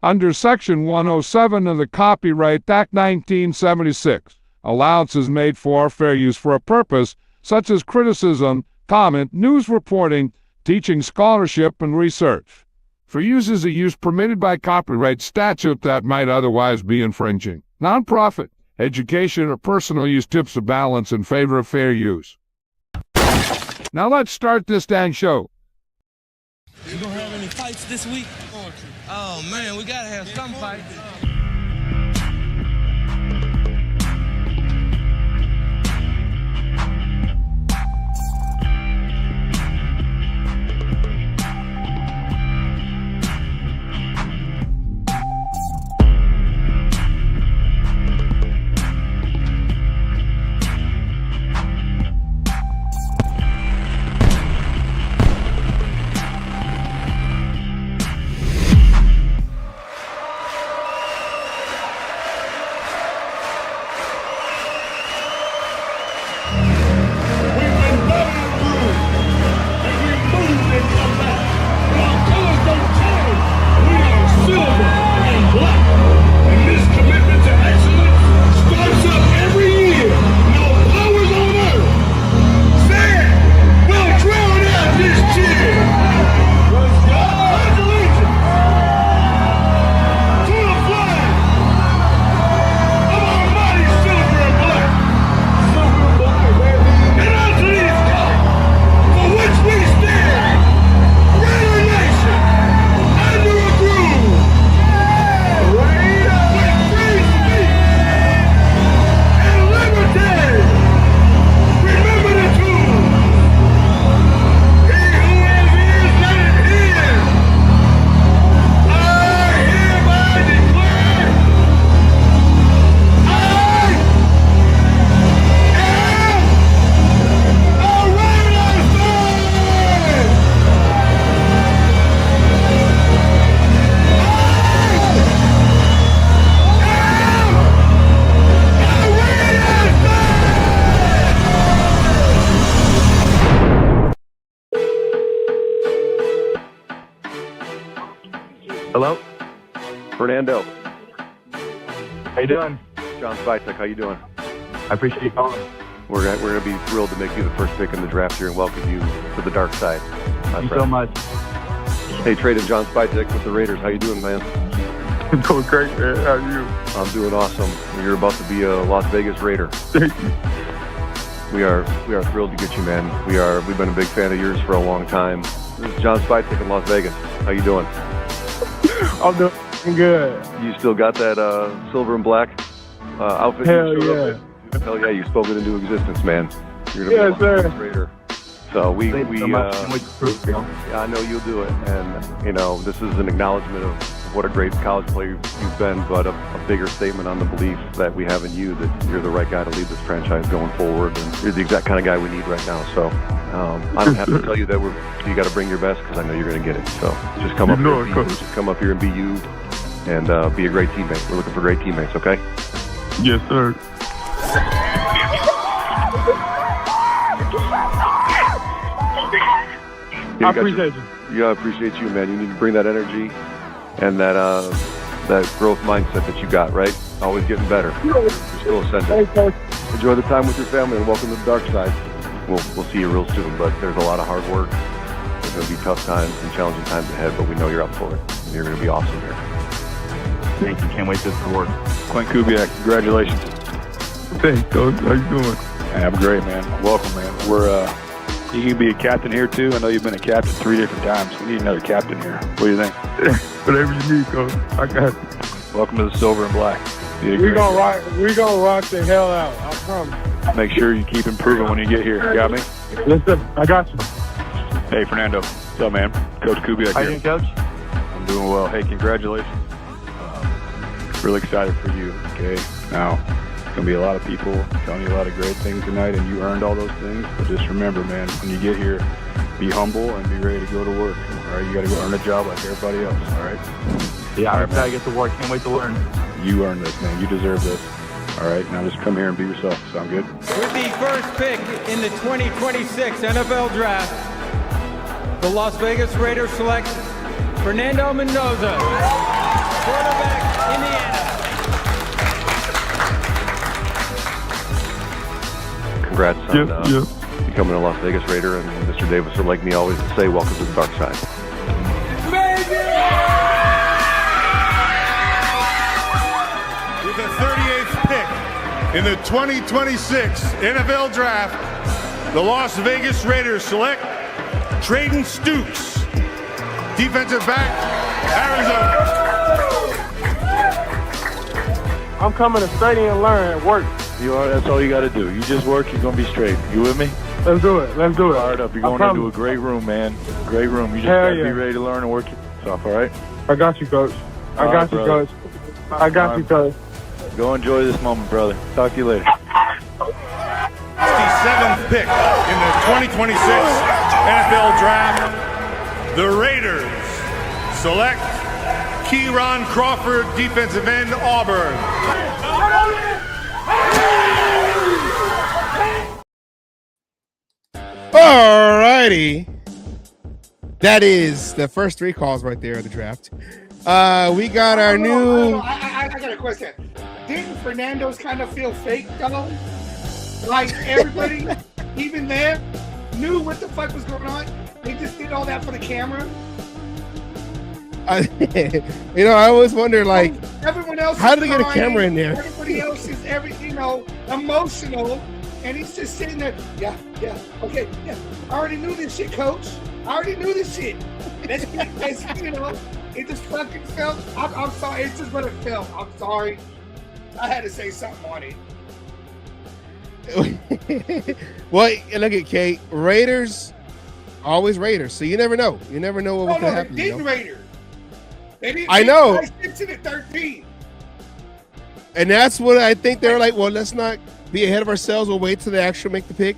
Under Section 107 of the Copyright Act 1976, allowance is made for fair use for a purpose such as criticism, comment, news reporting, teaching, scholarship, and research. For uses of use permitted by copyright statute that might otherwise be infringing. Nonprofit, education, or personal use tips the balance in favor of fair use. Now let's start this dang show. You gonna have any fights this week? Oh man, we gotta have some fights. Hello? Fernando. How you doing? John Spitek, how you doing? I appreciate you calling. We're gonna be thrilled to make you the first pick in the draft here and welcome you to the dark side. Thank you so much. Hey, Traden, John Spitek with the Raiders. How you doing, man? I'm doing great, man. How are you? I'm doing awesome. You're about to be a Las Vegas Raider. Thank you. We are thrilled to get you, man. We've been a big fan of yours for a long time. This is John Spitek in Las Vegas. How you doing? I'm doing good. You still got that silver and black outfit? Hell yeah. Hell yeah, you spoke it into existence, man. You're Yes, gonna be a Las sir. Vegas Raider. So Thank you so much. Can't wait to prove it, you know. yeah, I know you'll do it. And, you know, this is an acknowledgement of what a great college player you've been, but a bigger statement on the belief that we have in you that you're the right guy to lead this franchise going forward. And you're the exact kind of guy we need right now. So I don't have to tell you that you got to bring your best because I know you're going to get it. So just come up here. Just come up here and be you and be a great teammate. We're looking for great teammates, okay? Yes, sir. I appreciate you. Yeah, I appreciate you, man. You need to bring that energy and that growth mindset that you got, right? Always getting better. You're still ascending. Enjoy the time with your family and welcome to the dark side. We'll see you real soon, but there's a lot of hard work. There's going to be tough times and challenging times ahead, but we know you're up for it. And you're going to be awesome here. Thank you. Can't wait to this reward. Clint Kubiak, congratulations. Thanks, Coach. How you doing? I'm great, man. Welcome, man. You can be a captain here, too. I know you've been a captain 3 different times. We need another captain here. What do you think? Whatever you need, Coach. I got you. Welcome to the silver and black. We gonna rock the hell out. I promise. Make sure you keep improving when you get here. Got me? Listen, I got you. Hey, Fernando. What's up, man? Coach Kubiak How you here. doing, Coach? I'm doing well. Hey, congratulations. Really excited for you, okay? Now, it's going to be a lot of people telling you a lot of great things tonight, and you earned all those things. But just remember, man, when you get here, be humble and be ready to go to work. All right? You got to go earn a job like everybody else, all right? Yeah, I'm excited to get to work. Can't wait to learn. You earned this, man. You deserve this. All right? Now just come here and be yourself. Sound good? With the first pick in the 2026 NFL Draft, the Las Vegas Raiders select Fernando Mendoza. on becoming a Las Vegas Raider. And Mr. Davis would like me always to say, welcome to the dark side. With the 38th pick in the 2026 NFL Draft, the Las Vegas Raiders select Trayden Stukes, defensive back, Arizona. I'm coming to study and learn and work. That's all you got to do. You just work, you're going to be straight. You with me? Let's do it. Fired up. You're going into a great room, man. Great room. You just got to be ready to learn and work yourself, all right? I got you, Coach. I got you, Coach. Go enjoy this moment, brother. Talk to you later. 67th pick in the 2026 NFL Draft, the Raiders select Keyron Crawford, defensive end, Auburn. All righty. That is the first 3 calls right there of the draft. We got our new... I got a question. Didn't Fernando's kind of feel fake, though? Like, everybody, even there, knew what the fuck was going on? They just did all that for the camera? I always wonder, like, everyone else how did they get a camera in there? Everybody else is emotional, and he's just sitting there. Yeah, okay, yeah. I already knew this shit, Coach. I already knew this shit. That's it just fucking felt. I'm sorry. It's just what it felt. I'm sorry. I had to say something on it. Well, look at Kate. Raiders, always Raiders. So you never know. You never know what could happen. They didn't Raiders. They didn't. I know. 6 and 13. And that's what I think they're like. Well, let's not be ahead of ourselves. We'll wait till they actually make the pick.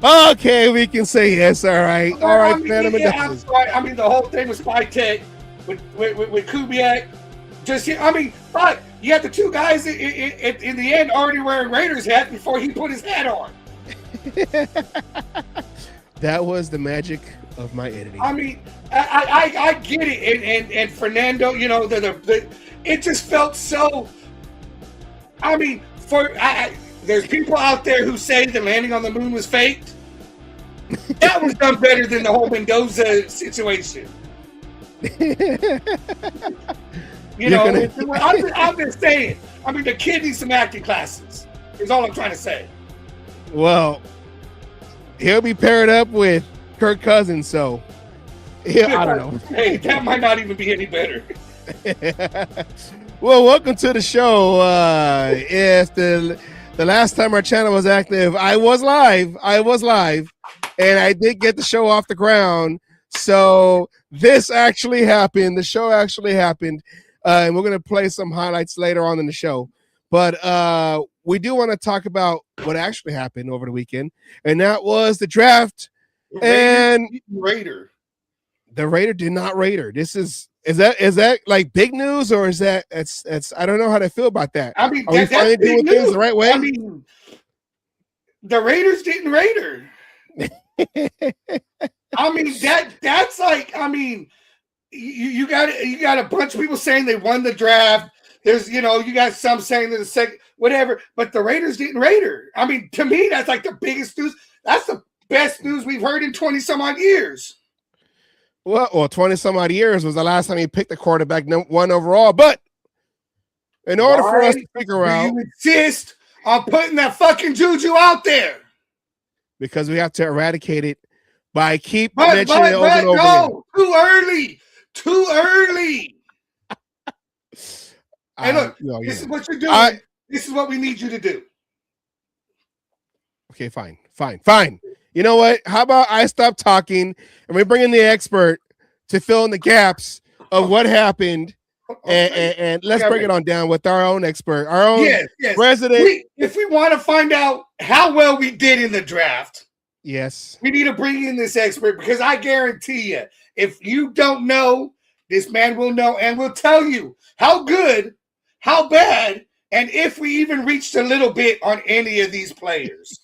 Okay, we can say yes. All right, Phantom I'm sorry. I mean, the whole thing was Spy Tech with Kubiak. But you had the 2 guys in the end already wearing Raiders hat before he put his hat on. That was the magic of my editing. I mean, I get it, and Fernando, it just felt so. I mean, there's people out there who say the landing on the moon was faked. That was done better than the whole Mendoza situation. I'm just saying. I mean, the kid needs some acting classes. Is all I'm trying to say. Well, he'll be paired up with Kirk Cousins, so I don't know. Hey, that might not even be any better. Well, welcome to the show. Yes, the last time our channel was active, I was live, and I did get the show off the ground. So this actually happened. The show actually happened, and we're going to play some highlights later on in the show. But we do want to talk about what actually happened over the weekend, and that was the draft. And Raider. The Raider did not Raider. Is that like big news, or is that it's I don't know how to feel about that. I mean, are we finally doing things the right way? I mean, the Raiders didn't Raider. I mean, that's like, I mean, you got a bunch of people saying they won the draft. There's, you got some saying that the second, whatever, but the Raiders didn't Raider. I mean, to me, that's like the biggest news. That's the best news we've heard in 20 some odd years. Well, 20 some odd years was the last time he picked a quarterback 1 overall. But in order for us to figure out, you insist on putting that fucking juju out there, because we have to eradicate it by mentioning it over and over again. Too early. Hey, look, this is what you're doing. This is what we need you to do. Okay, fine. You know what? How about I stop talking and we bring in the expert to fill in the gaps of what happened, and let's bring it on down with our own expert, our own resident. If we want to find out how well we did in the draft, yes, we need to bring in this expert, because I guarantee you, if you don't know, this man will know and will tell you how good, how bad, and if we even reached a little bit on any of these players.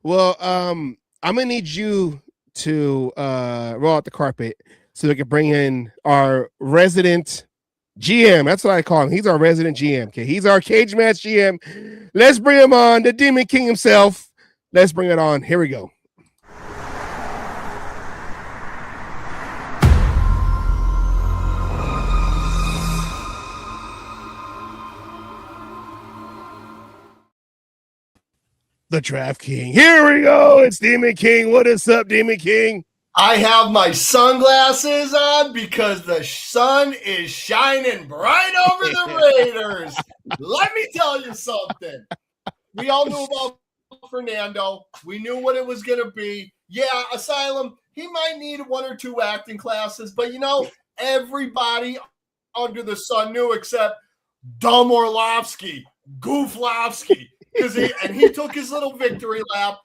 Well, I'm gonna need you to roll out the carpet so we can bring in our resident GM. That's what I call him. He's our resident GM. Okay, he's our cage match GM. Let's bring him on, the Demon King himself, Let's bring it on. Here we go. The Draft King. Here we go. It's Demon King. What is up, Demon King? I have my sunglasses on because the sun is shining bright over the Raiders. Let me tell you something. We all knew about Fernando. We knew what it was going to be. Yeah, Asylum, he might need 1 or 2 acting classes, but everybody under the sun knew except Dumb Orlovsky, Gooflovsky, he took his little victory lap.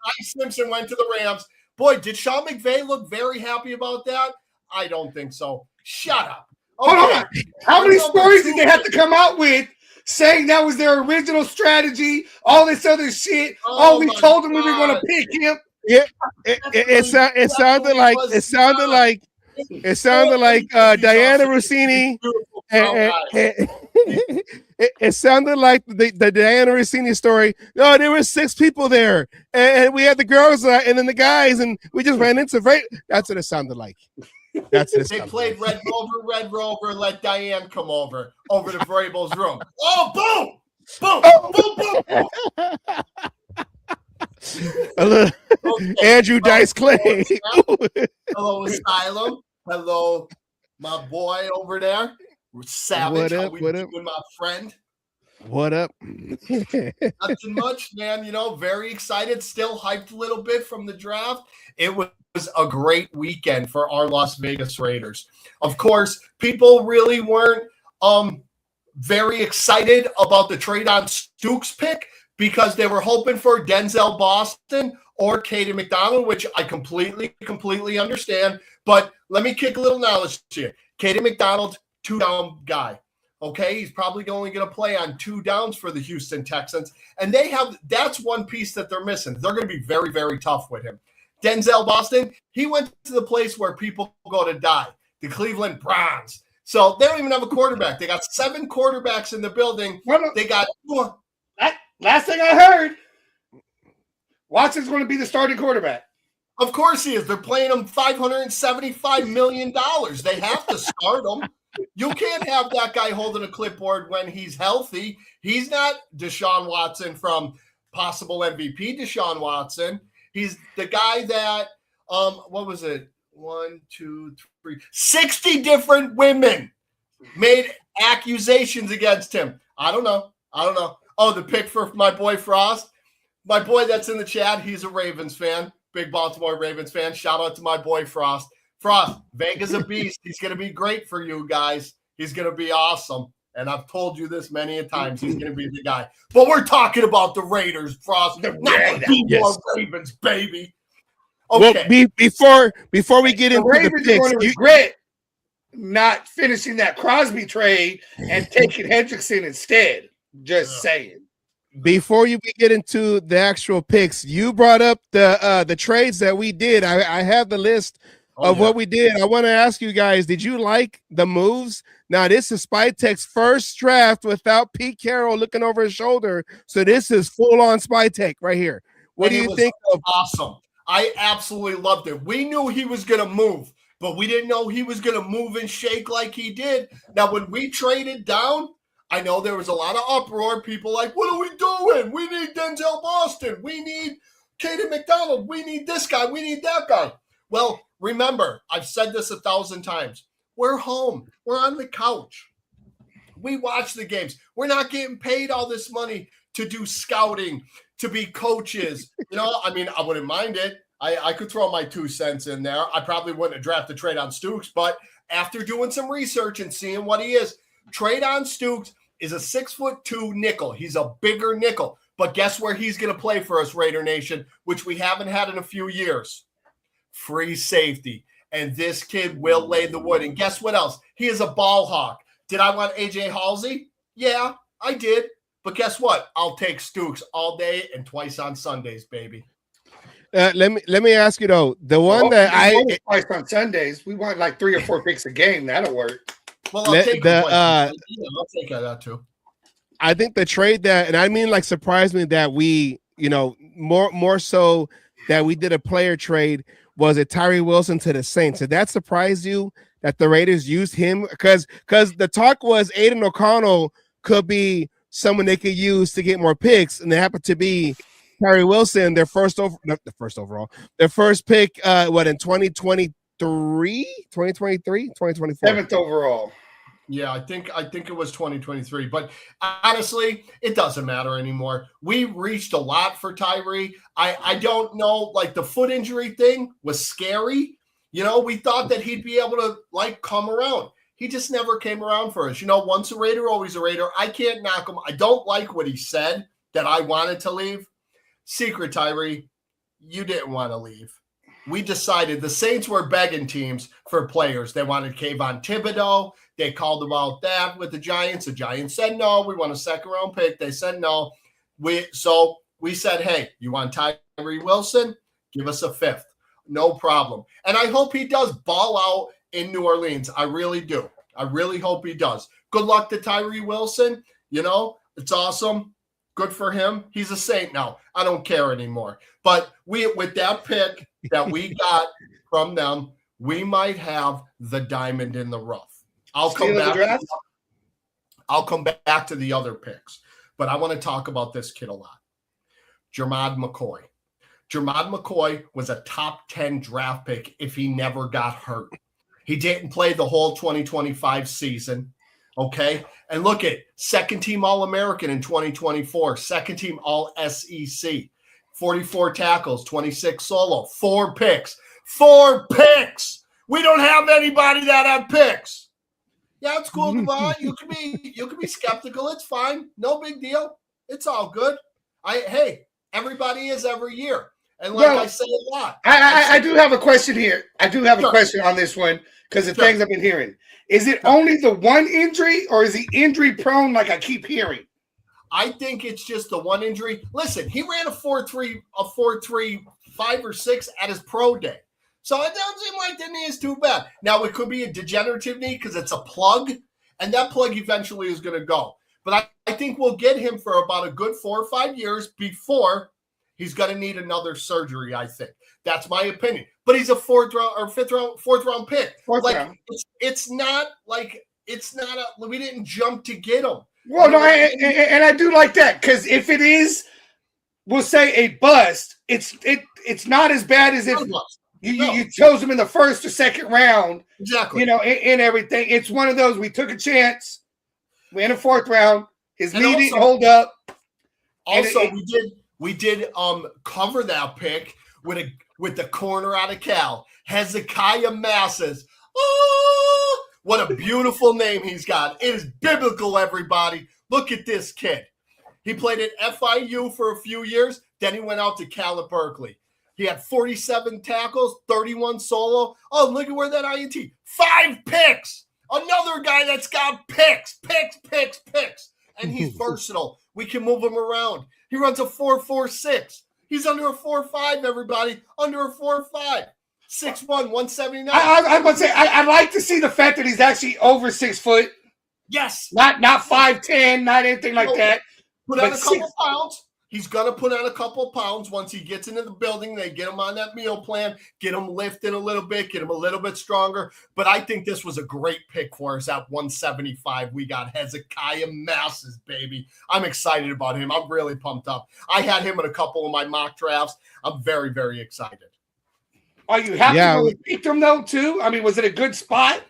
Mike Simpson went to the Rams. Boy, did Sean McVay look very happy about that? I don't think so. Shut up. Okay. Hold on. How many stories did they have to come out with saying that was their original strategy, all this other shit? We told them we were going to pick him. Yeah, it sounded like Diana Rossini. It sounded like the Diana Rossini story. No, there were 6 people there, and we had the girls and then the guys, and we just ran into. That's what it sounded like. They played Red Rover. Let Diane come over to Vrabel's room. Oh, boom! Andrew Dice Clay. Hello, Asylum. Hello, my boy over there. Savage. What up? My friend. What up? Nothing much, man. Very excited. Still hyped a little bit from the draft. It was a great weekend for our Las Vegas Raiders. Of course, people really weren't very excited about the trade on Stooks pick because they were hoping for Denzel Boston or Katie McDonald, which I completely understand. But let me kick a little knowledge to you. Katie McDonald, 2-down guy. Okay, he's probably only going to play on 2 downs for the Houston Texans. And that's one piece that they're missing. They're going to be very, very tough with him. Denzel Boston, he went to the place where people go to die, the Cleveland Browns. So they don't even have a quarterback. They got 7 quarterbacks in the building. They got last thing I heard, Watson's going to be the starting quarterback. Of course he is. They're playing him $575 million. They have to start him. You can't have that guy holding a clipboard when he's healthy. He's not Deshaun Watson from possible MVP Deshaun Watson. He's the guy that, 60 different women made accusations against him. I don't know. Oh, the pick for my boy Frost. My boy that's in the chat, he's a Ravens fan. Big Baltimore Ravens fan. Shout out to my boy Frost. Frost, Vega's a beast. He's going to be great for you guys. He's going to be awesome. And I've told you this many a times. He's going to be the guy. But we're talking about the Raiders, Frost. Not the Ravens, baby. Okay. Well, before we get into the picks, going to regret not finishing that Crosby trade and taking Hendrickson instead. Just saying. Before we get into the actual picks, you brought up the trades that we did. I have the list of what we did. I want to ask you guys, did you like the moves? Now, this is Spytek's first draft without Pete Carroll looking over his shoulder. So this is full-on Spytek right here. What do you think of? Awesome. I absolutely loved it. We knew he was going to move, but we didn't know he was going to move and shake like he did. Now, when we traded down, I know there was a lot of uproar. People like, what are we doing? We need Denzel Boston. We need Katie McDonald. We need this guy. We need that guy. Well, remember, I've said this 1,000 times. We're home. We're on the couch. We watch the games. We're not getting paid all this money to do scouting, to be coaches. I wouldn't mind it. I could throw my 2 cents in there. I probably wouldn't have drafted trade on Stooks, but after doing some research and seeing what he is, trade on Stooks is a 6'2" nickel. He's a bigger nickel. But guess where he's going to play for us, Raider Nation, which we haven't had in a few years? Free safety. And this kid will lay the wood. And guess what else? He is a ball hawk. Did I want A.J. Halsey? Yeah, I did. But guess what? I'll take Stooks all day and twice on Sundays, baby. Let me ask you, though. The one that twice on Sundays, we want like 3 or 4 picks a game. That'll work. Well, I'll take that too. I think the trade that, and I mean, like, surprised me that we more so that we did a player trade was a Tyree Wilson to the Saints. Did that surprise you that the Raiders used him? Because the talk was Aiden O'Connell could be someone they could use to get more picks, and they happened to be Tyree Wilson, their first pick, in 2023, 2024. 7th overall. Yeah, I think it was 2023. But honestly, it doesn't matter anymore. We reached a lot for Tyree. I don't know, like the foot injury thing was scary. We thought that he'd be able to come around. He just never came around for us. Once a Raider, always a Raider. I can't knock him. I don't like what he said that I wanted to leave. Secret, Tyree, you didn't want to leave. We decided the Saints were begging teams for players. They wanted Kayvon Thibodeau. They called about that with the Giants. The Giants said no. We want a second-round pick. They said no. So we said, hey, you want Tyree Wilson? Give us a 5th. No problem. And I hope he does ball out in New Orleans. I really do. I really hope he does. Good luck to Tyree Wilson. It's awesome. Good for him. He's a Saint now. I don't care anymore. But with that pick that we got from them, we might have the diamond in the rough. I'll come back to the other picks, but I want to talk about this kid a lot. Jermod McCoy. Jermod McCoy was a top 10 draft pick if he never got hurt. He didn't play the whole 2025 season. Okay. And look at second team All-American in 2024, second team All-SEC, 44 tackles, 26 solo, 4 picks. 4 picks. We don't have anybody that have picks. Yeah, it's cool, Devon. You can be skeptical. It's fine. No big deal. It's all good. Hey, everybody is every year. And I say a lot. I do have a question here. I do have a question on this one because the things I've been hearing. Is it only the one injury or is he injury prone like I keep hearing? I think it's just the one injury. Listen, he ran a 4.3, 5 or 6 at his pro day. So it doesn't seem like the knee is too bad. Now, it could be a degenerative knee because it's a plug, and that plug eventually is going to go. But I think we'll get him for about a good 4 or 5 years before he's going to need another surgery, I think. That's my opinion. But he's a 4th round pick. It's not we didn't jump to get him. Well, no, and I do like that because if it is, we'll say a bust, it's not as bad as if you chose him in the 1st or 2nd round. Exactly. In everything. It's one of those, we took a chance. We in the 4th round. His knee didn't hold up. Also, we did cover that pick with the corner out of Cal, Hezekiah Masses. Oh, what a beautiful name he's got. It is biblical, everybody. Look at this kid. He played at FIU for a few years. Then he went out to Cal at Berkeley. He had 47 tackles, 31 solo. Oh, look at where that INT. 5 picks. Another guy that's got picks. And he's versatile. We can move him around. He runs a 4.46. He's under a 4.5, everybody. Under a 4.5. 6'1", 179. I would say I like to see the fact that he's actually over 6 foot. Yes. Not 5'10", not anything like that. Put on a couple pounds. He's going to put on a couple pounds once he gets into the building. They get him on that meal plan, get him lifted a little bit, get him a little bit stronger. But I think this was a great pick for us at 175. We got Hezekiah Masses, baby. I'm excited about him. I'm really pumped up. I had him in a couple of my mock drafts. I'm very, very excited. Are you happy when we picked him, though, too? I mean, was it a good spot?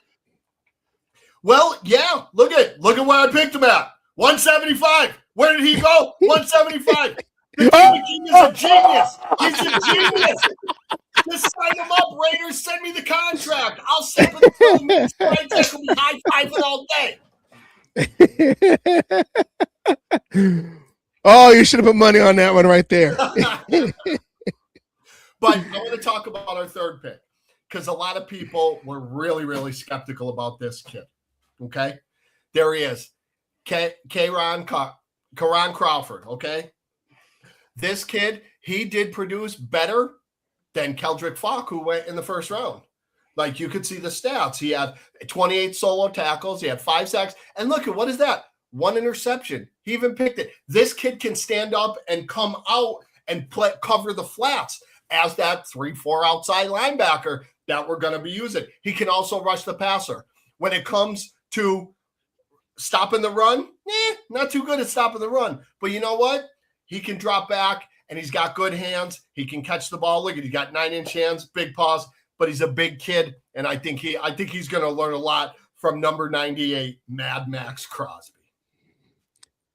Well, yeah. Look at where I picked him at. 175. Where did he go? 175. He's a genius. He's a genius. Just sign him up, Raiders. Send me the contract. I'll sit for the film. Right there. We'll be high-fiving all day. Oh, you should have put money on that one right there. But I want to talk about our 3rd pick because a lot of people were really, really skeptical about this kid. Okay? There he is. Karan Crawford, okay? This kid, he did produce better than Keldrick Falk, who went in the 1st round. Like, you could see the stats. He had 28 solo tackles. He had 5 sacks. And look at, what is that? 1 interception. He even picked it. This kid can stand up and come out and cover the flats as that 3-4 outside linebacker that we're going to be using. He can also rush the passer. When it comes to stopping the run, not too good at stopping the run. But you know what? He can drop back, and he's got good hands. He can catch the ball. Look at, he's got 9-inch hands, big paws, but he's a big kid, and I think he's going to learn a lot from number 98, Mad Max Crosby.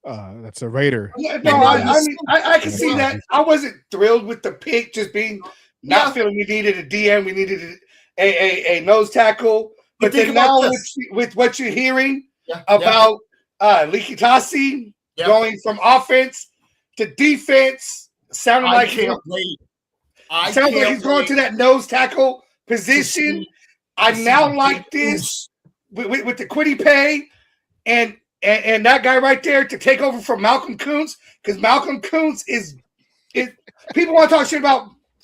That's a Raider. Yeah, no, I can see that. I wasn't thrilled with the pick, just being not feeling we needed a DM, we needed a nose tackle. But then now with what you're hearing about Likitasi going from offense to defense, sounding like he's going to that nose tackle position. I now like this with the Quiddy Pay and that guy right there to take over from Malcolm Kuntz, because Malcolm Kuntz is people want to talk shit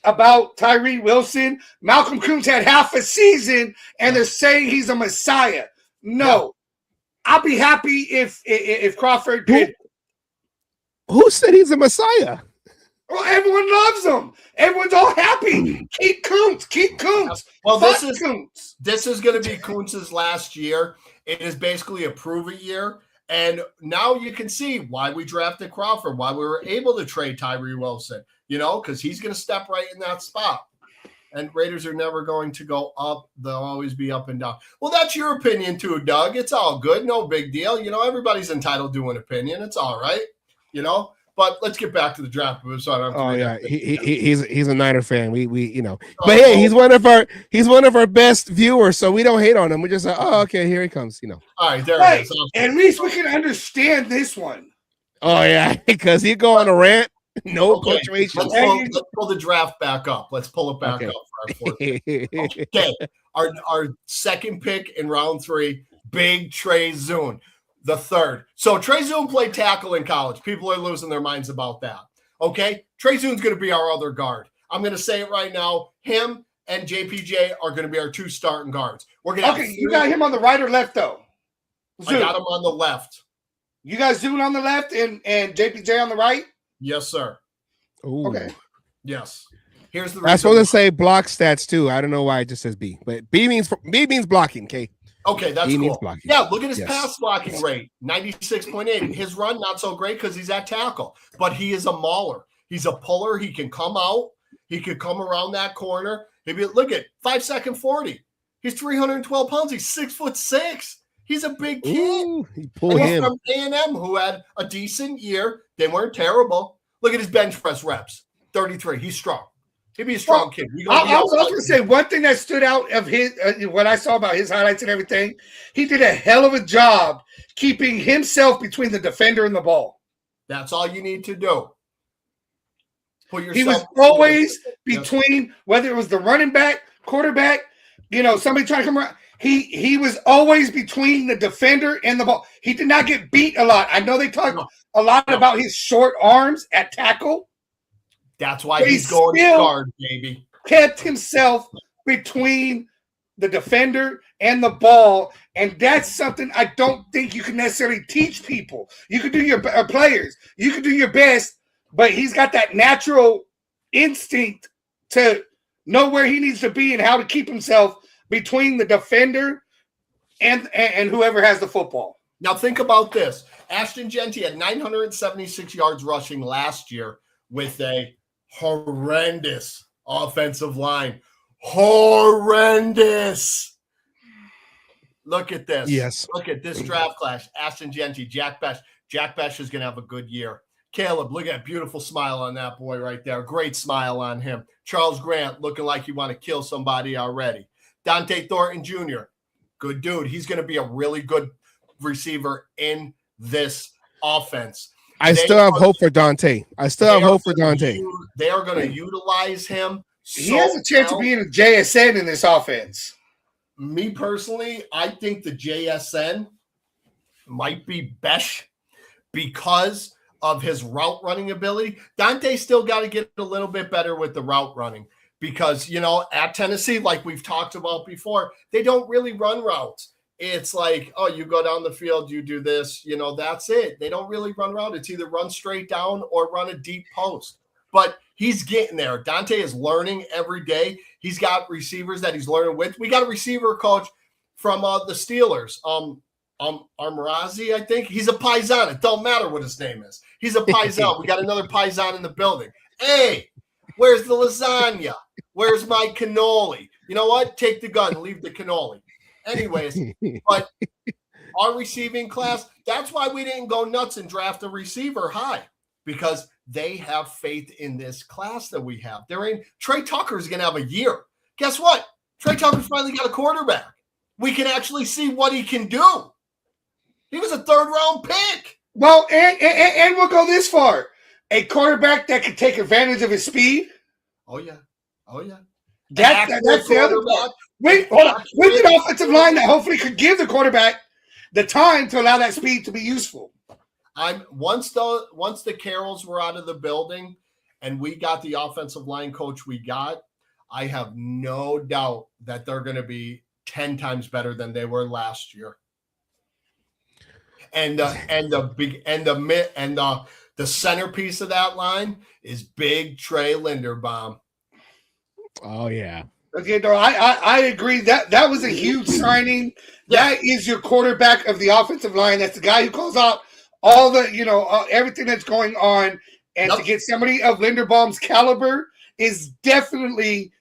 about Tyree Wilson. Malcolm Kuntz had half a season and they're saying he's a messiah. No. I'll be happy if Crawford did. Who said he's a messiah? Well, everyone loves him. Everyone's all happy. Keep Kuntz. Well, this is going to be Kuntz's last year. It is basically a prove-it year. And now you can see why we drafted Crawford, why we were able to trade Tyree Wilson, because he's going to step right in that spot. And Raiders are never going to go up. They'll always be up and down. Well, that's your opinion too, Doug. It's all good. No big deal. Everybody's entitled to an opinion. It's all right. But let's get back to the draft. He's a Niner fan. We but hey, he's one of our best viewers, so we don't hate on him. We just like, oh, okay, here he comes. All right, there it is. At least we can understand this one. Oh yeah, because he go on a rant. No punctuation. Let's pull the draft back up. Let's pull it back up for our fourth pick. Okay, our second pick in round 3, Big Trey Zune. The third. So Trey Zune played tackle in college. People are losing their minds about that. Okay? Trey Zune's going to be our other guard. I'm going to say it right now. Him and JPJ are going to be our 2 starting guards. We're going to you got him on the right or left, though? Zune. I got him on the left. You got Zune on the left and JPJ on the right? Yes, sir. Ooh. Okay. Yes. Here's the reason. I was supposed to say block stats, too. I don't know why it just says B. But B means blocking, okay? Okay, that's cool. Yeah, look at his pass blocking rate, 96.8. His run, not so great because he's at tackle, but he is a mauler. He's a puller. He can come out. He could come around that corner. Look at 5-second 40. He's 312 pounds. He's 6'6". He's a big kid. Ooh, he pulled him. From A&M, who had a decent year. They weren't terrible. Look at his bench press reps, 33. He's strong. He'd be a strong kid. I was going to say one thing that stood out of his, what I saw about his highlights and everything, he did a hell of a job keeping himself between the defender and the ball. That's all you need to do. He was always between, whether it was the running back, quarterback, somebody trying to come around. He was always between the defender and the ball. He did not get beat a lot. I know they talk a lot about his short arms at tackle. That's why he's going to guard, baby. Kept himself between the defender and the ball, and that's something I don't think you can necessarily teach people. You can do your players. You can do your best, but he's got that natural instinct to know where he needs to be and how to keep himself between the defender and whoever has the football. Now think about this. Ashton Jeanty had 976 yards rushing last year with a horrendous offensive line. Horrendous. Look at this. Yes. Look at this draft class. Ashton Jeanty, Jack Besh. Jack Besh is going to have a good year. Caleb, look at that beautiful smile on that boy right there. Great smile on him. Charles Grant looking like you want to kill somebody already. Dante Thornton Jr., good dude. He's going to be a really good receiver in this offense. I still have hope for Dante. They are going to utilize him. He has a chance of being a JSN in this offense. Me personally, I think the JSN might be Besh because of his route running ability. Dante still got to get a little bit better with the route running because, at Tennessee, like we've talked about before, they don't really run routes. It's like, oh, you go down the field, you do this, that's it. They don't really run around. It's either run straight down or run a deep post. but he's getting there. Dante is learning every day. He's got receivers that he's learning with. We got a receiver coach from the Steelers, Armarazi, I think. He's a Paisan. It don't matter what his name is. He's a Paisan. We got another Paisan in the building. Hey, where's the lasagna? Where's my cannoli? You know what? Take the gun, leave the cannoli. Anyways, but our receiving class, that's why we didn't go nuts and draft a receiver high, because they have faith in this class that we have. Trey Tucker is going to have a year. Guess what? Trey Tucker finally got a quarterback. We can actually see what he can do. He was a 3rd-round pick. Well, and we'll go this far. A quarterback that can take advantage of his speed. Oh, yeah. That's the other part. With an offensive line that hopefully could give the quarterback the time to allow that speed to be useful. Once the Carrolls were out of the building and we got the offensive line coach we got, I have no doubt that they're going to be 10 times better than they were last year. And the centerpiece of that line is big Trey Linderbaum. Oh yeah. Okay, no, I agree that was a huge signing. That is your quarterback of the offensive line. That's the guy who calls out all the everything that's going on, and to get somebody of Linderbaum's caliber is definitely.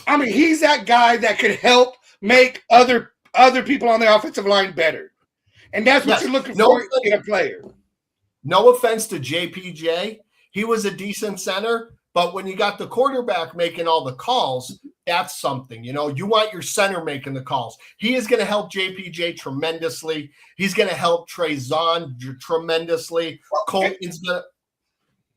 I mean, he's that guy that could help make other people on the offensive line better, and that's what you're looking for in a player. No offense to JPJ, he was a decent center. But when you got the quarterback making all the calls, that's something. You want your center making the calls. He is going to help JPJ tremendously. He's going to help Trey Zahn tremendously. Colton's going to.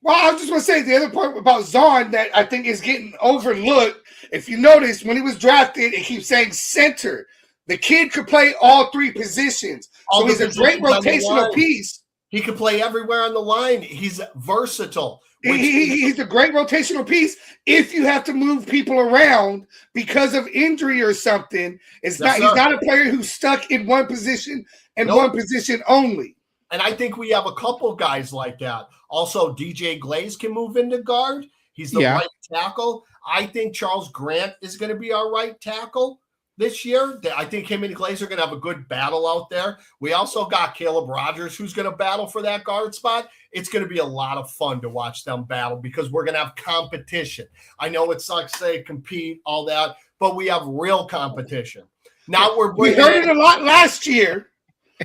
Well, I was just going to say the other point about Zahn that I think is getting overlooked. If you notice, when he was drafted, it keeps saying center. The kid could play all 3 positions. So he's a great rotational piece. He could play everywhere on the line. He's versatile. He's a great rotational piece. If you have to move people around because of injury or something, he's not a player who's stuck in one position and one position only. And I think we have a couple guys like that. Also, DJ Glaze can move into guard. He's the right tackle. I think Charles Grant is going to be our right tackle this year. I think him and Glaze are going to have a good battle out there. We also got Caleb Rogers, who's going to battle for that guard spot. It's going to be a lot of fun to watch them battle because we're going to have competition. I know it sucks to say compete, all that, but we have real competition. Now we heard it a lot last year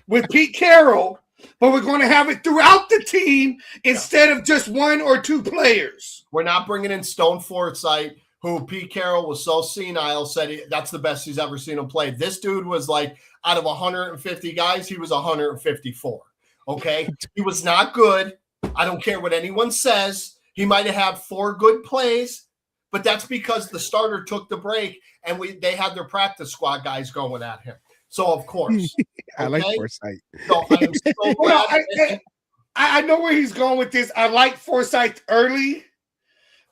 with Pete Carroll, but we're going to have it throughout the team instead of just 1 or 2 players. We're not bringing in Stone Forsythe, who Pete Carroll was so senile, said that's the best he's ever seen him play. This dude was like, out of 150 guys, he was 154. Okay? He was not good. I don't care what anyone says. He might have had 4 good plays, but that's because the starter took the break and they had their practice squad guys going at him. So, of course. I like Forsythe. So I am so glad. I know where he's going with this. I like Forsythe early,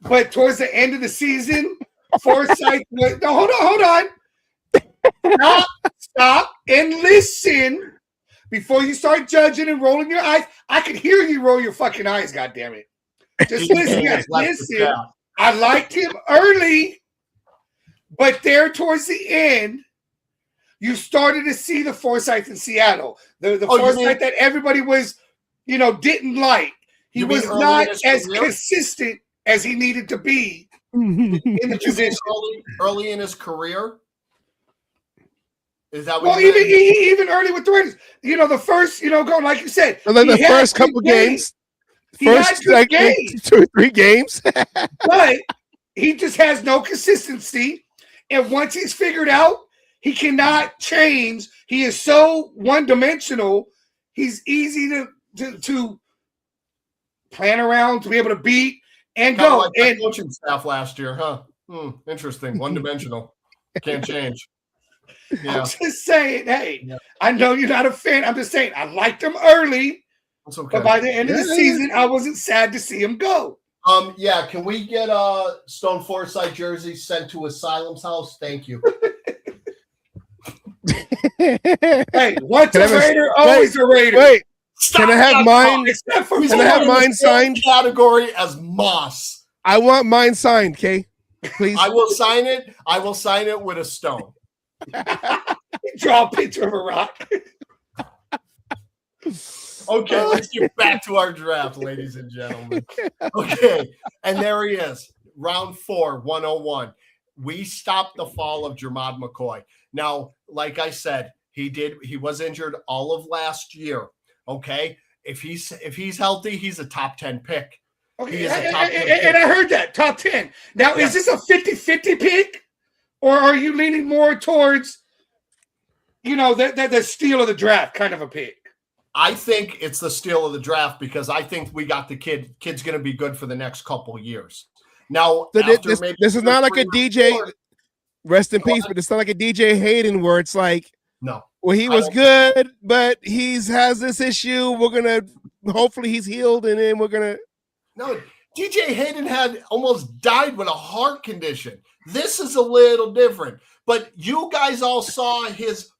but towards the end of the season, Forsythe was, no, hold on. Stop and listen before you start judging and rolling your eyes. I can hear you roll your fucking eyes, goddammit. Just listen, guys. Listen. I liked him early, but there towards the end, you started to see the Forsythe in Seattle. The Forsythe that everybody was, didn't like. He was not as consistent as he needed to be in the position. Early in his career? Is that what even early with the Raiders? The first, going like you said. And then the first couple games. First, like 2 or 3 games. But he just has no consistency. And once he's figured out, he cannot change. He is so one-dimensional. He's easy to plan around, to be able to beat and go. Like and coaching staff last year, huh? Interesting. One-dimensional. Can't change. Yeah. I'm just saying, hey, I know you're not a fan. I'm just saying, I liked him early. That's okay. But by the end of the season, I wasn't sad to see him go. Can we get a Stone Forsythe jersey sent to Asylum's house? Thank you. Hey, once a Raider, always a Raider. Wait, Can I have mine? Can I have mine signed? Category as Moss. I want mine signed, Kay. Please. I will sign it. I will sign it with a stone. Draw a picture of a rock. Okay, let's get back to our draft, ladies and gentlemen. Okay, and there he is. Round 4, 101. We stopped the fall of Jermod McCoy. Now, like I said, he was injured all of last year. Okay. If he's healthy, he's a top 10 pick. Okay, and I heard that top 10. Now, is this a 50-50 pick, or are you leaning more towards, the steal of the draft kind of a pick? I think it's the steal of the draft because I think we got the kid. Kid's going to be good for the next couple of years. Now, this is not like a DJ. Rest in peace, but it's not like a DJ Hayden where it's like, no. Well, he was good, but has this issue. Hopefully he's healed, and then we're gonna. No, DJ Hayden had almost died with a heart condition. This is a little different. But you guys all saw his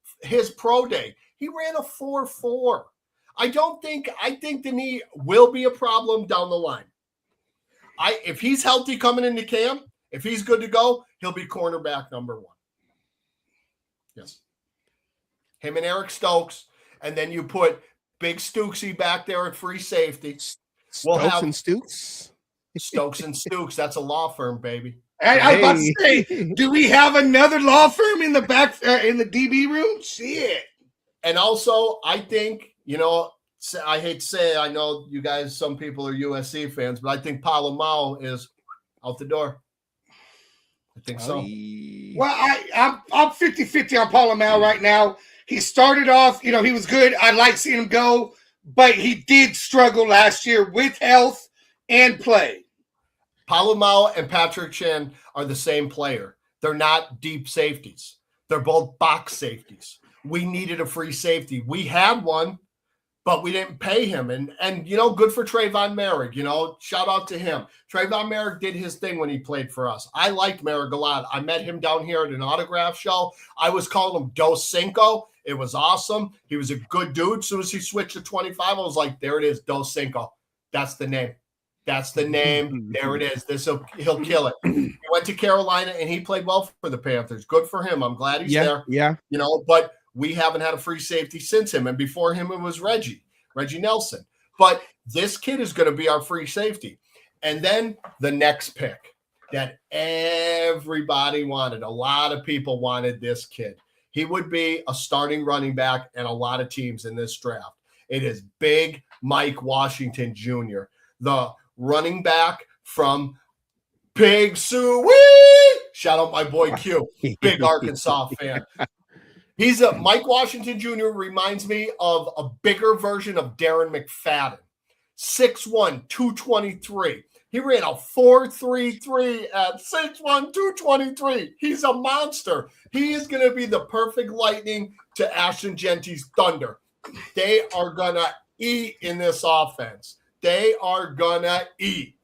pro day. He ran a 4.4. I think the knee will be a problem down the line. If he's healthy coming into camp, if he's good to go, he'll be cornerback number 1. Yes. Him and Eric Stokes, and then you put Big Stooksy back there at free safety. Stokes and Stooks? Stokes and Stooks. That's a law firm, baby. I was about to say, do we have another law firm in the back in the DB room? Shit. And also, I think, I hate to say it, I know you guys, some people are USC fans, but I think Palomao is out the door. I think so. Well, I'm 50-50 on Palomao right now. He started off, he was good. I like seeing him go, but he did struggle last year with health and play. Palomao and Patrick Chan are the same player. They're not deep safeties. They're both box safeties. We needed a free safety. We had one, but we didn't pay him. And good for Trayvon Merrick. Shout out to him. Trayvon Merrick did his thing when he played for us. I liked Merrick a lot. I met him down here at an autograph show. I was calling him Dos Cinco. It was awesome. He was a good dude. As soon as he switched to 25, I was like, there it is, Dos Cinco. That's the name. That's the name. There it is. He'll kill it. He went to Carolina, and he played well for the Panthers. Good for him. I'm glad he's there. Yeah. But we haven't had a free safety since him. And before him, it was Reggie Nelson. But this kid is going to be our free safety. And then the next pick that everybody wanted, a lot of people wanted this kid. He would be a starting running back and a lot of teams in this draft. It is Big Mike Washington Jr., the running back from Pig Sooie. Shout out my boy Q, big Arkansas fan. Mike Washington Jr. reminds me of a bigger version of Darren McFadden. 6'1", 223. He ran a 4.33 at 6'1", 223. He's a monster. He is going to be the perfect lightning to Ashton Genty's thunder. They are going to eat in this offense. They are going to eat.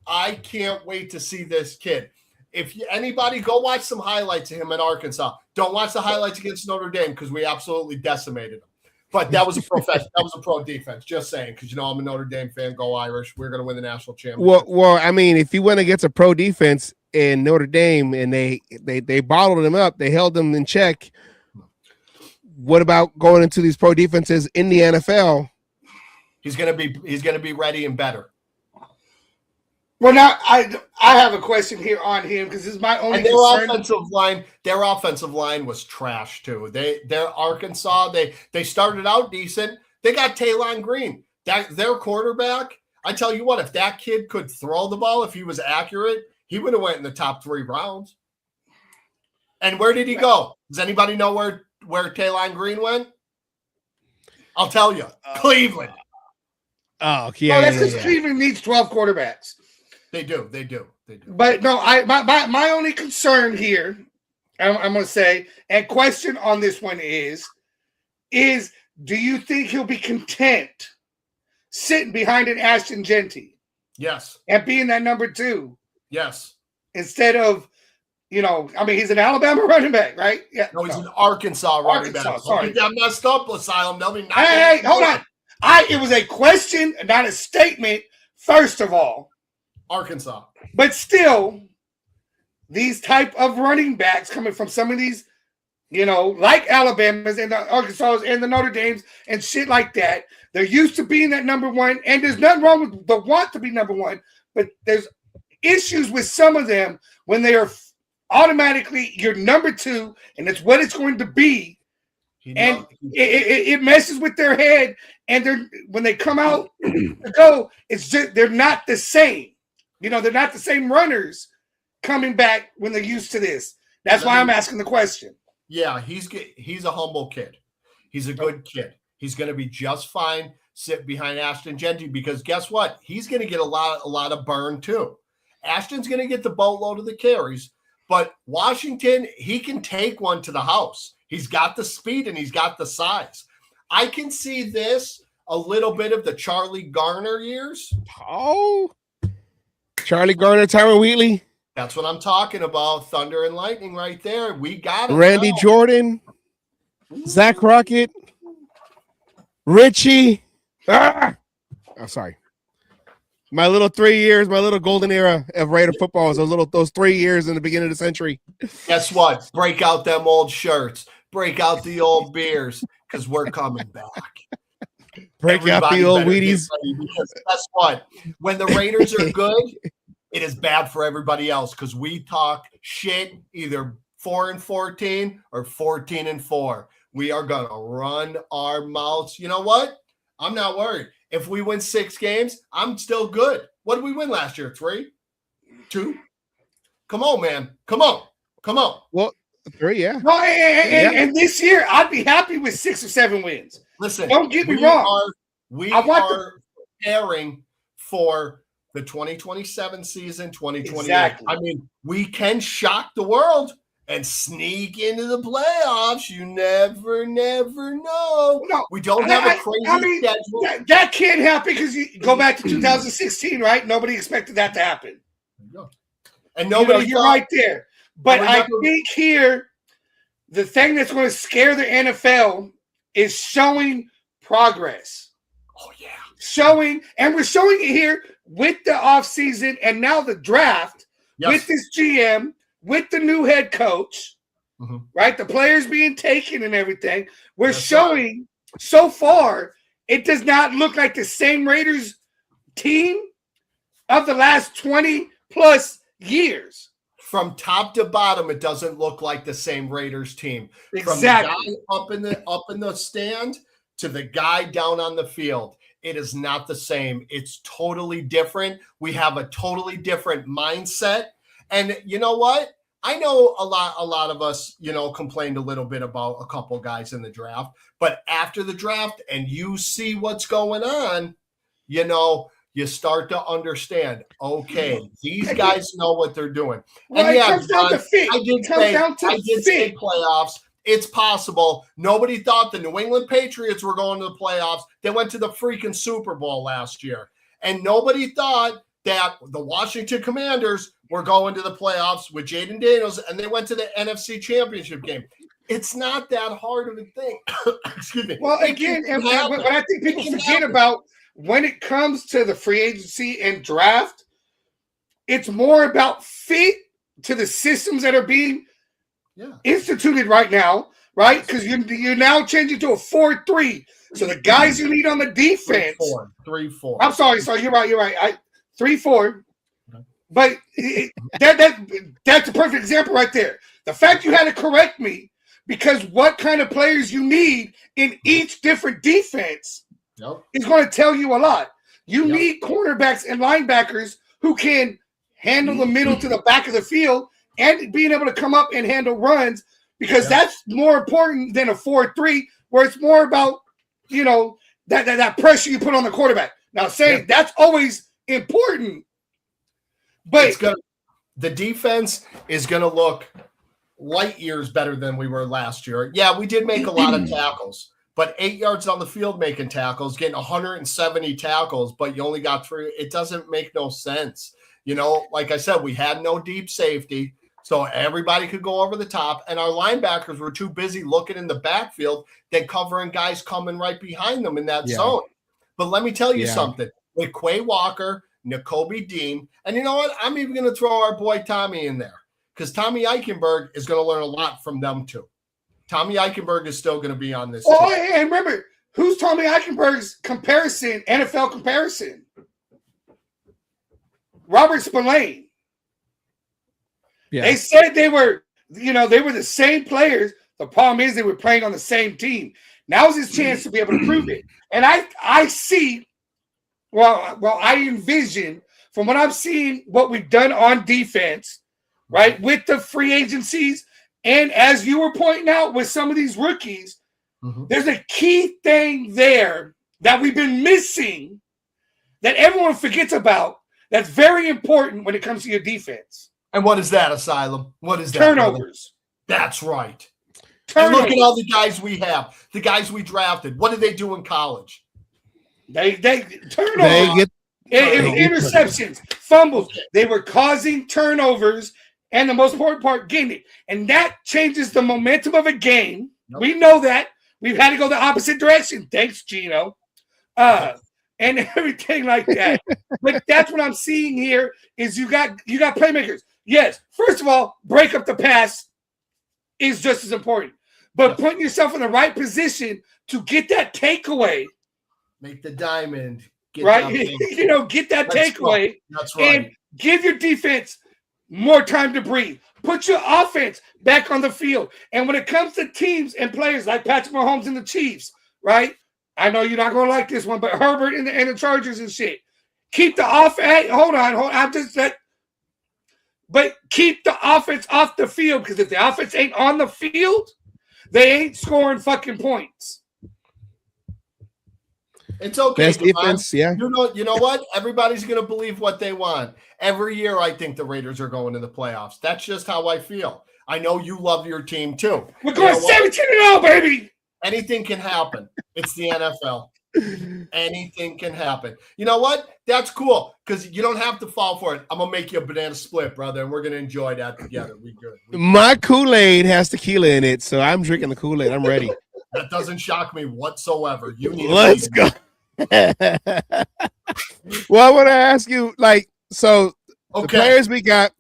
I can't wait to see this kid. If anybody, go watch some highlights of him at Arkansas. Don't watch the highlights against Notre Dame because we absolutely decimated him. But that was a pro defense. Just saying, because I'm a Notre Dame fan. Go Irish! We're going to win the national championship. Well, I mean, if you went against a pro defense in Notre Dame and they bottled him up, they held them in check. What about going into these pro defenses in the NFL? He's going to be ready and better. Well, now I have a question here on him because this is my only concern. Their offensive line was trash too. They're Arkansas. They started out decent. They got Taylon Green. Their quarterback. I tell you what, if that kid could throw the ball, if he was accurate, he would have went in the top 3 rounds. And where did he go? Does anybody know where Taylon Green went? I'll tell you, Cleveland. Oh, yeah. That's because Cleveland needs 12 quarterbacks. They do. But no, my only concern here, I'm going to say, and question on this one is do you think he'll be content sitting behind an Ashton Genty? Yes. And being that number 2? Yes. Instead of, he's an Alabama running back, right? Yeah. No, he's an Arkansas running back. Sorry. Get that messed up, Asylum. Hey, hold on. It was a question, not a statement, first of all. Arkansas. But still, these type of running backs coming from some of these, like Alabama's and the Arkansas and the Notre Dames and shit like that, they're used to being that number one, and there's nothing wrong with the want to be number one, but there's issues with some of them when they are automatically your number two, and it's what it's going to be. And it messes with their head, and when they come out to go, it's just they're not the same. They're not the same runners coming back when they're used to this. That's why I'm asking the question. Yeah, he's a humble kid. He's a good kid. He's going to be just fine sitting behind Ashton Genty, because guess what? He's going to get a lot of burn too. Ashton's going to get the boatload of the carries, but Washington, he can take one to the house. He's got the speed and he's got the size. I can see this a little bit of the Charlie Garner years. Oh, Charlie Garner, Tyron Wheatley. That's what I'm talking about. Thunder and lightning right there. We got it. Randy now. Jordan, Zach Rocket, Richie. Oh, sorry. My little 3 years, my little golden era of Raider football was those 3 years in the beginning of the century. Guess what? Break out them old shirts. Break out the old beers, because we're coming back. Break out the old Wheaties. Because guess what? When the Raiders are good, it is bad for everybody else, because we talk shit either 4-14 or 14-4. We are going to run our mouths. You know what? I'm not worried. If we win 6 games, I'm still good. What did we win last year? 3? 2? Come on, man. Come on. Well, 3, yeah. No, and this year, I'd be happy with 6 or 7 wins. Listen, don't get me wrong. We are preparing for the 2027 season, 2028. Exactly. I mean, we can shock the world and sneak into the playoffs. You never know. No, we don't have a crazy schedule. That can't happen, because you go back to 2016, right? Nobody expected that to happen. There you go. And nobody you're right there. But I think here, the thing that's going to scare the NFL is showing progress. Oh, yeah. And we're showing it here with the offseason and now the draft, with this GM, with the new head coach, right? The players being taken and everything. We're showing so far, it does not look like the same Raiders team of the last 20 plus years. From top to bottom, it doesn't look like the same Raiders team. Exactly. From the guy up in the stand to the guy down on the field, it is not the same. It's totally different. We have a totally different mindset. And you know what? I know a lot of us, complained a little bit about a couple guys in the draft, but after the draft and you see what's going on, you start to understand, okay, these guys know what they're doing. Well, and it comes down to fit. I did say playoffs. It's possible. Nobody thought the New England Patriots were going to the playoffs. They went to the freaking Super Bowl last year. And nobody thought that the Washington Commanders were going to the playoffs with Jaden Daniels, and they went to the NFC Championship game. It's not that hard of a thing. Excuse me. Well, again, what I think people forget about when it comes to the free agency and draft, it's more about fit to the systems that are being instituted right now, right? Because you're now changing to a 4-3. So the guys you need on the defense, 3-4. I'm sorry. You're right. 3-4. But that's a perfect example right there. The fact you had to correct me, because what kind of players you need in each different defense is going to tell you a lot. You need cornerbacks and linebackers who can handle the middle to the back of the field and being able to come up and handle runs, because that's more important than a 4-3, where it's more about, that pressure you put on the quarterback. Now, saying that's always important, but the defense is going to look light years better than we were last year. Yeah, we did make a lot of tackles, but 8 yards on the field making tackles, getting 170 tackles, but you only got 3. It doesn't make no sense. Like I said, we had no deep safety, so everybody could go over the top, and our linebackers were too busy looking in the backfield than covering guys coming right behind them in that zone. But let me tell you something. With Quay Walker, Nakobe Dean, and you know what? I'm even going to throw our boy Tommy in there because Tommy Eichenberg is going to learn a lot from them too. Tommy Eichenberg is still going to be on this team. And remember, who's Tommy Eichenberg's comparison, NFL comparison? Robert Spillane. Yeah. They said they were the same players. The problem is they were playing on the same team. Now's his chance to be able to prove it. And I see, I envision from what I'm seeing, what we've done on defense, right, with the free agencies, and as you were pointing out with some of these rookies, there's a key thing there that we've been missing that everyone forgets about that's very important when it comes to your defense. And what is that, Asylum? What is that? Turnovers. That's right. And look at all the guys we have, the guys we drafted. What did they do in college? They turnovers, interceptions, fumbles. They were causing turnovers, and the most important part, getting it. And that changes the momentum of a game. Yep. We know that. We've had to go the opposite direction. Thanks, Gino. And everything like that. But that's what I'm seeing here is you got playmakers. Yes, first of all, break up the pass is just as important. But putting yourself in the right position to get that takeaway. Make the diamond. Get that takeaway. That's right. And give your defense more time to breathe. Put your offense back on the field. And when it comes to teams and players like Patrick Mahomes and the Chiefs, right? I know you're not going to like this one, but Herbert and the Chargers and shit. Keep the offense. Hold on. But keep the offense off the field, because if the offense ain't on the field, they ain't scoring fucking points. It's okay. Best defense, yeah. You know what? Everybody's going to believe what they want. Every year, I think the Raiders are going to the playoffs. That's just how I feel. I know you love your team too. We're going 17-0, baby. Anything can happen. It's the NFL. Anything can happen. You know what? That's cool because you don't have to fall for it. I'm gonna make you a banana split, brother, and we're gonna enjoy that together. We good. My Kool-Aid has tequila in it, so I'm drinking the Kool-Aid. I'm ready. That doesn't shock me whatsoever. You need. Let's go. Well, I want to ask you, the players we got.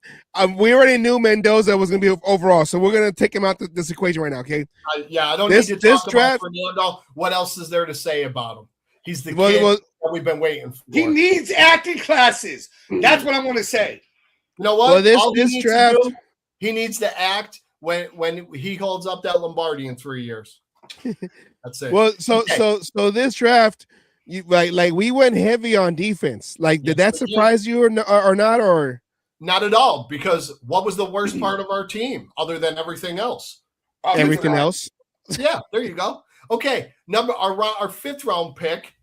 We already knew Mendoza was going to be overall, so we're going to take him out this equation right now, okay? I don't need to talk about Fernando. What else is there to say about him? He's the kid that we've been waiting for. He needs acting classes. That's what I want to say. You know what? Well, he needs to act when he holds up that Lombardi in 3 years. That's it. Well, so this draft, we went heavy on defense. Did that surprise you or not? Or not at all, because what was the worst part of our team other than everything else? Everything else? Yeah, there you go. Okay, our fifth round pick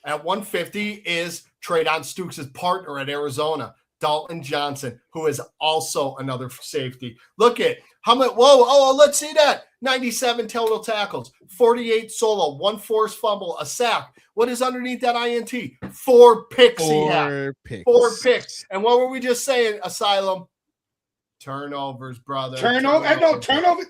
at 150 is Traydon Stukes' partner at Arizona, Dalton Johnson, who is also another safety. Look at how much. Let's see that. 97 total tackles, 48 solo, 1 forced fumble, a sack. What is underneath that INT? 4 picks he had. 4 picks. And what were we just saying, Asylum? Turnovers, brother. Turnover.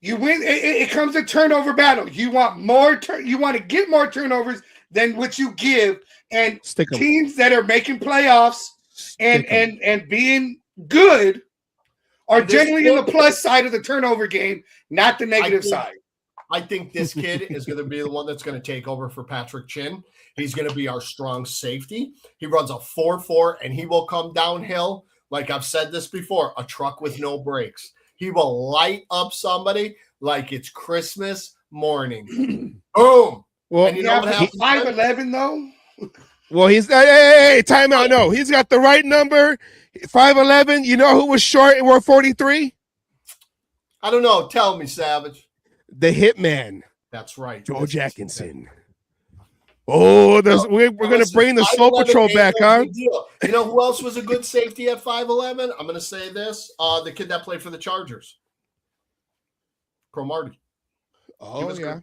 You win. It comes to turnover battle. You want more. You want to get more turnovers than what you give. And teams that are making playoffs and being good are generally in the plus side of the turnover game, not the negative side. I think this kid is going to be the one that's going to take over for Patrick Chin. He's going to be our strong safety. He runs a 4.4, and he will come downhill. Like I've said this before, a truck with no brakes. He will light up somebody like it's Christmas morning. Boom. Well, and you know what happens? 5'11", though. Well, he's time out. No, he's got the right number. 5'11". You know who was short and wore 43? I don't know. Tell me, Savage. The Hitman. That's right. Joe Jackinson. Oh, we're going to bring the Soul Patrol back, huh? You know who else was a good safety at 5'11"? I'm going to say this. The kid that played for the Chargers. Cromartie. Oh, yeah. Good.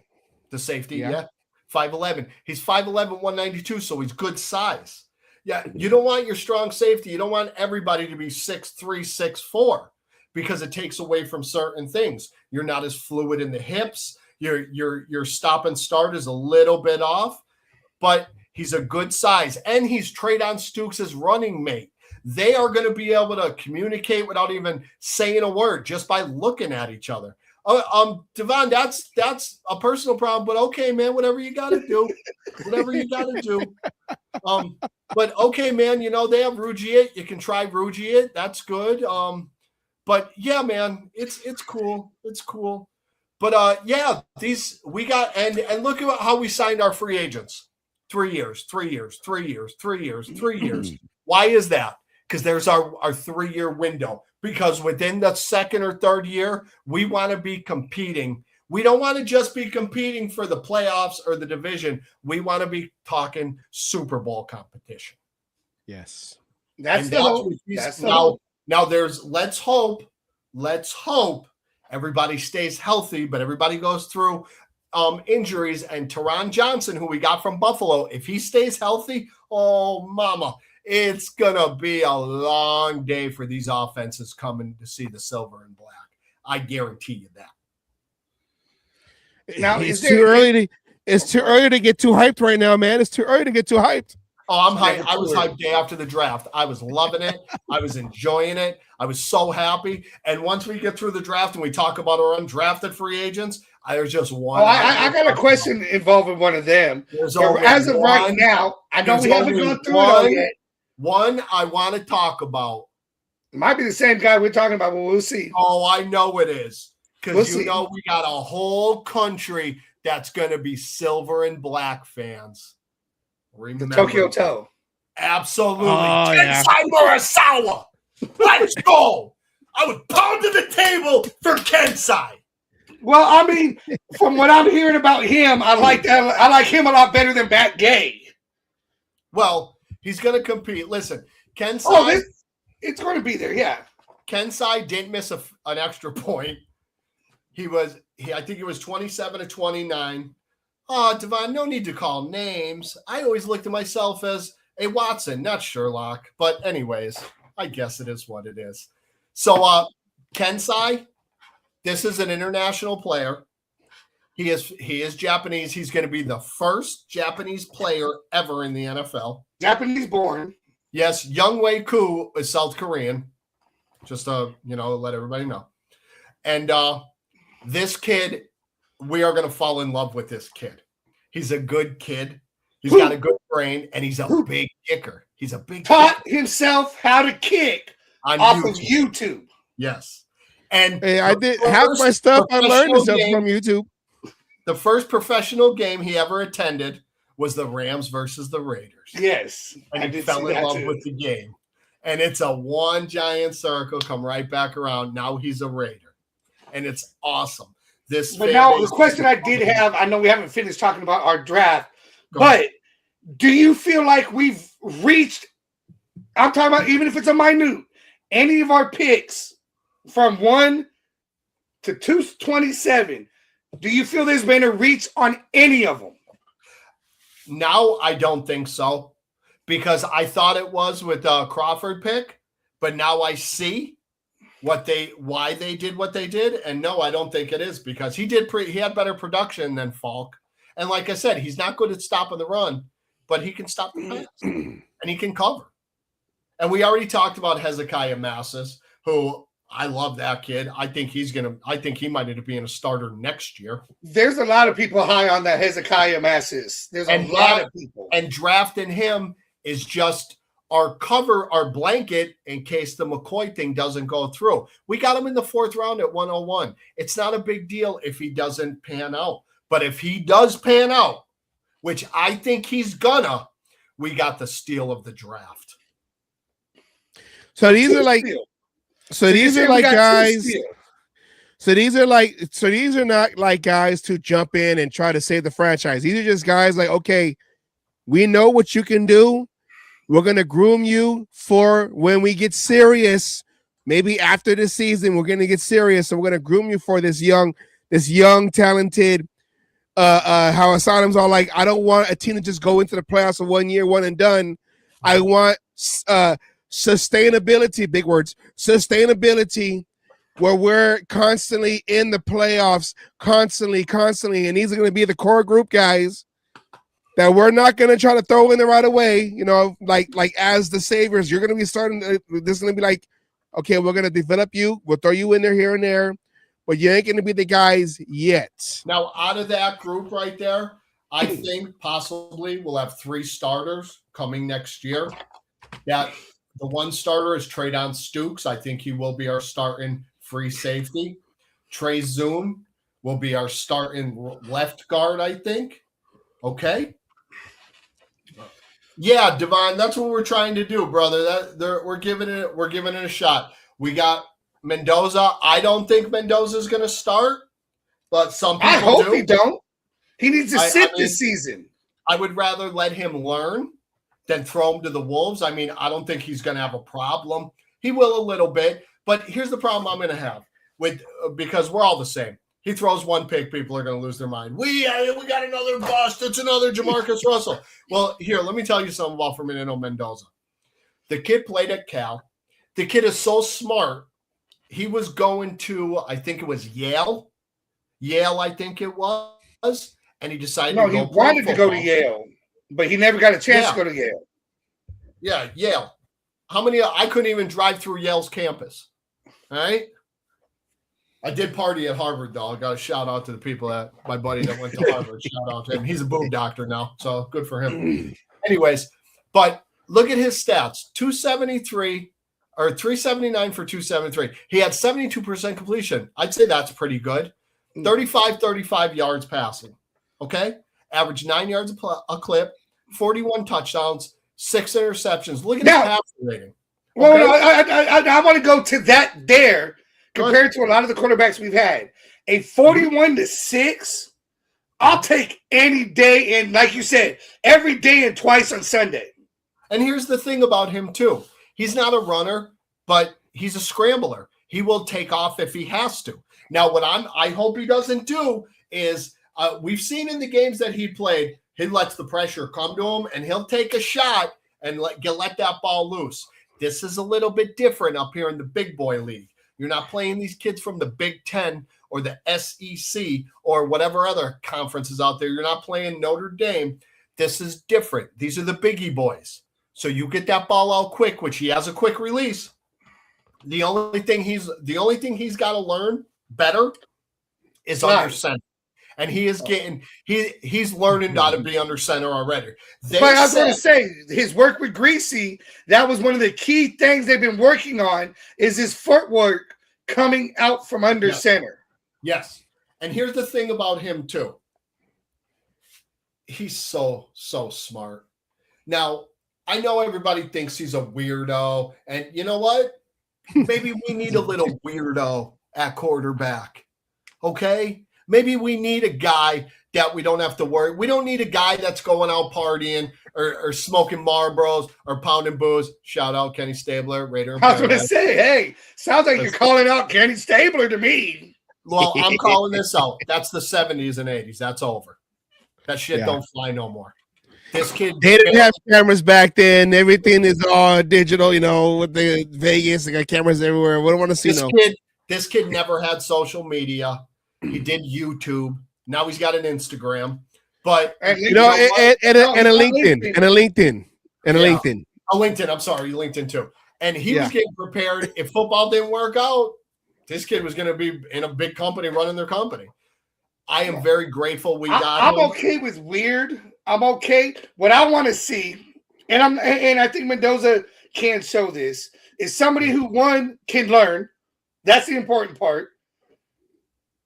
The safety, yeah. 5'11". He's 5'11", 192, so he's good size. Yeah, you don't want your strong safety. You don't want everybody to be 6'3", 6'4", because it takes away from certain things. You're not as fluid in the hips. Your stop and start is a little bit off, but He's a good size, and he's Traydon Stukes' running mate. They are going to be able to communicate without even saying a word, just by looking at each other. Devon, that's a personal problem, but okay, man, whatever you got to do, whatever you got to do. But okay, man, they have Rugiet. You can try Rugiet. That's good. But yeah, man, it's cool. It's cool. But yeah, we got and look at how we signed our free agents. 3 years, 3 years, 3 years, 3 years, 3 years. Why is that? Because there's our 3-year window. Because within the second or third year, we want to be competing. We don't want to just be competing for the playoffs or the division. We want to be talking Super Bowl competition. Yes. That's the hope. Now there's let's hope everybody stays healthy, but everybody goes through injuries. And Teron Johnson, who we got from Buffalo, if he stays healthy, oh mama, it's gonna be a long day for these offenses coming to see the silver and black. I guarantee you that. Now it's too early to get too hyped right now, man. It's too early to get too hyped. Oh, I'm hyped. I was hyped day after the draft. I was loving it. I was enjoying it. I was so happy. And once we get through the draft and we talk about our undrafted free agents, there's just one. Oh, I got a question involving one of them. As of right now, I know we haven't gone through it all yet. One I want to talk about. It might be the same guy we're talking about, but we'll see. Oh, I know it is. Because we got a whole country that's going to be silver and black fans. Remember the Tokyo Toe. Absolutely. Oh, Kensai Murasawa. Let's go. I would pound to the table for Kensai. Well, I mean, from what I'm hearing about him, I like him a lot better than Bat Gay. Well, he's going to compete. Listen, Kensai. It's going to be there, yeah. Kensai didn't miss an extra point. I think he was 27 to 29. Oh, Devon, no need to call names. I always looked at myself as a Watson, not Sherlock. But anyways, I guess it is what it is. So Kensai, this is an international player. He is Japanese. He's going to be the first Japanese player ever in the NFL. Japanese born. Yes, Youngwei Koo is South Korean. Just to, let everybody know. And this kid, we are going to fall in love with this kid. He's a good kid. He's got a good brain, and he's a big kicker. He's a big taught himself how to kick off of YouTube. Yes. And hey, I did half my stuff I learned this from YouTube. The first professional game he ever attended was the Rams versus the Raiders. Yes. And he fell in love with the game. And it's a one giant circle, come right back around. Now he's a Raider. And it's awesome. But now the question I did have, I know we haven't finished talking about our draft, but do you feel like we've reached, I'm talking about even if it's a minute, any of our picks from 1 to 227, do you feel there's been a reach on any of them? Now I don't think so, because I thought it was with the Crawford pick, but now I see why they did what they did, and no, I don't think it is, because he had better production than Falk, and like I said, he's not good at stopping the run, but he can stop the pass and he can cover. And we already talked about Hezekiah Massis, who I love that kid. I think he might end up being a starter next year. There's a lot of people high on that Hezekiah Massis. There's a lot of people, and drafting him is just our cover, our blanket, in case the McCoy thing doesn't go through. We got him in the 4th round at 101. It's not a big deal if he doesn't pan out. But if he does pan out, which I think he's gonna, we got the steal of the draft. So these are like, these are not like guys to jump in and try to save the franchise. These are just guys like, okay, we know what you can do. We're going to groom you for when we get serious. Maybe after this season, we're going to get serious. So we're going to groom you for this young, talented, how Asanam's all like, I don't want a team to just go into the playoffs for 1 year, one and done. I want sustainability, big words, sustainability, where we're constantly in the playoffs, constantly. And these are going to be the core group guys that we're not going to try to throw in there right away. You know, like as the saviors, you're going to be starting. This is going to be like, okay, we're going to develop you. We'll throw you in there here and there, but you ain't going to be the guys yet. Now, out of that group right there, I think possibly we'll have 3 starters coming next year. That the one starter is Traydon Stukes. I think he will be our starting free safety. Trey Zoom will be our starting left guard, I think. Okay. Yeah, Devon, that's what we're trying to do, brother. We're giving it a shot. We got Mendoza. I don't think Mendoza is going to start, but some people I hope do. he don't. He needs to sit this season. I would rather let him learn than throw him to the wolves. I mean, I don't think he's going to have a problem. He will a little bit, but here's the problem I'm going to have with because we're all the same. He throws one pick, people are going to lose their mind. We got another bust. It's another Jamarcus Russell. Well, here, let me tell you something about Fernando Mendoza. The kid played at Cal. The kid is so smart. He was going to, I think it was Yale. Yale, I think it was. And he decided to go. No, he wanted to go to Yale, but he never got a chance to go to Yale. Yeah, Yale. How many? I couldn't even drive through Yale's campus. All right. I did party at Harvard, though. I got a shout out to the people my buddy that went to Harvard. Shout out to him. He's a boob doctor now, so good for him. Anyways, but look at his stats: 273 or 379 for 273. He had 72% completion. I'd say that's pretty good. 35 yards passing. Okay, average 9 yards a clip, 41 touchdowns, 6 interceptions. Look at his passer rating. Okay? Well, I want to go to that there. Compared to a lot of the quarterbacks we've had, a 41-6, I'll take any day and, like you said, every day and twice on Sunday. And here's the thing about him, too. He's not a runner, but he's a scrambler. He will take off if he has to. Now, what I hope he doesn't do is we've seen in the games that he played, he lets the pressure come to him, and he'll take a shot and let that ball loose. This is a little bit different up here in the big boy league. You're not playing these kids from the Big Ten or the SEC or whatever other conferences out there. You're not playing Notre Dame. This is different. These are the biggie boys. So you get that ball out quick, which he has a quick release. The only thing he's got to learn better is under center. And he is getting he's learning how to be under center already. But I was going to say his work with Greasy, that was one of the key things they've been working on is his footwork coming out from under center. Yes. And here's the thing about him too. He's so smart. Now, I know everybody thinks he's a weirdo, and you know what? Maybe we need a little weirdo at quarterback. Okay? Maybe we need a guy that we don't have to worry. We don't need a guy that's going out partying or smoking Marlboros or pounding booze. Shout out Kenny Stabler, Raider. I was going to say, hey, sounds like you're calling out Kenny Stabler to me. Well, I'm calling this out. That's the 70s and 80s. That's over. That shit don't fly no more. This kid. They didn't have cameras back then. Everything is all digital, you know, with the Vegas. They got cameras everywhere. We don't want to see This kid never had social media. He did YouTube. Now he's got an Instagram, but and a LinkedIn. A LinkedIn. I'm sorry, LinkedIn too. And he was getting prepared. If football didn't work out, this kid was going to be in a big company running their company. I am very grateful we got him. I'm okay with weird. I'm okay. What I want to see, and I think Mendoza can show this, is somebody who, one, can learn. That's the important part.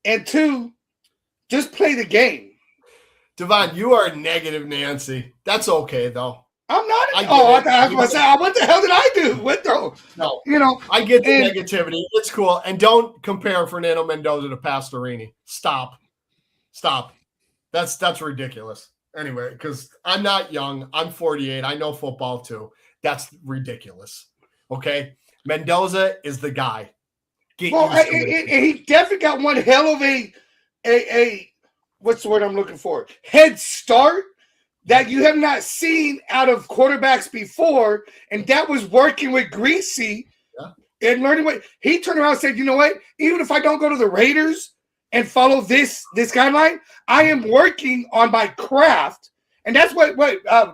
And two, just play the game. Devon, you are negative, Nancy. That's okay, though. I'm not. What the hell did I do? What the? No. You know, I get the negativity. It's cool. And don't compare Fernando Mendoza to Pastorini. Stop. That's ridiculous. Anyway, because I'm not young. I'm 48. I know football, too. That's ridiculous. Okay? Mendoza is the guy. And he definitely got one hell of a what's the word I'm looking for? Head start that you have not seen out of quarterbacks before, and that was working with Greasy and learning what he turned around and said, you know what? Even if I don't go to the Raiders and follow this guideline, I am working on my craft, And that's what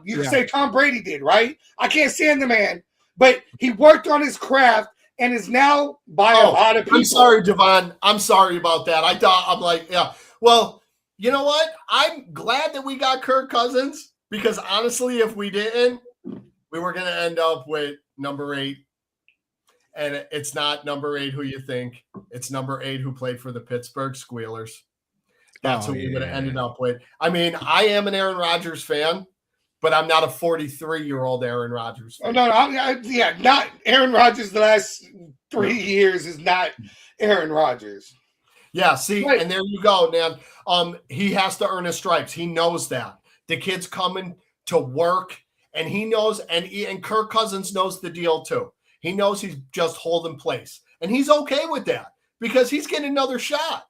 you can say Tom Brady did, right? I can't stand the man, but he worked on his craft and is now by a lot of people. I'm sorry, Devon. I'm sorry about that. I'm like, yeah. Well, you know what? I'm glad that we got Kirk Cousins because honestly, if we didn't, we were going to end up with number 8. And it's not number 8 who you think. It's number 8 who played for the Pittsburgh Squealers. That's who we would have ended up with. I mean, I am an Aaron Rodgers fan, but I'm not a 43-year-old Aaron Rodgers fan. Not Aaron Rodgers the last 3 years is not Aaron Rodgers. Yeah, see, and there you go, man. He has to earn his stripes. He knows that. The kid's coming to work, and he knows, and Kirk Cousins knows the deal too. He knows he's just holding place, and he's okay with that because he's getting another shot.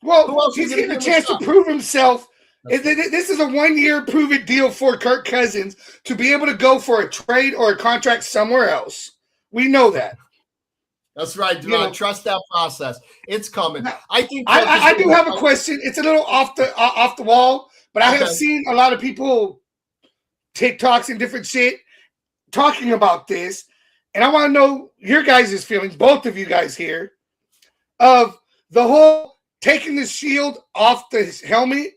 Well, he's getting a chance to prove himself. This is a 1-year prove-it deal for Kirk Cousins to be able to go for a trade or a contract somewhere else. We know that. That's right. Do not trust that process. It's coming. I think I do have a question. It's a little off the wall, but I have seen a lot of people TikToks and different shit talking about this, and I want to know your guys' feelings, both of you guys here, of the whole taking the shield off the helmet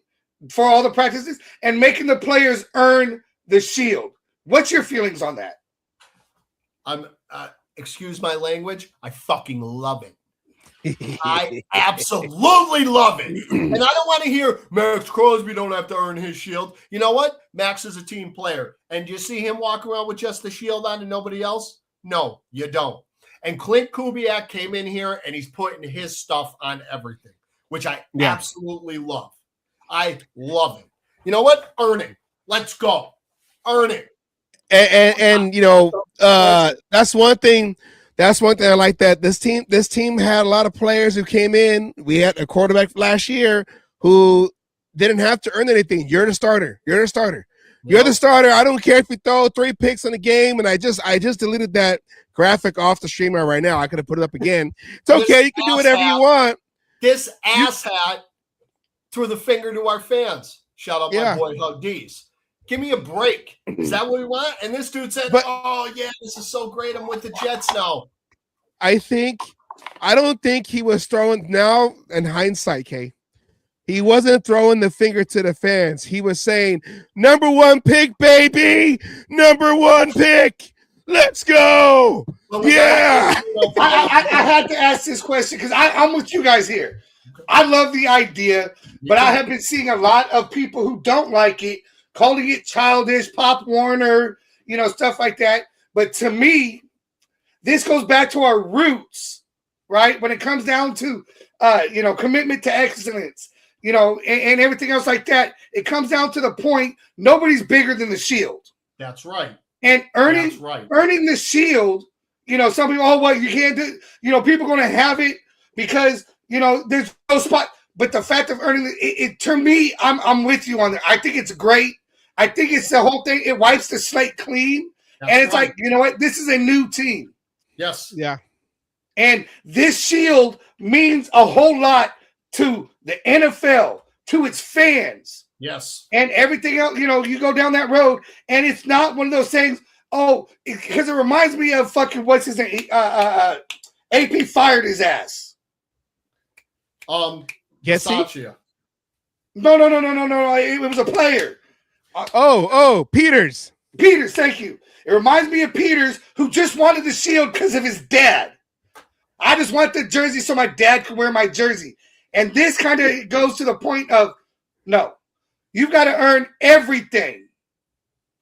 for all the practices and making the players earn the shield. What's your feelings on that? Excuse my language, I fucking love it. I absolutely love it. And I don't want to hear Max Crosby don't have to earn his shield. You know what? Max is a team player. And do you see him walk around with just the shield on and nobody else? No, you don't. And Clint Kubiak came in here and he's putting his stuff on everything, which I absolutely love. I love it. You know what? Earn it. Let's go. Earn it. And you know, that's one thing. That's one thing I like that this team had a lot of players who came in. We had a quarterback last year who didn't have to earn anything. You're the starter. You're the starter. You're the starter. I don't care if you throw 3 picks in the game. And I just deleted that graphic off the streamer right now. I could have put it up again. It's okay. You can do whatever you want. This asshat threw the finger to our fans. Shout out my boy Hug D's. Give me a break. Is that what we want? And this dude said, oh, yeah, this is so great. I'm with the Jets now. I don't think he was throwing now in hindsight, Kay. He wasn't throwing the finger to the fans. He was saying, number 1 pick, baby. Number 1 pick. Let's go. Yeah. I had to ask this question because I'm with you guys here. I love the idea, but I have been seeing a lot of people who don't like it, calling it childish, Pop Warner, stuff like that. But to me, this goes back to our roots, right? When it comes down to, commitment to excellence, and everything else like that, it comes down to the point, nobody's bigger than the shield. That's right. And earning the shield, some people, you can't do, people are going to have it because, there's no spot. But the fact of earning it to me, I'm with you on that. I think it's great. I think it's the whole thing. It wipes the slate clean. And it's like, you know what? This is a new team. Yes. Yeah. And this shield means a whole lot to the NFL, to its fans. Yes. And everything else, you go down that road, and it's not one of those things, because it reminds me of fucking, what's his name? AP fired his ass. Versace. No. It was a player. Peters. Peters, thank you. It reminds me of Peters, who just wanted the shield because of his dad. I just want the jersey so my dad can wear my jersey. And this kind of goes to the point of, no, you've got to earn everything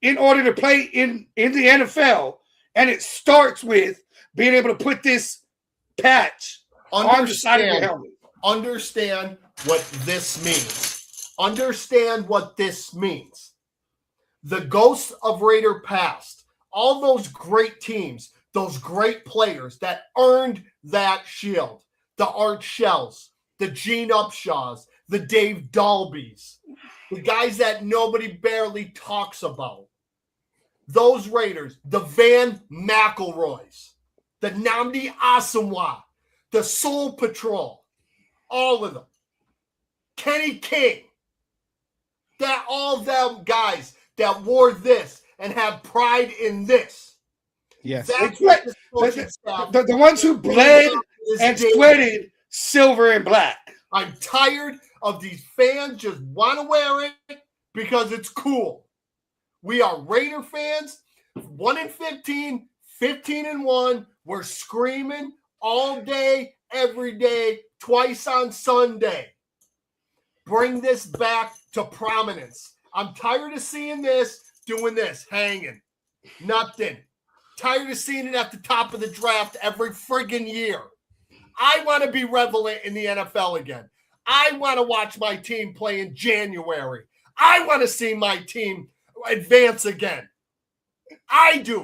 in order to play in the NFL. And it starts with being able to put this patch on the side of your helmet. Understand what this means. Understand what this means. The ghosts of Raider past, all those great teams, those great players that earned that shield, the Art Shells, the Gene Upshaws, the Dave Dalbys, the guys that nobody barely talks about. Those Raiders, the Van McElroys, the Nnamdi Asomugha, the Soul Patrol, all of them. Kenny King. That all them guys that wore this and have pride in this. Yes. That's The ones who bled and sweated silver and black. I'm tired of these fans just want to wear it because it's cool. We are Raider fans, 1-15, 15-1. We're screaming all day, every day, twice on Sunday. Bring this back to prominence. I'm tired of seeing this, doing this, hanging. Nothing. Tired of seeing it at the top of the draft every friggin' year. I want to be relevant in the NFL again. I want to watch my team play in January. I want to see my team advance again. I do.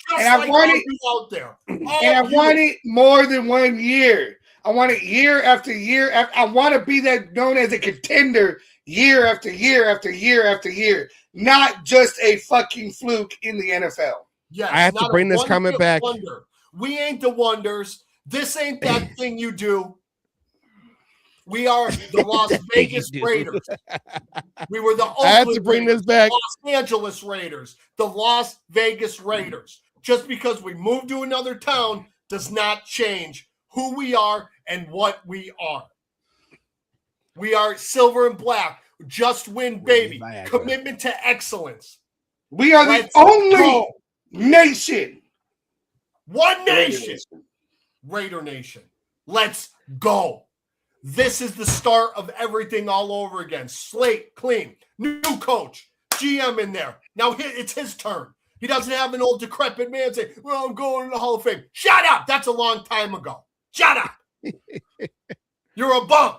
Just And like I want all it you out there. And I want it more than 1 year. I want it year after year. I want to be that known as a contender year after year after year after year. Not just a fucking fluke in the NFL. Yes, I have to bring this comment back. Wonder. We ain't the Wonders. This ain't that thing you do. We are the Las Vegas Raiders. We were the Oakland I have to bring this back. Los Angeles Raiders, the Las Vegas Raiders. Just because we moved to another town does not change who we are and what we are. We are silver and black. Just win, baby. Commitment to excellence. We are the only nation. One nation. Raider Nation. Let's go. This is the start of everything all over again. Slate clean. New coach. GM in there. Now it's his turn. He doesn't have an old decrepit man say, well, I'm going to the Hall of Fame. Shut up. That's a long time ago. Shut up. You're a bum.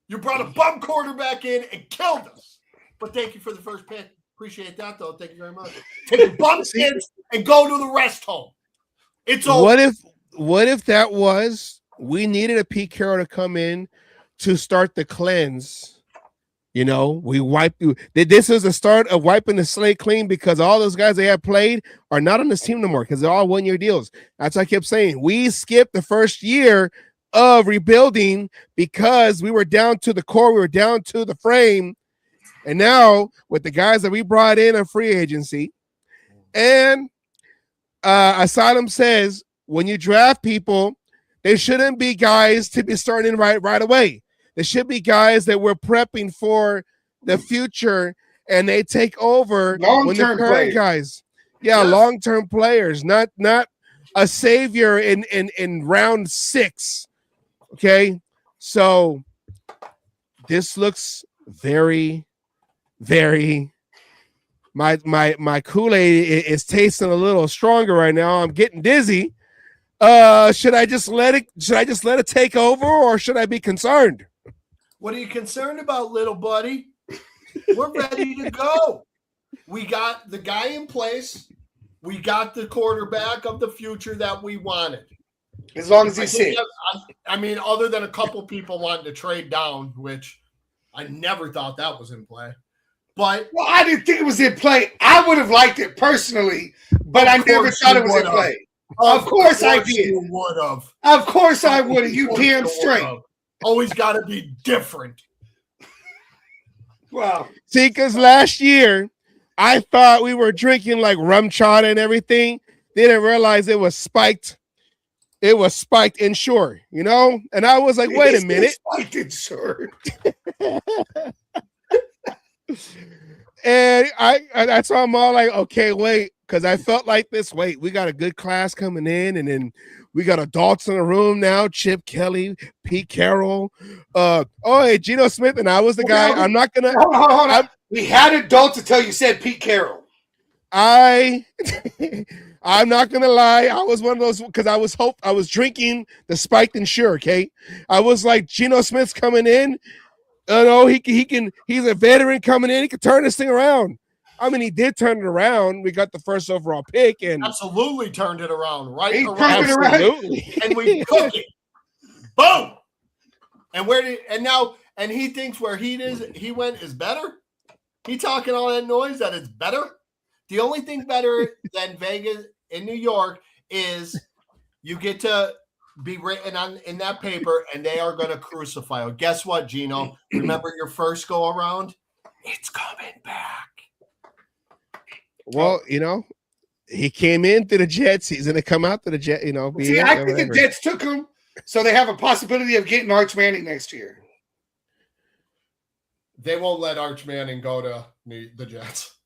You brought a bum quarterback in and killed us. But thank you for the first pick. Appreciate that, though. Thank you very much. Take your bum kids and go to the rest home. It's over. What if that was, we needed a Pete Carroll to come in to start the cleanse? You know, we wiped. This is the start of wiping the slate clean because all those guys they have played are not on this team no more because they're all 1 year deals. That's what I kept saying. We skipped the first year of rebuilding because we were down to the core, we were down to the frame, and now with the guys that we brought in on free agency, and Asylum says when you draft people, they shouldn't be guys to be starting right away. There should be guys that we're prepping for the future, and they take over when the current guys. Yeah, yes. Long-term players, not a savior in round 6. Okay, so this looks very, very. My Kool-Aid is tasting a little stronger right now. I'm getting dizzy. Should I just let it take over, or should I be concerned? What are you concerned about, little buddy? We're ready to go. We got the guy in place. We got the quarterback of the future that we wanted. As long as he's safe. I mean, other than a couple people wanting to trade down, which I never thought that was in play. But I didn't think it was in play. I would have liked it personally, but I never thought it was in play. Of course I did. You would have. Of course I would have. You damn straight. Always got to be different. Wow. See, because last year I thought we were drinking like rum chata and everything. Didn't realize it was spiked. It was spiked inshore, you know? And I was like, wait a minute. Spiked inshore. And that's why I'm all like, okay, wait, because I felt like this. Wait, we got a good class coming in, and then we got adults in the room now. Chip Kelly, Pete Carroll. Hey, Geno Smith, and I was the guy. I'm not gonna. Hold on. We had adults until you said Pete Carroll. I'm not gonna lie. I was one of those because I was drinking the spiked insure. Okay, I was like, Geno Smith's coming in. You know, he's a veteran coming in. He can turn this thing around. I mean, he did turn it around. We got the first overall pick and absolutely turned it around, right? He turned it around. And we cook it. Boom. And he thinks where he went is better. He talking all that noise that it's better. The only thing better than Vegas in New York is you get to be written on in that paper, and they are going to crucify you. Guess what, Gino? Remember your first go around? It's coming back. Well, he came in through the Jets. He's going to come out to the Jets. See, I think the Jets took him, so they have a possibility of getting Arch Manning next year. They won't let Arch Manning go to the Jets.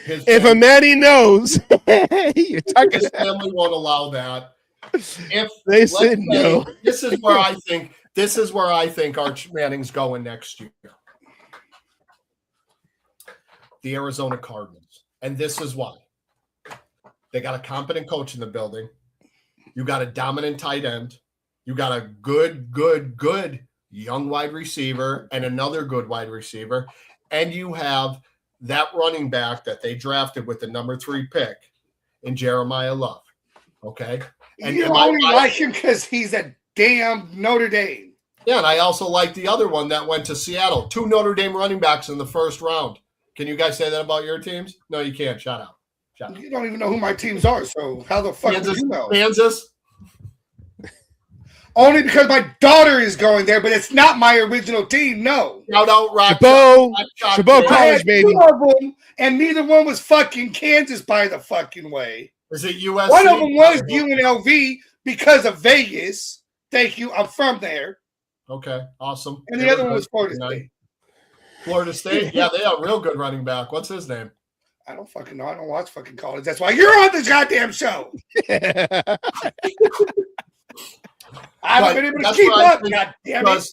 If a Manning knows, you're talking. His family won't allow that. If they said no, this is where I think Arch Manning's going next year. The Arizona Cardinals, and this is why. They got a competent coach in the building. You got a dominant tight end. You got a good young wide receiver and another good wide receiver, and you have that running back that they drafted with the number 3 pick in Jeremiah Love. Okay. And you only like him because he's a damn Notre Dame. Yeah, and I also like the other one that went to Seattle. 2 Notre Dame running backs in the first round. Can you guys say that about your teams? No, you can't. Shut up. You don't even know who my teams are, so how the fuck do you know? Kansas? Only because my daughter is going there, but it's not my original team. No. Shout out Rock Chabot College, baby. 2 of them, and neither one was fucking Kansas by the fucking way. Is it USC? One of them was UNLV because of Vegas. Thank you. I'm from there. Okay, awesome. And the other one was Florida State. Florida State? Yeah, they have a real good running back. What's his name? I don't fucking know. I don't watch fucking college. That's why you're on this goddamn show. I haven't been able to keep up. God damn it.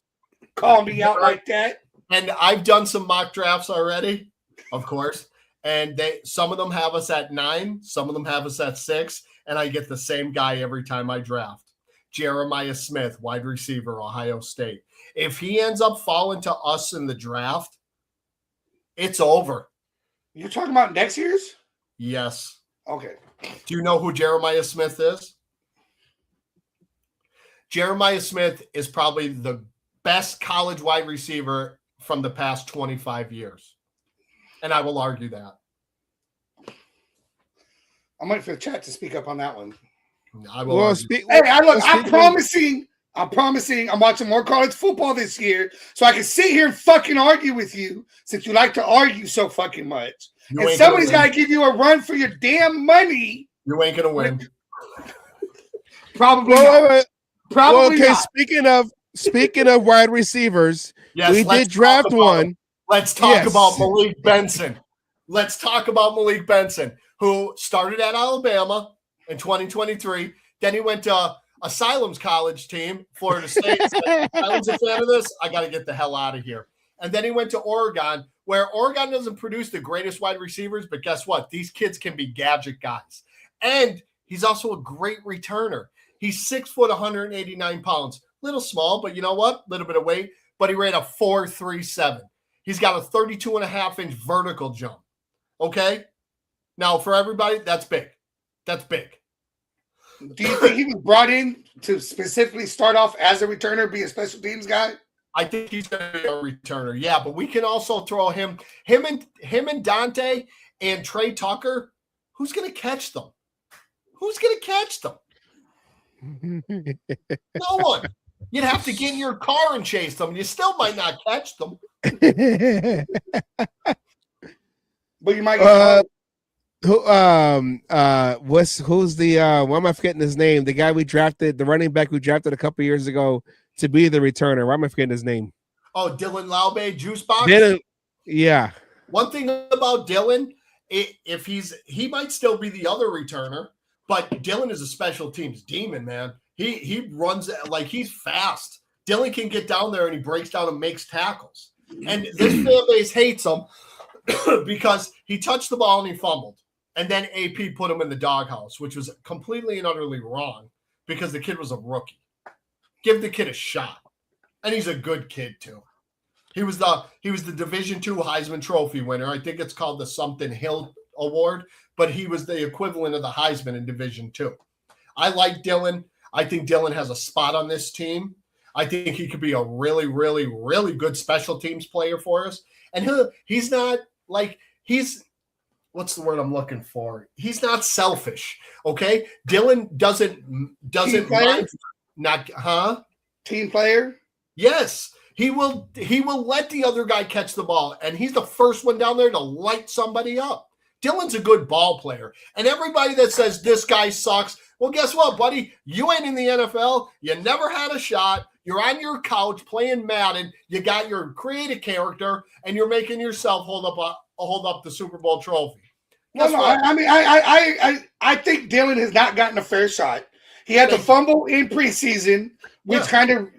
Call me out like that. And I've done some mock drafts already, of course. And some of them have us at 9, some of them have us at 6, and I get the same guy every time I draft. Jeremiah Smith, wide receiver, Ohio State. If he ends up falling to us in the draft, it's over. You're talking about next year's? Yes. Okay. Do you know who Jeremiah Smith is? Jeremiah Smith is probably the best college wide receiver from the past 25 years. And I will argue that. I'm waiting for the chat to speak up on that one. I will. I'm promising I'm watching more college football this year so I can sit here and fucking argue with you since you like to argue so fucking much. And somebody's got to give you a run for your damn money. You ain't going to win. Probably not. Probably okay, not. Speaking of wide receivers, yes, we did draft one. Let's talk about Malik Benson. Let's talk about Malik Benson, who started at Alabama in 2023. Then he went to Asylum's college team, Florida State. Said, I was a fan of this. I got to get the hell out of here. And then he went to Oregon, where Oregon doesn't produce the greatest wide receivers, but guess what? These kids can be gadget guys. And he's also a great returner. He's 6 foot, 189 pounds. Little small, but you know what? Little bit of weight. But he ran a 4.37. He's got a 32.5-inch vertical jump. Okay? Now, for everybody, that's big. That's big. Do you think he was brought in to specifically start off as a returner, be a special teams guy? I think he's going to be a returner. Yeah, but we can also throw him and Dante and Trey Tucker. Who's going to catch them? Who's going to catch them? No one. You'd have to get in your car and chase them. You still might not catch them. But you might get who's the why am I forgetting his name? The guy we drafted, the running back we drafted a couple years ago to be the returner. Why am I forgetting his name? Oh, Dylan Laube, Juice Box. Yeah. One thing about Dylan, he might still be the other returner, but Dylan is a special teams demon, man. He runs like he's fast. Dylan can get down there and he breaks down and makes tackles. And this fan base hates him because he touched the ball and he fumbled. And then AP put him in the doghouse, which was completely and utterly wrong because the kid was a rookie. Give the kid a shot. And he's a good kid too. He was the Division II Heisman Trophy winner. I think it's called the Something Hill Award, but he was the equivalent of the Heisman in Division II. I like Dylan. I think Dylan has a spot on this team. I think he could be a really, really, really good special teams player for us. And he's not like what's the word I'm looking for? He's not selfish. Okay. Dylan doesn't mind. Team player? Yes. He will let the other guy catch the ball. And he's the first one down there to light somebody up. Dylan's a good ball player. And everybody that says this guy sucks, well, guess what, buddy? You ain't in the NFL. You never had a shot. You're on your couch playing Madden. You got your creative character, and you're making yourself hold up the Super Bowl trophy. No. I think Dylan has not gotten a fair shot. He had the fumble in preseason, which kind of,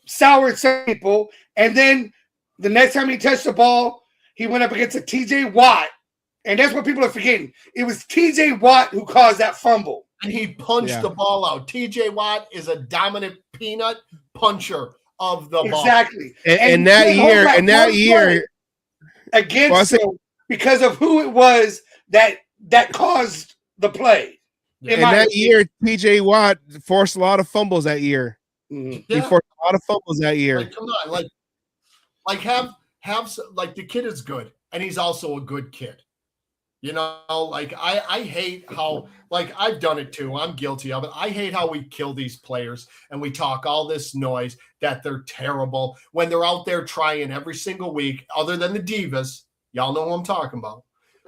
soured some people. And then the next time he touched the ball, he went up against a T.J. Watt. And that's what people are forgetting. It was T.J. Watt who caused that fumble. And he punched the ball out. T.J. Watt is a dominant peanut puncher of the ball. Exactly. And that year, against him because of who it was that caused the play. And that year, T.J. Watt forced a lot of fumbles that year. Yeah. He forced a lot of fumbles that year. Like, come on, like the kid is good, and he's also a good kid. I hate how, I've done it too. I'm guilty of it. I hate how we kill these players and we talk all this noise that they're terrible when they're out there trying every single week, other than the divas. Y'all know who I'm talking about.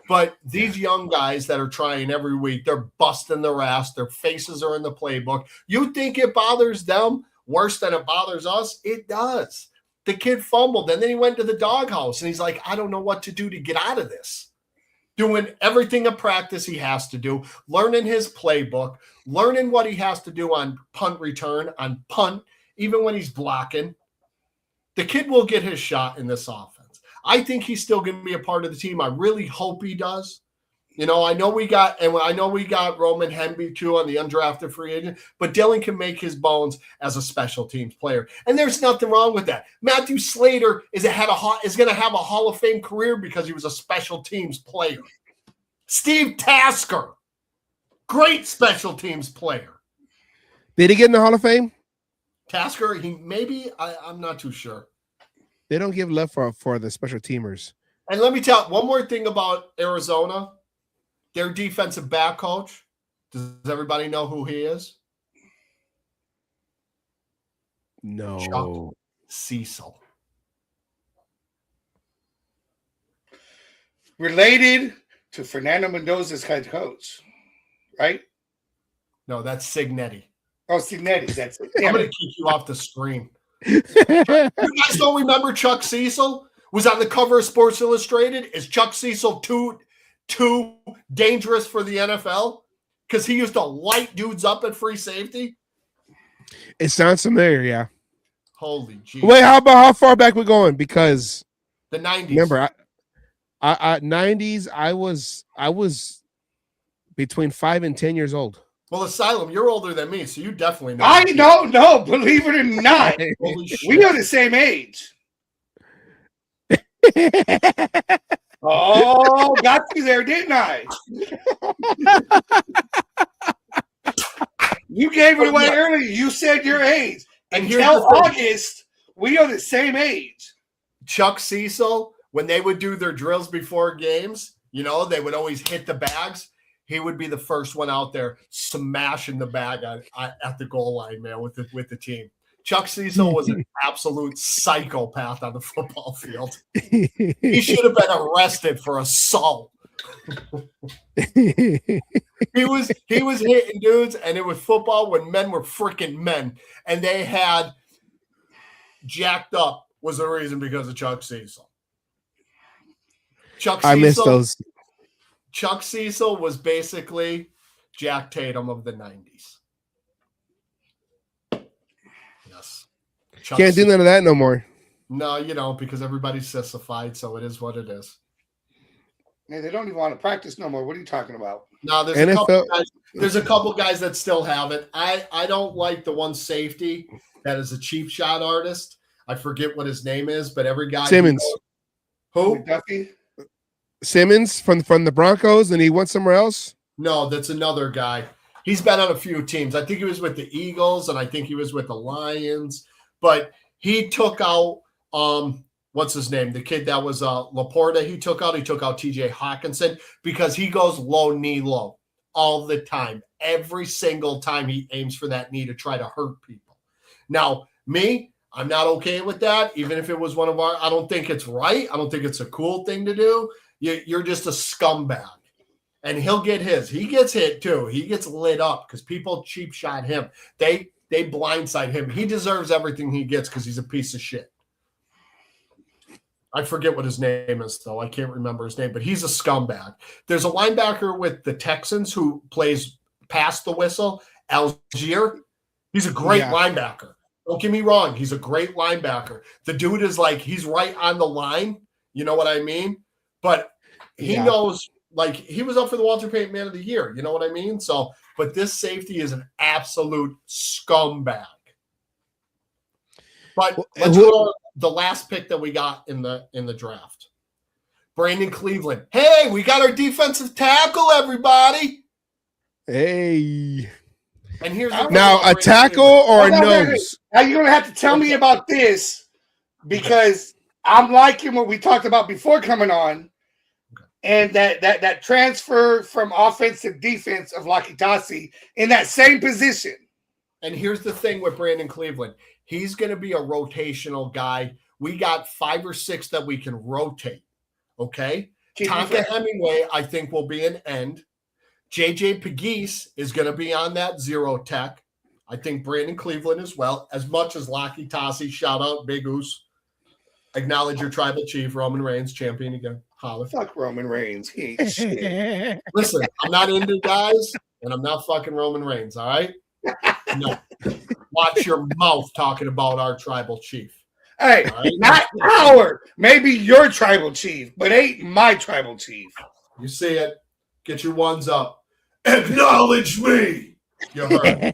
But these young guys that are trying every week, they're busting their ass. Their faces are in the playbook. You think it bothers them worse than it bothers us? It does. The kid fumbled, and then he went to the doghouse, and he's like, I don't know what to do to get out of this. Doing everything in practice he has to do, learning his playbook, learning what he has to do on punt return, on punt, even when he's blocking. The kid will get his shot in this offense. I think he's still going to be a part of the team. I really hope he does. I know we got Roman Hemby too on the undrafted free agent, but Dylan can make his bones as a special teams player, and there's nothing wrong with that. Matthew Slater is going to have a Hall of Fame career because he was a special teams player. Steve Tasker, great special teams player. Did he get in the Hall of Fame? Tasker, I'm not too sure. They don't give love for the special teamers. And let me tell you one more thing about Arizona. Their defensive back coach, does everybody know who he is? No. Chuck Cecil. Related to Fernando Mendoza's head coach, right? No, that's Signetti. Oh, Signetti. That's it. I'm going to keep you off the screen. You guys don't remember Chuck Cecil? Was on the cover of Sports Illustrated. Is Chuck Cecil too dangerous for the NFL? Because he used to light dudes up at free safety? It sounds familiar, yeah. Holy jeez. Wait, how far back we going? Because the 90s. Remember, I 90s, I was between 5 and 10 years old. Well, Asylum, you're older than me, so you definitely know. I don't know, believe it or not. We are the same age. Oh, got you there, didn't I? You gave it away earlier. You said your age. Until August, we are the same age. Chuck Cecil, when they would do their drills before games, they would always hit the bags. He would be the first one out there smashing the bag at the goal line, man, with the team. Chuck Cecil was an absolute psychopath on the football field. He should have been arrested for assault. He was hitting dudes, and it was football when men were freaking men, and they had jacked up was the reason because of Chuck Cecil. I miss those. Chuck Cecil was basically Jack Tatum of the 90s. Yes. Can't do none of that no more. No, you don't, because everybody's sissified, so it is what it is. Man, they don't even want to practice no more. What are you talking about? No, there's a couple guys that still have it. I don't like the one safety that is a cheap shot artist. I forget what his name is, but every guy Simmons. Who? Duffy? Simmons from the Broncos, and he went somewhere else? No, that's another guy. He's been on a few teams. I think he was with the Eagles, and I think he was with the Lions. But he took out what's his name? The kid that was Laporta. He took out TJ Hawkinson because he goes low, knee low all the time. Every single time he aims for that knee to try to hurt people. Now, me, I'm not okay with that. Even if it was one of our, I don't think it's right. I don't think it's a cool thing to do. you're just a scumbag. And he'll get his. He gets hit too. He gets lit up because people cheap shot him. They blindside him. He deserves everything he gets because he's a piece of shit. I forget what his name is, though. I can't remember his name, but he's a scumbag. There's a linebacker with the Texans who plays past the whistle, Algier. He's a great linebacker. Don't get me wrong. He's a great linebacker. The dude is like, he's right on the line. You know what I mean? But he knows, like, he was up for the Walter Payton Man of the Year. You know what I mean? So, but this safety is an absolute scumbag. But let's go to the last pick that we got in the draft. Brandon Cleveland. Hey, we got our defensive tackle, everybody. Hey. And here's now a tackle or a nose. Now you're gonna have to tell me about this because I'm liking what we talked about before coming on, and that transfer from offense to defense of Lakitasi in that same position. And here's the thing with Brandon Cleveland. He's going to be a rotational guy. We got 5 or 6 that we can rotate. Okay? Tonka Hemingway, I think, will be an end. JJ Pegues is going to be on that 0 tech. I think Brandon Cleveland as well. As much as Laki Tassi, shout out Big Oos. Acknowledge your tribal chief, Roman Reigns, champion again. Holla. Fuck Roman Reigns. He ain't shit. Listen, I'm not into guys, and I'm not fucking Roman Reigns, all right? No. Watch your mouth talking about our tribal chief. Hey, right? Not our, maybe your tribal chief, but ain't my tribal chief. You see it. Get your ones up. Acknowledge me. You heard.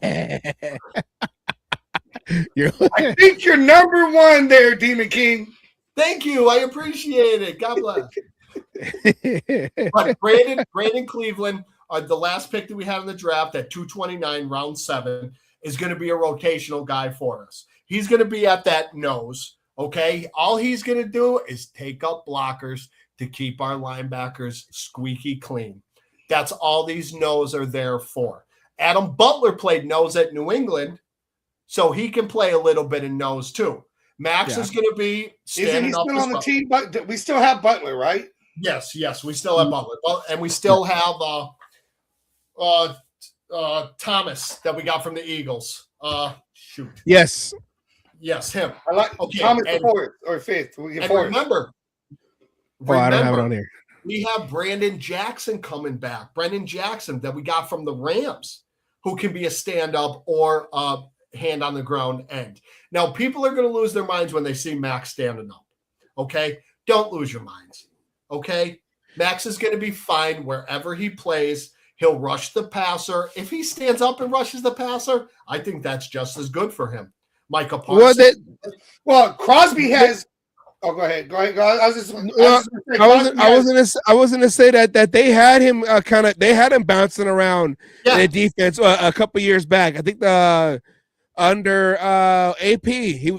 I think you're number 1 there, Demon King. Thank you. I appreciate it. God bless. But Brandon Cleveland, the last pick that we had in the draft at 229, round 7, is going to be a rotational guy for us. He's going to be at that nose, okay? All he's going to do is take up blockers to keep our linebackers squeaky clean. That's all these nose are there for. Adam Butler played nose at New England, so he can play a little bit of nose too. Max is going to be standing up. Isn't he still on the team? But we still have Butler, right? Yes, we still have Butler. Well, and we still have Thomas that we got from the Eagles. Shoot. Yes, him. I like Thomas the 4th or 5th. Remember, I don't have it on here. We have Brandon Jackson coming back. Brendan Jackson that we got from the Rams, who can be a stand-up or a hand-on-the-ground end. Now, people are going to lose their minds when they see Max standing up, okay? Don't lose your minds, okay? Max is going to be fine wherever he plays. He'll rush the passer. If he stands up and rushes the passer, I think that's just as good for him. Micah Parsons. Well, Crosby has – oh, go ahead. I was gonna say that they had him they had him bouncing around in the defense a couple years back. I think under AP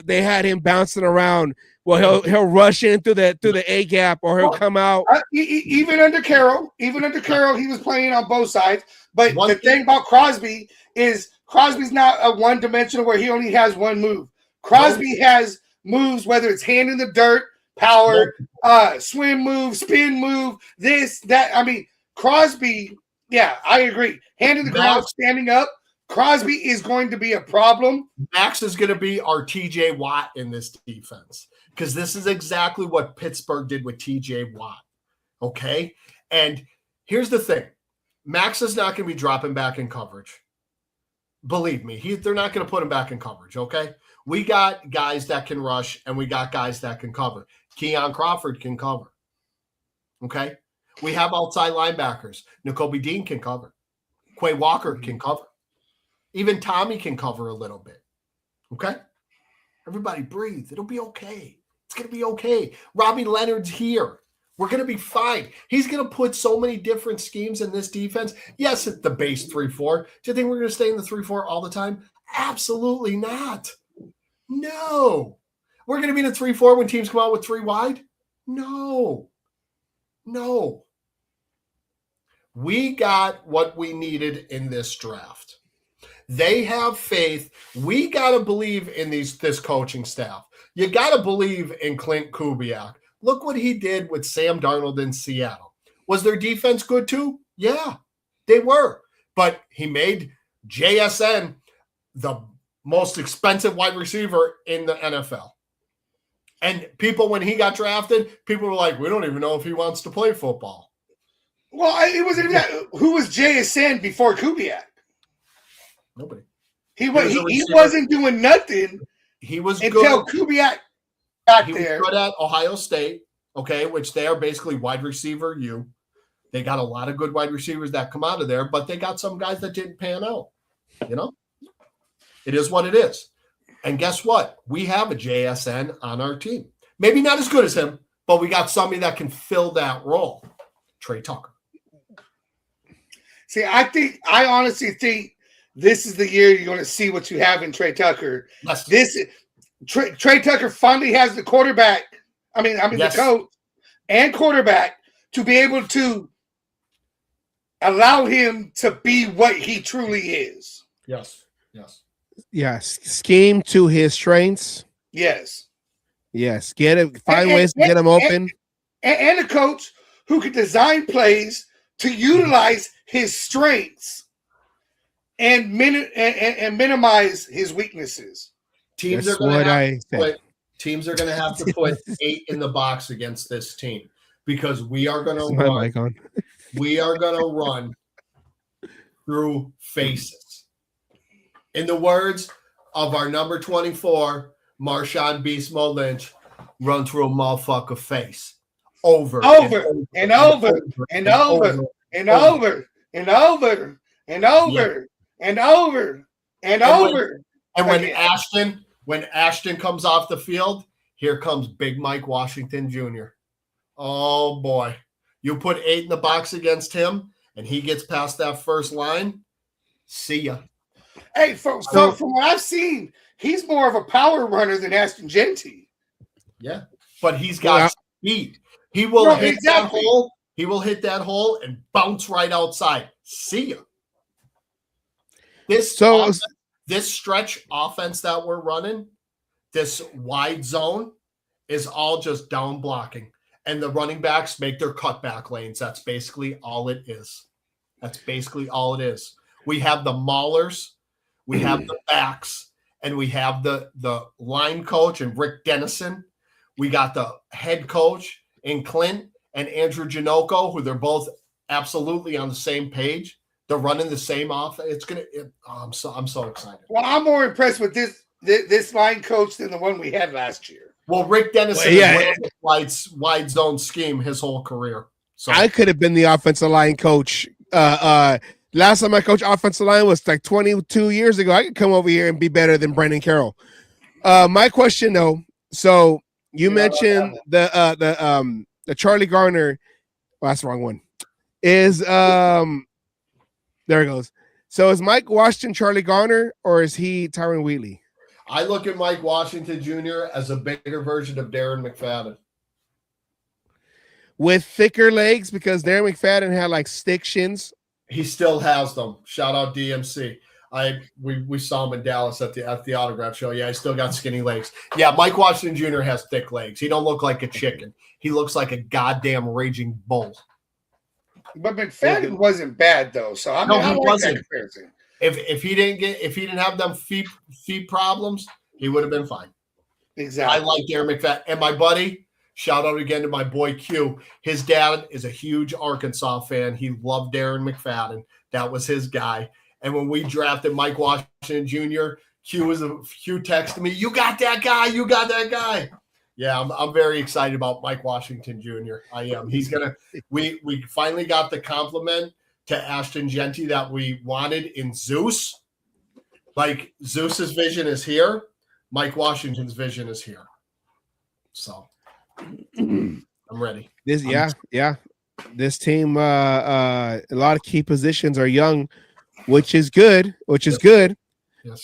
they had him bouncing around. Well, he'll rush in through the A gap, or he'll come out. Even under Carroll, he was playing on both sides. But the thing about Crosby is Crosby's not a one-dimensional where he only has one move. Crosby has moves, whether it's hand in the dirt, power, swim move, spin move, this, that. I mean, Crosby, I agree. Hand in the ground, standing up. Crosby is going to be a problem. Max is going to be our TJ Watt in this defense because this is exactly what Pittsburgh did with TJ Watt. Okay? And here's the thing. Max is not going to be dropping back in coverage. Believe me, they're not going to put him back in coverage, okay? We got guys that can rush, and we got guys that can cover. Keon Crawford can cover, okay? We have outside linebackers. N'Kobe Dean can cover. Quay Walker can cover. Even Tommy can cover a little bit, okay? Everybody breathe. It'll be okay. It's going to be okay. Robbie Leonard's here. We're going to be fine. He's going to put so many different schemes in this defense. Yes, it's the base 3-4. Do you think we're going to stay in the 3-4 all the time? Absolutely not. No. We're going to be in a 3-4 when teams come out with 3 wide? No. We got what we needed in this draft. They have faith. We got to believe in this coaching staff. You got to believe in Clint Kubiak. Look what he did with Sam Darnold in Seattle. Was their defense good too? Yeah, they were. But he made JSN the most expensive wide receiver in the NFL. And people, when he got drafted, people were like, we don't even know if he wants to play football. Well, it wasn't even that. Who was JSN before Kubiak? Nobody. He wasn't doing nothing. He was until good. Kubiak got he there. was good at Ohio State, okay, which they are basically wide receiver U. They got a lot of good wide receivers that come out of there, but they got some guys that didn't pan out. You know, it is what it is. And guess what? We have a JSN on our team. Maybe not as good as him, but we got somebody that can fill that role. Trey Tucker. See, I honestly think this is the year you're going to see what you have in Trey Tucker. Yes. Trey Tucker finally has the quarterback. Yes. The coach and quarterback to be able to allow him to be what he truly is. Yes. Yes. Yes. Scheme to his strengths. Yes. Yes. Find ways to get him open. And a coach who can design plays to utilize his strengths and minimize his weaknesses. Teams are going to have to put 8 in the box against this team because we are going to run. We are going to run through faces. In the words of our number 24, Marshawn Beastmo Lynch, run through a motherfucker face. Over and over. And when Ashton comes off the field, here comes Big Mike Washington Jr. Oh boy. You put 8 in the box against him and he gets past that first line. See ya. Hey, from what I've seen, he's more of a power runner than Ashton Genty. Yeah, but he's got speed. He will hit that hole. He will hit that hole and bounce right outside. See ya. This stretch offense that we're running, this wide zone, is all just down blocking. And the running backs make their cutback lanes. That's basically all it is. We have the maulers, we have the backs, and we have the line coach and Rick Dennison. We got the head coach in Clint and Andrew Janocko, who they're both absolutely on the same page. They're running the same offense. I'm so excited. Well, I'm more impressed with this line coach than the one we had last year. Well, Rick Dennison has wide zone scheme his whole career. So I could have been the offensive line coach. Last time I coached offensive line was like 22 years ago. I could come over here and be better than Brandon Carroll. My question though, so you mentioned the Charlie Garner. Oh, that's the wrong one. Is there it goes. So is Mike Washington Charlie Garner or is he Tyron Wheatley? I look at Mike Washington Jr. as a bigger version of Darren McFadden. With thicker legs because Darren McFadden had like stick shins. He still has them. Shout out DMC. We saw him in Dallas at the autograph show. Yeah, he still got skinny legs. Yeah, Mike Washington Jr. has thick legs. He don't look like a chicken. He looks like a goddamn raging bull. But McFadden wasn't bad though. So I wasn't. If he didn't have them feet problems, he would have been fine. Exactly. I like Darren McFadden. And my buddy, shout out again to my boy Q. His dad is a huge Arkansas fan. He loved Darren McFadden. That was his guy. And when we drafted Mike Washington Jr., Q texted me, "You got that guy. You got that guy." Yeah, I'm very excited about Mike Washington Jr. I am. He's gonna. We finally got the compliment to Ashton Genty that we wanted in Zeus. Like Zeus's vision is here, Mike Washington's vision is here. So I'm ready. This team, a lot of key positions are young, which is good. Yes.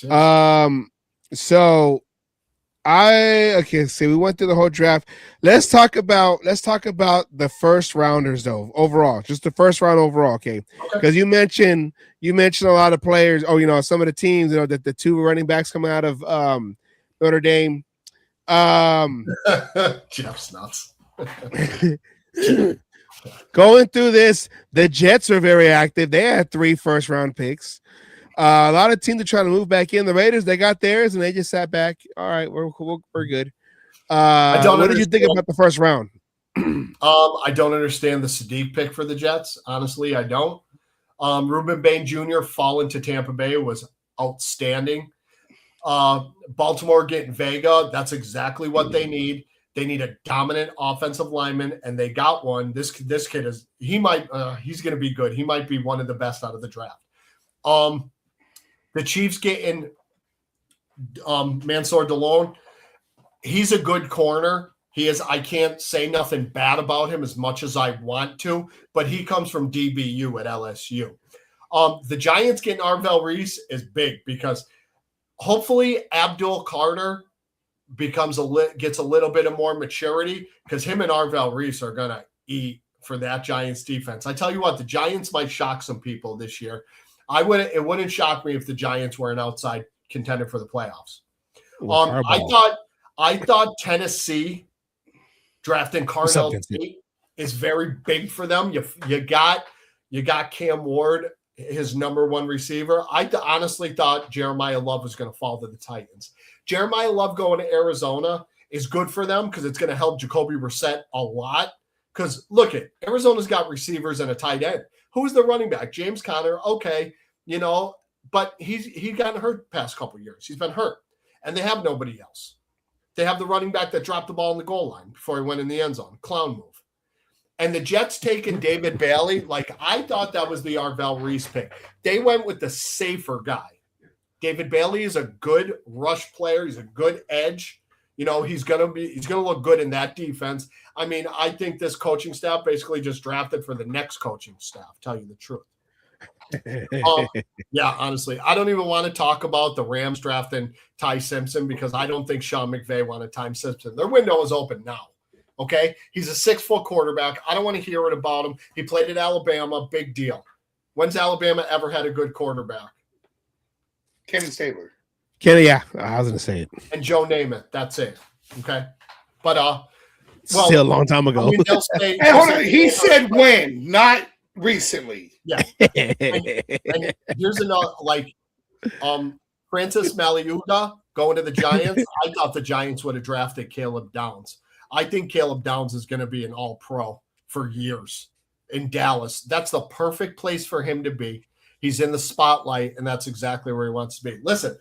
So we went through the whole draft. Let's talk about the first rounders though, overall. Just the first round overall, okay? Because you mentioned a lot of players, some of the teams, that the 2 running backs coming out of Notre Dame. Jeff's nuts. Going through this, the Jets are very active. They had 3 first-round picks. A lot of teams are trying to move back in. The Raiders, they got theirs, and they just sat back. All right, we're good. What did you think about the first round? I don't understand the Sadiq pick for the Jets. Honestly, I don't. Ruben Bain Jr. falling to Tampa Bay was outstanding. Baltimore getting Vega, that's exactly what they need. They need a dominant offensive lineman, and they got one. This kid is he's going to be good. He might be one of the best out of the draft. The Chiefs getting Mansour DeLone. He's a good corner. He is. I can't say nothing bad about him as much as I want to, but he comes from DBU at LSU. The Giants getting Arvell Reese is big because hopefully Abdul Carter gets a little bit of more maturity because him and Arvell Reese are gonna eat for that Giants defense. I tell you what, the Giants might shock some people this year. It wouldn't shock me if the Giants were an outside contender for the playoffs. I thought Tennessee drafting Carnell Tate is very big for them. You got Cam Ward, his number 1 receiver. I honestly thought Jeremiah Love was going to fall to the Titans. Jeremiah Love going to Arizona is good for them because it's going to help Jacoby Brissett a lot. Because look at Arizona's got receivers and a tight end. Who's the running back? James Conner. Okay, but he gotten hurt the past couple of years. He's been hurt, and they have nobody else. They have the running back that dropped the ball in the goal line before he went in the end zone. Clown move. And the Jets taking David Bailey, like I thought that was the Arvell Reese pick. They went with the safer guy. David Bailey is a good rush player. He's a good edge. He's gonna look good in that defense. I mean, I think this coaching staff basically just drafted for the next coaching staff, tell you the truth. Yeah, honestly, I don't even want to talk about the Rams drafting Ty Simpson because I don't think Sean McVay wanted Ty Simpson. Their window is open now. Okay, he's a 6-foot quarterback. I don't want to hear it about him. He played at Alabama, big deal. When's Alabama ever had a good quarterback? Kenny Stabler. Yeah, I was gonna say it. And Joe Namath. That's it. Okay, but still a long time ago. I mean, they'll say, hey, hold on. He said when, not recently. Yeah. And here's another Francis Maliuga going to the Giants. I thought the Giants would have drafted Caleb Downs. I think Caleb Downs is going to be an all-pro for years in Dallas. That's the perfect place for him to be. He's in the spotlight, and that's exactly where he wants to be. Listen,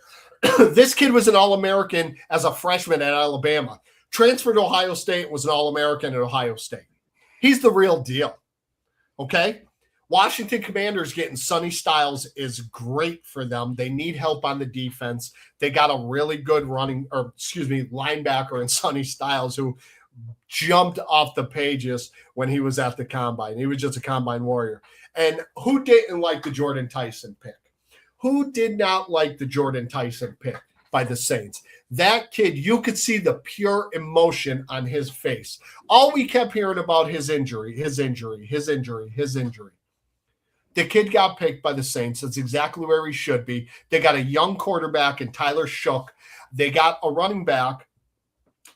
this kid was an All-American as a freshman at Alabama. Transferred to Ohio State, was an All-American at Ohio State. He's the real deal. Okay? Washington Commanders getting Sonny Styles is great for them. They need help on the defense. They got a really good linebacker in Sonny Styles who jumped off the pages when he was at the combine. He was just a combine warrior. And who didn't like the Jordan Tyson pick? Who did not like the Jordan Tyson pick by the Saints? That kid, you could see the pure emotion on his face. All we kept hearing about his injury. The kid got picked by the Saints. That's exactly where he should be. They got a young quarterback in Tyler Shook. They got a running back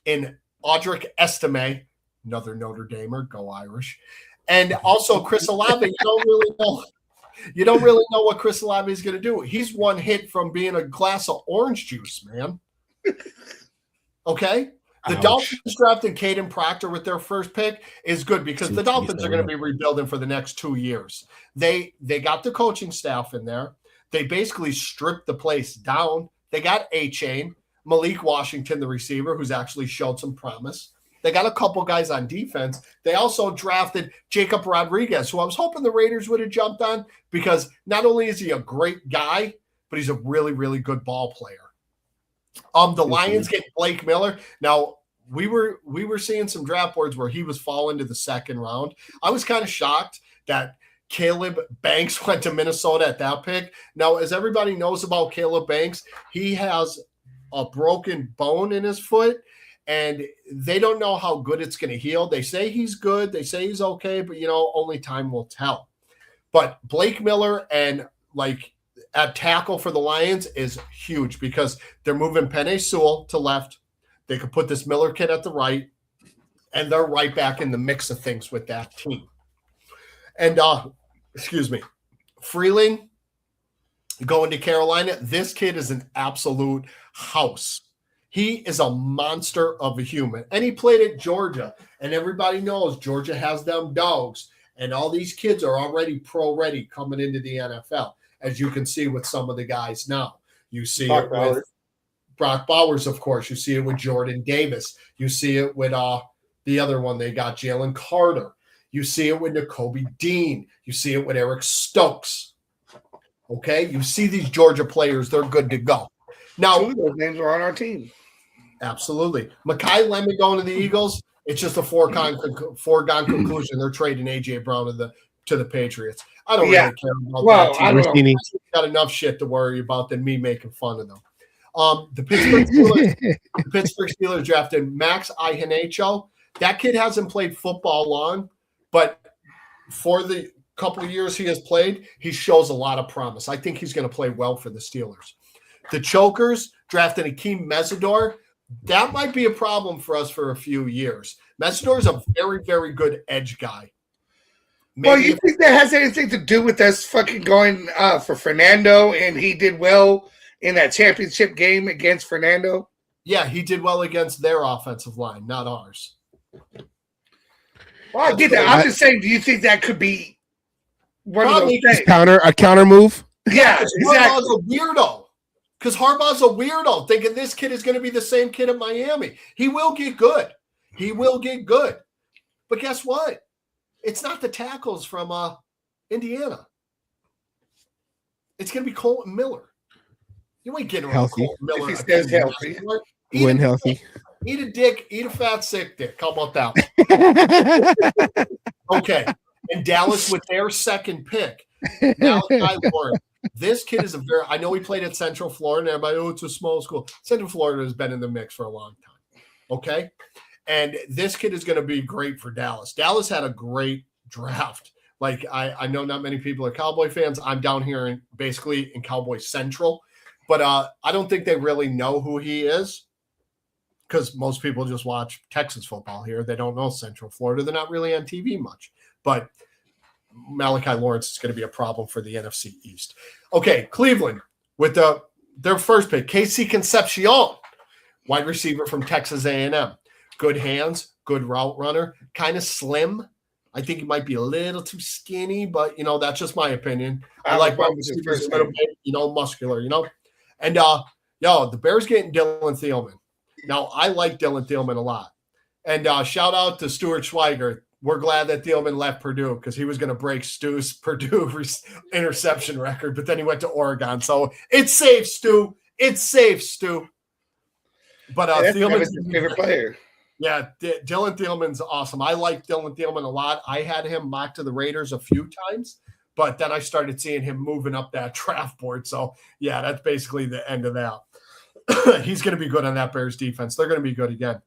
in Audric Estime, another Notre Damer, go Irish. And also Chris Olave. You don't really know what Chris Olave is going to do. He's one hit from being a glass of orange juice, man. Okay? The Dolphins drafting Caden Proctor with their first pick is good because the Dolphins are going to be rebuilding for the next 2 years. They got the coaching staff in there. They basically stripped the place down. They got A-Chain, Malik Washington, the receiver, who's actually showed some promise. They got a couple guys on defense. They also drafted Jacob Rodriguez, who I was hoping the Raiders would have jumped on because not only is he a great guy, but he's a really, really good ball player. The Lions get Blake Miller. Now, we were seeing some draft boards where he was falling to the second round. I was kind of shocked that Caleb Banks went to Minnesota at that pick. Now, as everybody knows about Caleb Banks, he has a broken bone in his foot, and they don't know how good it's going to heal. They say he's good. They say he's okay, but, only time will tell. But Blake Miller and, at tackle for the Lions is huge because they're moving Penei Sewell to left. They could put this Miller kid at the right. and they're right back in the mix of things with that team. And excuse me, Freeling going to Carolina. This kid is an absolute house. He is a monster of a human. And he played at Georgia. And everybody knows Georgia has them dogs. And all these kids are already pro-ready coming into the NFL, as you can see with some of the guys now. You see it with Brock Bowers, of course. You see it with Jordan Davis. You see it with the other one they got, Jalen Carter. You see it with Nakobe Dean. You see it with Eric Stokes. Okay? You see these Georgia players, they're good to go. Now, two of those names are on our team. Absolutely. Mekhi Lemon going to the Eagles, it's just a foregone conclusion. They're trading A.J. Brown to the Patriots. I don't really care about that team. I don't know. Got enough shit to worry about than me making fun of them. The Pittsburgh Steelers drafted Max Ihenacho. That kid hasn't played football long, but for the couple of years he has played, he shows a lot of promise. I think he's going to play well for the Steelers. The Chokers drafted Akeem Mesidor. That might be a problem for us for a few years. Mesidor is a very, very good edge guy. Well, you think that has anything to do with us fucking going for Fernando, and he did well in that championship game against Fernando? Yeah, he did well against their offensive line, not ours. Well, I get that. I'm just saying, do you think that could be one of those things? A counter move? Yeah, exactly. Harbaugh's a weirdo. Because Harbaugh's a weirdo, thinking this kid is going to be the same kid at Miami. He will get good. He will get good. But guess what? It's not the tackles from Indiana. It's going to be Colton Miller. You ain't getting around Colton Miller. If he stays healthy. When healthy. Eat a dick. Eat a fat, sick dick. How about that? Okay. And Dallas with their second pick. Malachi Lawrence. This kid is I know he played at Central Florida, and everybody, it's a small school. Central Florida has been in the mix for a long time. Okay. And this kid is going to be great for Dallas. Dallas had a great draft. Like, I know not many people are Cowboy fans. I'm down here basically in Cowboy Central, but I don't think they really know who he is because most people just watch Texas football here. They don't know Central Florida. They're not really on TV much, but Malachi Lawrence is going to be a problem for the NFC East. Okay, Cleveland with their first pick, Casey Concepcion, wide receiver from Texas A&M. Good hands, good route runner, kind of slim. I think he might be a little too skinny, but, that's just my opinion. I like my receivers a little bit, muscular, And, the Bears getting Dylan Thielman. Now, I like Dylan Thielman a lot. And shout out to Stuart Schweiger. We're glad that Thielman left Purdue because he was going to break Stu's Purdue interception record, but then he went to Oregon. So it's safe, Stu. It's safe, Stu. But Thielman's his favorite player. Yeah, Dylan Thielman's awesome. I like Dylan Thielman a lot. I had him mocked to the Raiders a few times, but then I started seeing him moving up that draft board. So, yeah, that's basically the end of that. He's going to be good on that Bears defense. They're going to be good again.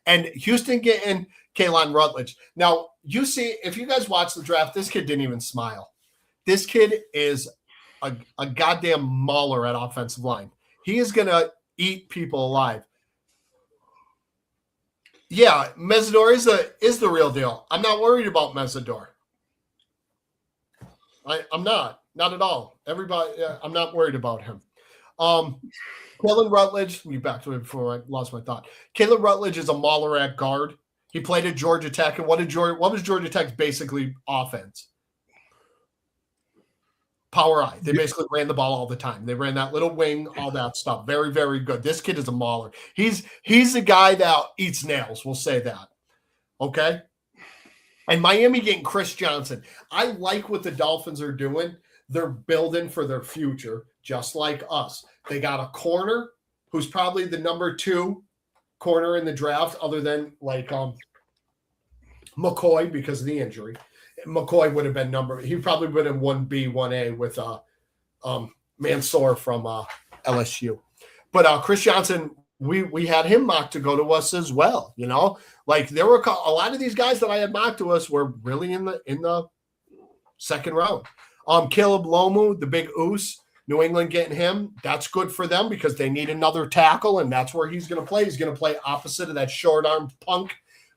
And Houston getting Kalen Rutledge. Now, you see, if you guys watch the draft, this kid didn't even smile. This kid is a goddamn mauler at offensive line. He is going to eat people alive. Yeah, Mesidor is the real deal. I'm not worried about Mesidor. I'm not at all. Everybody, I'm not worried about him. Kalen Rutledge, let me back to it before I lost my thought. Kalen Rutledge is a mauler at guard. He played at Georgia Tech, and what was Georgia Tech's basically offense? Power I. They basically ran the ball all the time. They ran that little wing, all that stuff. Very, very good. This kid is a mauler. He's the guy that eats nails. We'll say that. Okay? And Miami getting Chris Johnson. I like what the Dolphins are doing. They're building for their future, just like us. They got a corner who's probably the number 2 corner in the draft, other than like McCoy because of the injury. McCoy would have been he probably would have 1B, 1A with Mansour from LSU. But Chris Johnson, we had him mocked to go to us as well. Like there were a lot of these guys that I had mocked to us were really in the second round. Caleb Lomu, the big Oos, New England getting him. That's good for them because they need another tackle, and that's where he's going to play. He's going to play opposite of that short arm punk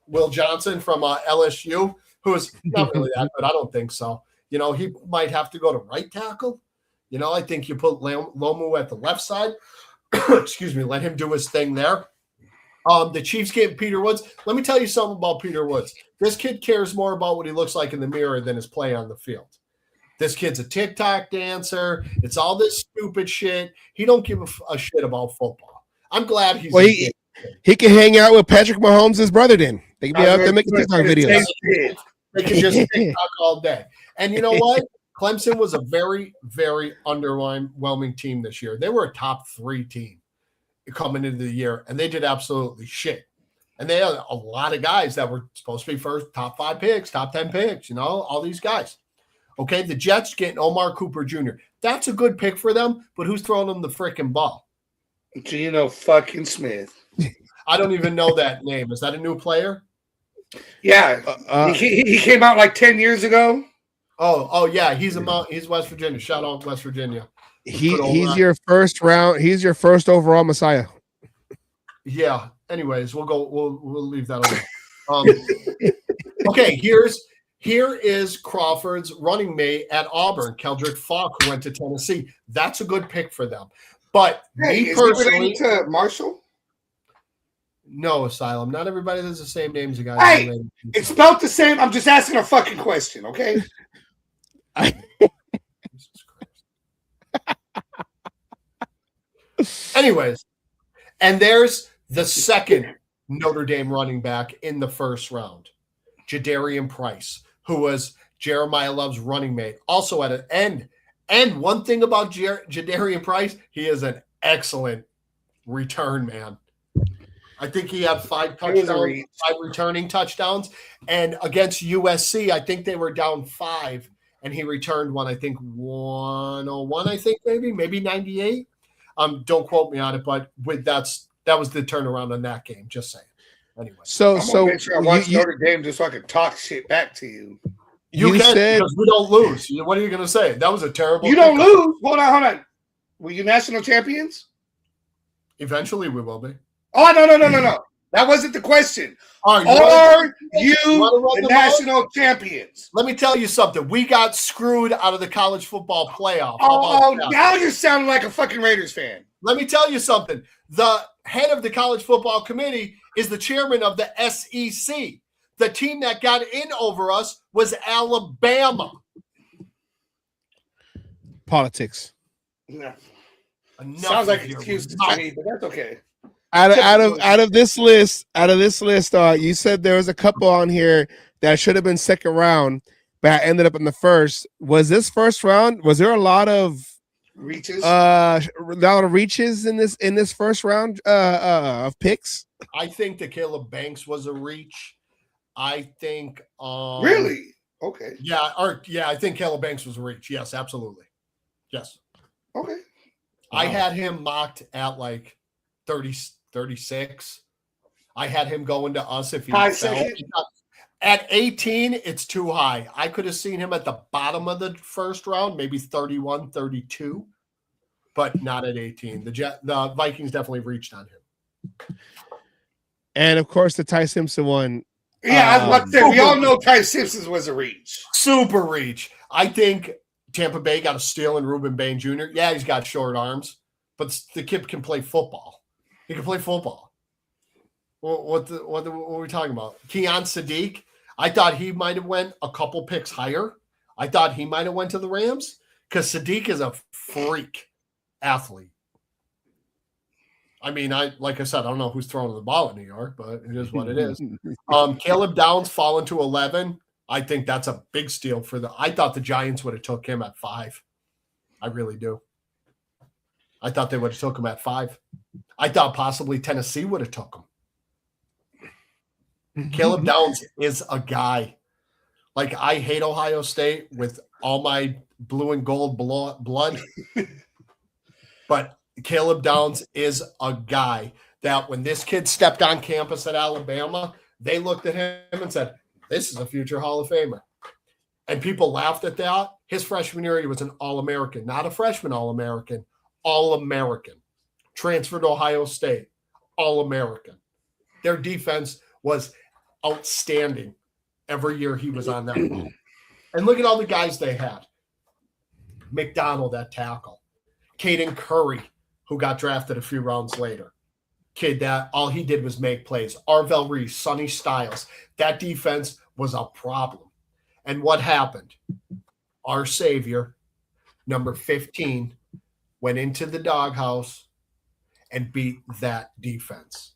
Will Johnson from LSU, who is not really that good. I don't think so. You know, he might have to go to right tackle. You know, I think you put Lomu at the left side. Excuse me. Let him do his thing there. The Chiefs getting Peter Woods. Let me tell you something about Peter Woods. This kid cares more about what he looks like in the mirror than his play on the field. This kid's a TikTok dancer. It's all this stupid shit. He don't give a shit about football. I'm glad he's. Well, he can hang out with Patrick Mahomes' brother. Then they can be out there making TikTok videos. They can just TikTok all day. And you know what? Clemson was a very, very underwhelming team this year. They were a top 3 team coming into the year, and they did absolutely shit. And they had a lot of guys that were supposed to be first, top 5 picks, top 10 picks, you know, all these guys. Okay, the Jets getting Omar Cooper Jr. That's a good pick for them, but who's throwing them the freaking ball? Geno fucking Smith. I don't even know that name. Is that a new player? Yeah. He came out like 10 years ago. Oh yeah, he's West Virginia. Shout out West Virginia. He's your first round. He's your first overall Messiah. Yeah. Anyways, we'll leave that alone. Okay, here is Crawford's running mate at Auburn, Keldrick Falk, who went to Tennessee. That's a good pick for them. But me personally, is he related to Marshall? No, Asylum. Not everybody has the same names. Hey, it's spelled the same. I'm just asking a fucking question, okay? Anyways, and there's the second Notre Dame running back in the first round, Jadarian Price, who was Jeremiah Love's running mate, also at an end. And one thing about Jadarian Price, he is an excellent return man. I think he had 5 touchdowns, 5 returning touchdowns. And against USC, I think they were down 5, and he returned one, I think 101, I think maybe 98. Don't quote me on it, but that was the turnaround on that game. Just saying. Anyway, so make sure I watch Notre Dame just so I can talk shit back to you. You can, because we don't lose. What are you going to say? That was a terrible. You don't lose. Hold on. Were you national champions? Eventually, we will be. Oh no. That wasn't the question. Are you the national champions? Let me tell you something. We got screwed out of the college football playoff. Now you're sounding like a fucking Raiders fan. Let me tell you something. The head of the college football committee is the chairman of the SEC. The team that got in over us was Alabama. Politics. No. Sounds like excuses to me, but that's okay. Out of this list, you said there was a couple on here that should have been second round, but ended up in the first. Was this first round? Was there a lot of reaches? A lot of reaches in this first round of picks? I think that Caleb Banks was a reach. I think really? Okay. Yeah, I think Caleb Banks was a reach. Yes, absolutely. Yes. Okay. I had him mocked at like 36. I had him going to us if he fell. At 18, it's too high. I could have seen him at the bottom of the first round, maybe 31, 32, but not at 18. The Vikings definitely reached on him. And of course, the Ty Simpson one. Yeah, I was about to say, we all know Ty Simpson was a reach. Super reach. I think Tampa Bay got a steal in Ruben Bain Jr. Yeah, he's got short arms, but the kid can play football. He can play football. What are we talking about? Keon Sadiq. I thought he might have went a couple picks higher. I thought he might have went to the Rams because Sadiq is a freak athlete. I mean, like I said, I don't know who's throwing the ball in New York, but it is what it is. Caleb Downs falling to 11. I think that's a big steal I thought the Giants would have took him at 5. I really do. I thought they would have took him at 5. I thought possibly Tennessee would have took him. Caleb Downs is a guy. Like, I hate Ohio State with all my blue and gold blood. But Caleb Downs is a guy that when this kid stepped on campus at Alabama, they looked at him and said, this is a future Hall of Famer. And people laughed at that. His freshman year, he was an All-American. Not a freshman All-American. All-American. Transferred to Ohio State. All-American. Their defense was outstanding every year he was on that ball. And look at all the guys they had. McDonald at tackle. Caden Curry, who got drafted a few rounds later. Kid that all he did was make plays. Arvell Reese, Sonny Styles. That defense was a problem. And what happened? Our savior, number 15, went into the doghouse and beat that defense.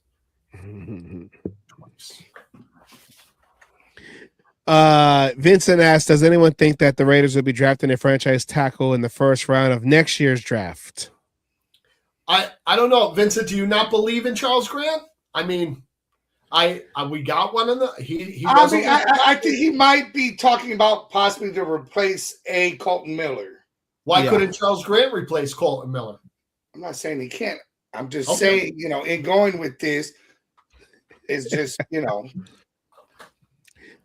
Vincent asked, does anyone think that the Raiders will be drafting a franchise tackle in the first round of next year's draft? I don't know. Vincent, do you not believe in Charles Grant? I mean, we got one in the I think he might be talking about possibly to replace a Colton Miller. Why couldn't Charles Grant replace Colton Miller? I'm not saying he can't. I'm just saying, in going with this is just,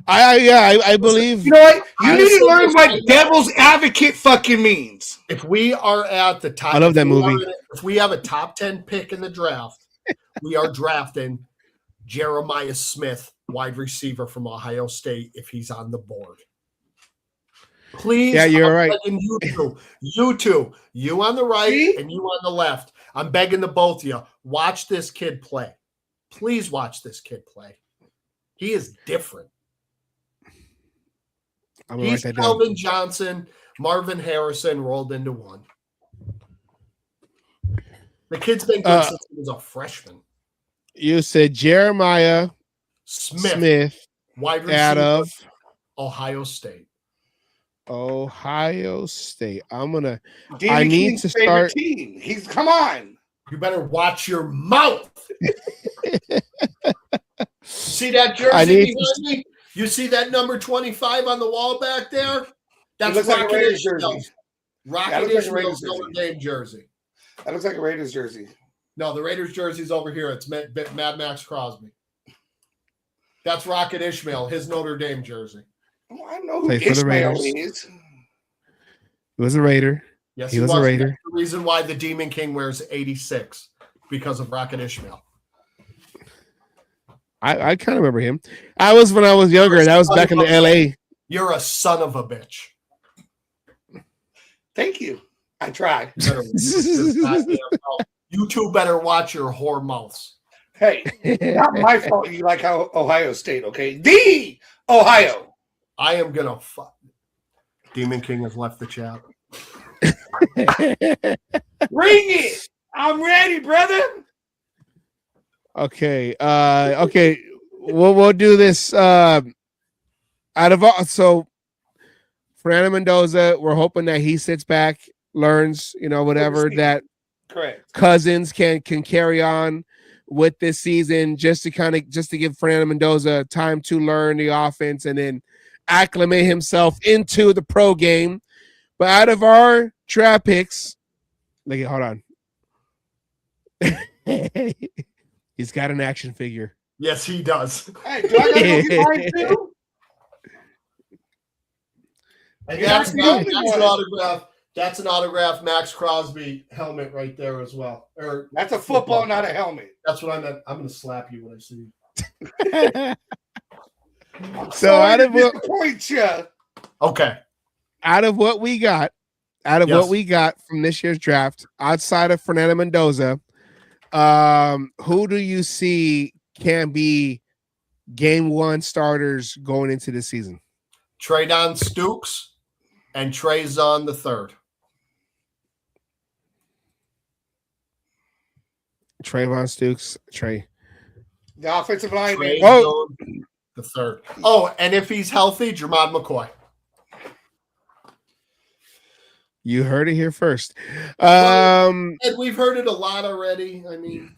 I believe. You know what? You need to learn what devil's advocate fucking means. If we are at the top, I love that movie. If we have a top 10 pick in the draft, we are drafting Jeremiah Smith, wide receiver from Ohio State, if he's on the board. Please, yeah, you're right. You two, you on the right and you on the left. I'm begging the both of you. Watch this kid play. Please watch this kid play. He is different. He's Calvin Johnson, Marvin Harrison rolled into one. The kid's been good since he was a freshman. You said Jeremiah Smith wide receiver, out of Ohio State. Ohio State. I Demon need King's to start. Team. Come on. You better watch your mouth. See that jersey behind me? You see that number 25 on the wall back there? That's Rocket like jersey. Rocket Ishmael's Notre Dame jersey. That looks like a Raiders jersey. No, the Raiders jersey's over here. It's Mad Max Crosby. That's Rocket Ishmael, his Notre Dame jersey. Oh, I know who Ishmael is. He was a Raider. Yes, he was a Raider. That's the reason why the Demon King wears 86, because of Rocket Ishmael. I kind of remember him. I was when I was younger, and I was back in the LA. You're a son of a bitch. Thank you. I tried. You two better watch your whore mouths. Hey, not my fault you like how Ohio State, okay? The Ohio. I am going to fuck. Demon King has left the chat. Bring it. I'm ready, brother. Okay. Okay. We'll do this. Out of all, so Fernando Mendoza, we're hoping that he sits back, learns, whatever that correct Cousins can carry on with this season, just to give Fernando Mendoza time to learn the offense and then acclimate himself into the pro game. But out of our draft picks, hold on. He's got an action figure. Yes, he does. Hey, do I gotta go get mine too? And that's an autograph. That's an autograph Max Crosby helmet right there as well. Or that's a football, not a helmet. That's what I meant. I'm going to slap you when I see you. So out of what okay, out of what we got from this year's draft, outside of Fernando Mendoza, who do you see can be game one starters going into the season? Treydon Stukes and Trayzon the third. Trayvon Stukes, Trey. The offensive line. The third. Oh, and if he's healthy, Jermod McCoy. You heard it here first. And we've heard it a lot already. I mean,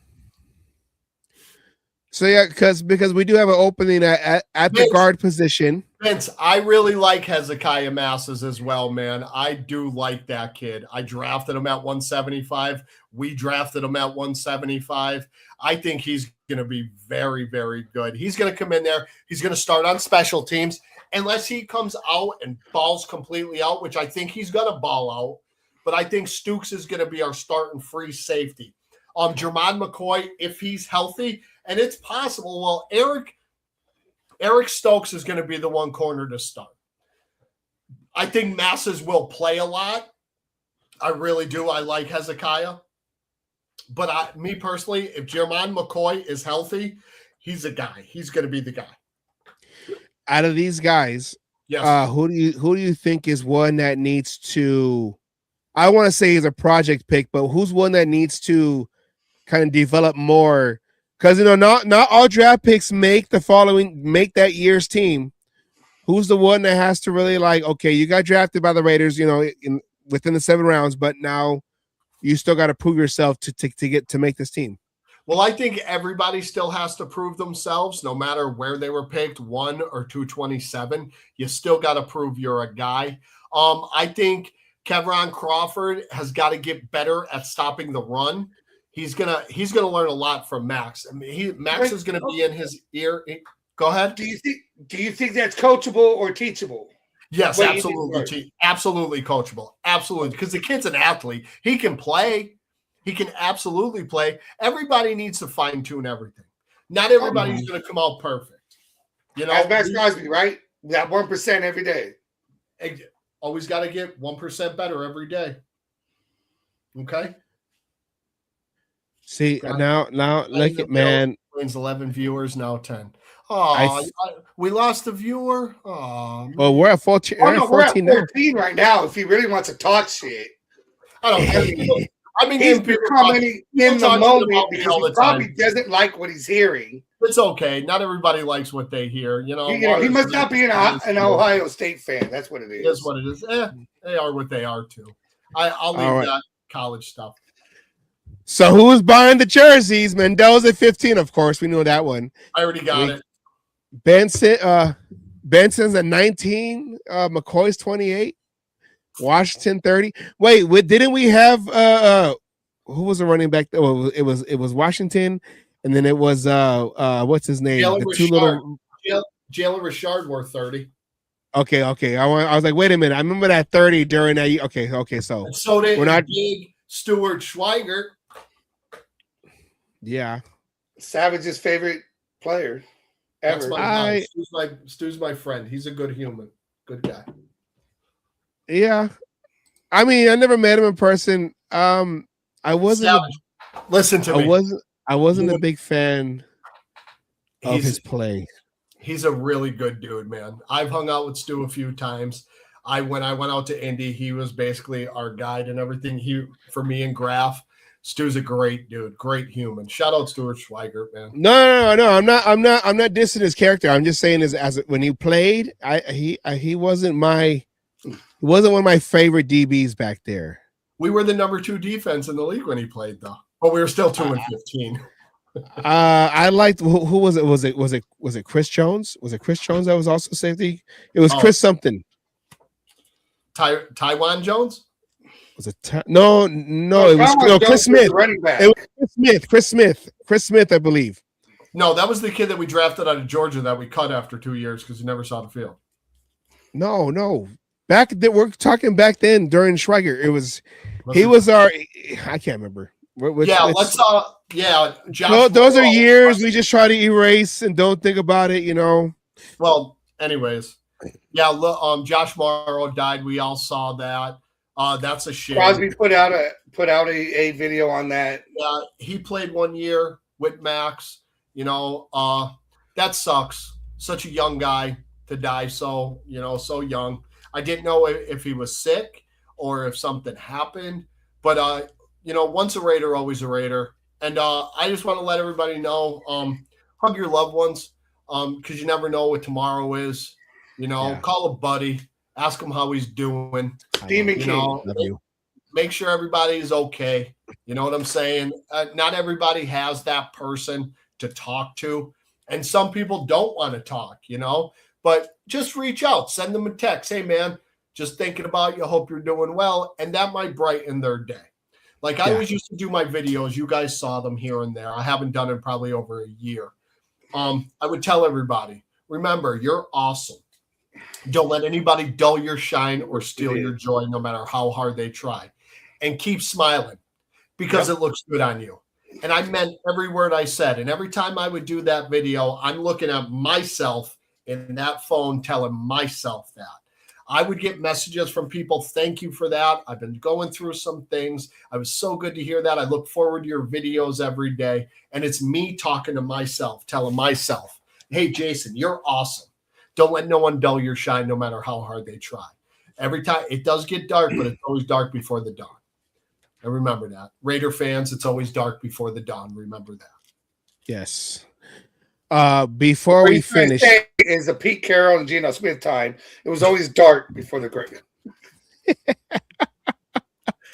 so yeah, because we do have an opening at the guard position. Vince, I really like Hezekiah Masses as well, man. I do like that kid. I drafted him at 175. We drafted him at 175. I think he's going to be very, very good. He's going to come in there. He's going to start on special teams. Unless he comes out and balls completely out, which I think he's going to ball out. But I think Stukes is going to be our starting free safety. Jermod McCoy, if he's healthy, and it's possible. Well, Eric Eric Stokes is going to be the one corner to start. I think Masses will play a lot. I really do. I like Hezekiah. But me personally, if Jermon McCoy is healthy, he's a guy. He's going to be the guy. Out of these guys, yes. Who do you think is one that needs to? I want to say he's a project pick, but who's one that needs to kind of develop more? Because not all draft picks make that year's team. Who's the one that has to really okay, you got drafted by the Raiders, within the 7 rounds, but now you still got to prove yourself to make this team. Well, I think everybody still has to prove themselves, no matter where they were picked, 1 or 227. You still got to prove you're a guy. I think Kevron Crawford has got to get better at stopping the run. He's gonna learn a lot from Max. I mean, Max is gonna be in his ear. Go ahead. Do you think that's coachable or teachable? Yes, absolutely. Absolutely coachable. Absolutely. Because the kid's an athlete. He can play. He can absolutely play. Everybody needs to fine-tune everything. Not everybody's going to come out perfect. As Max Crosby, right? That 1% every day. Always got to get 1% better every day. Okay? See, now look at, man. 11 viewers, now 10. Oh, we lost a viewer. Oh, well, we're at 14. We're at 14 right now. If he really wants to talk shit, I don't. I mean, he's becoming in the moment because he probably doesn't like what he's hearing. It's okay. Not everybody likes what they hear. He must not be an Ohio State fan. That's what it is. That's what it is. They are what they are too. I'll leave that college stuff. So who's buying the jerseys? Mendel's at 15, of course. We know that one. I already got it. Benson's at 19. McCoy's 28. Washington 30. Wait, didn't we have who was the running back? Oh, it was Washington, and then it was what's his name? Jalen Richard wore 30. Okay. I was like, wait a minute. I remember that 30 during that. Okay. So did big Stuart Schweigert. Yeah, Savage's favorite player ever. That's my Stu's my friend. He's a good human, good guy. Yeah, I mean, I never met him in person. I wasn't. Listen to me. I wasn't a big fan of his play. He's a really good dude, man. I've hung out with Stu a few times. When I went out to Indy, he was basically our guide and everything. For me and Graf. Stu's a great dude, great human. Shout out Stuart Schweigert, man. No. I'm not dissing his character. I'm just saying as when he played, he wasn't one of my favorite DBs back there. We were the number 2 defense in the league when he played, though. But we were still 2-15. I liked who was it? Was it Chris Jones? Was it Chris Jones that was also safety? It was Chris something. Tywan Jones? Was it no, it was Chris Smith. Running back. It was Chris Smith, I believe. No, that was the kid that we drafted out of Georgia that we cut after 2 years because he never saw the field. No. We're talking back then during Schweiger. He was our. I can't remember. Josh. Those are years we just try to erase and don't think about it. Well, anyways, Josh Morrow died. We all saw that. That's a shame. Crosby put out a video on that. Yeah, he played 1 year with Max. That sucks. Such a young guy to die so young. I didn't know if he was sick or if something happened. But once a Raider, always a Raider. And I just want to let everybody know, hug your loved ones, because you never know what tomorrow is. Call a buddy. Ask him how he's doing. Demon King. Love you. Make sure everybody is okay. You know what I'm saying? Not everybody has that person to talk to. And some people don't want to talk, But just reach out. Send them a text. Hey, man, just thinking about you. Hope you're doing well. And that might brighten their day. Like I always used to do my videos. You guys saw them here and there. I haven't done it probably over a year. I would tell everybody, remember, you're awesome. Don't let anybody dull your shine or steal your joy, no matter how hard they try. And keep smiling because it looks good on you. And I meant every word I said. And every time I would do that video, I'm looking at myself in that phone telling myself that. I would get messages from people. Thank you for that. I've been going through some things. I was so good to hear that. I look forward to your videos every day. And it's me talking to myself, telling myself, hey, Jason, you're awesome. Don't let no one dull your shine, no matter how hard they try. Every time it does get dark, but it's always dark before the dawn. And remember that. Raider fans, it's always dark before the dawn. Remember that. Yes. Before we finish, is the Pete Carroll and Geno Smith time. It was always dark before the great.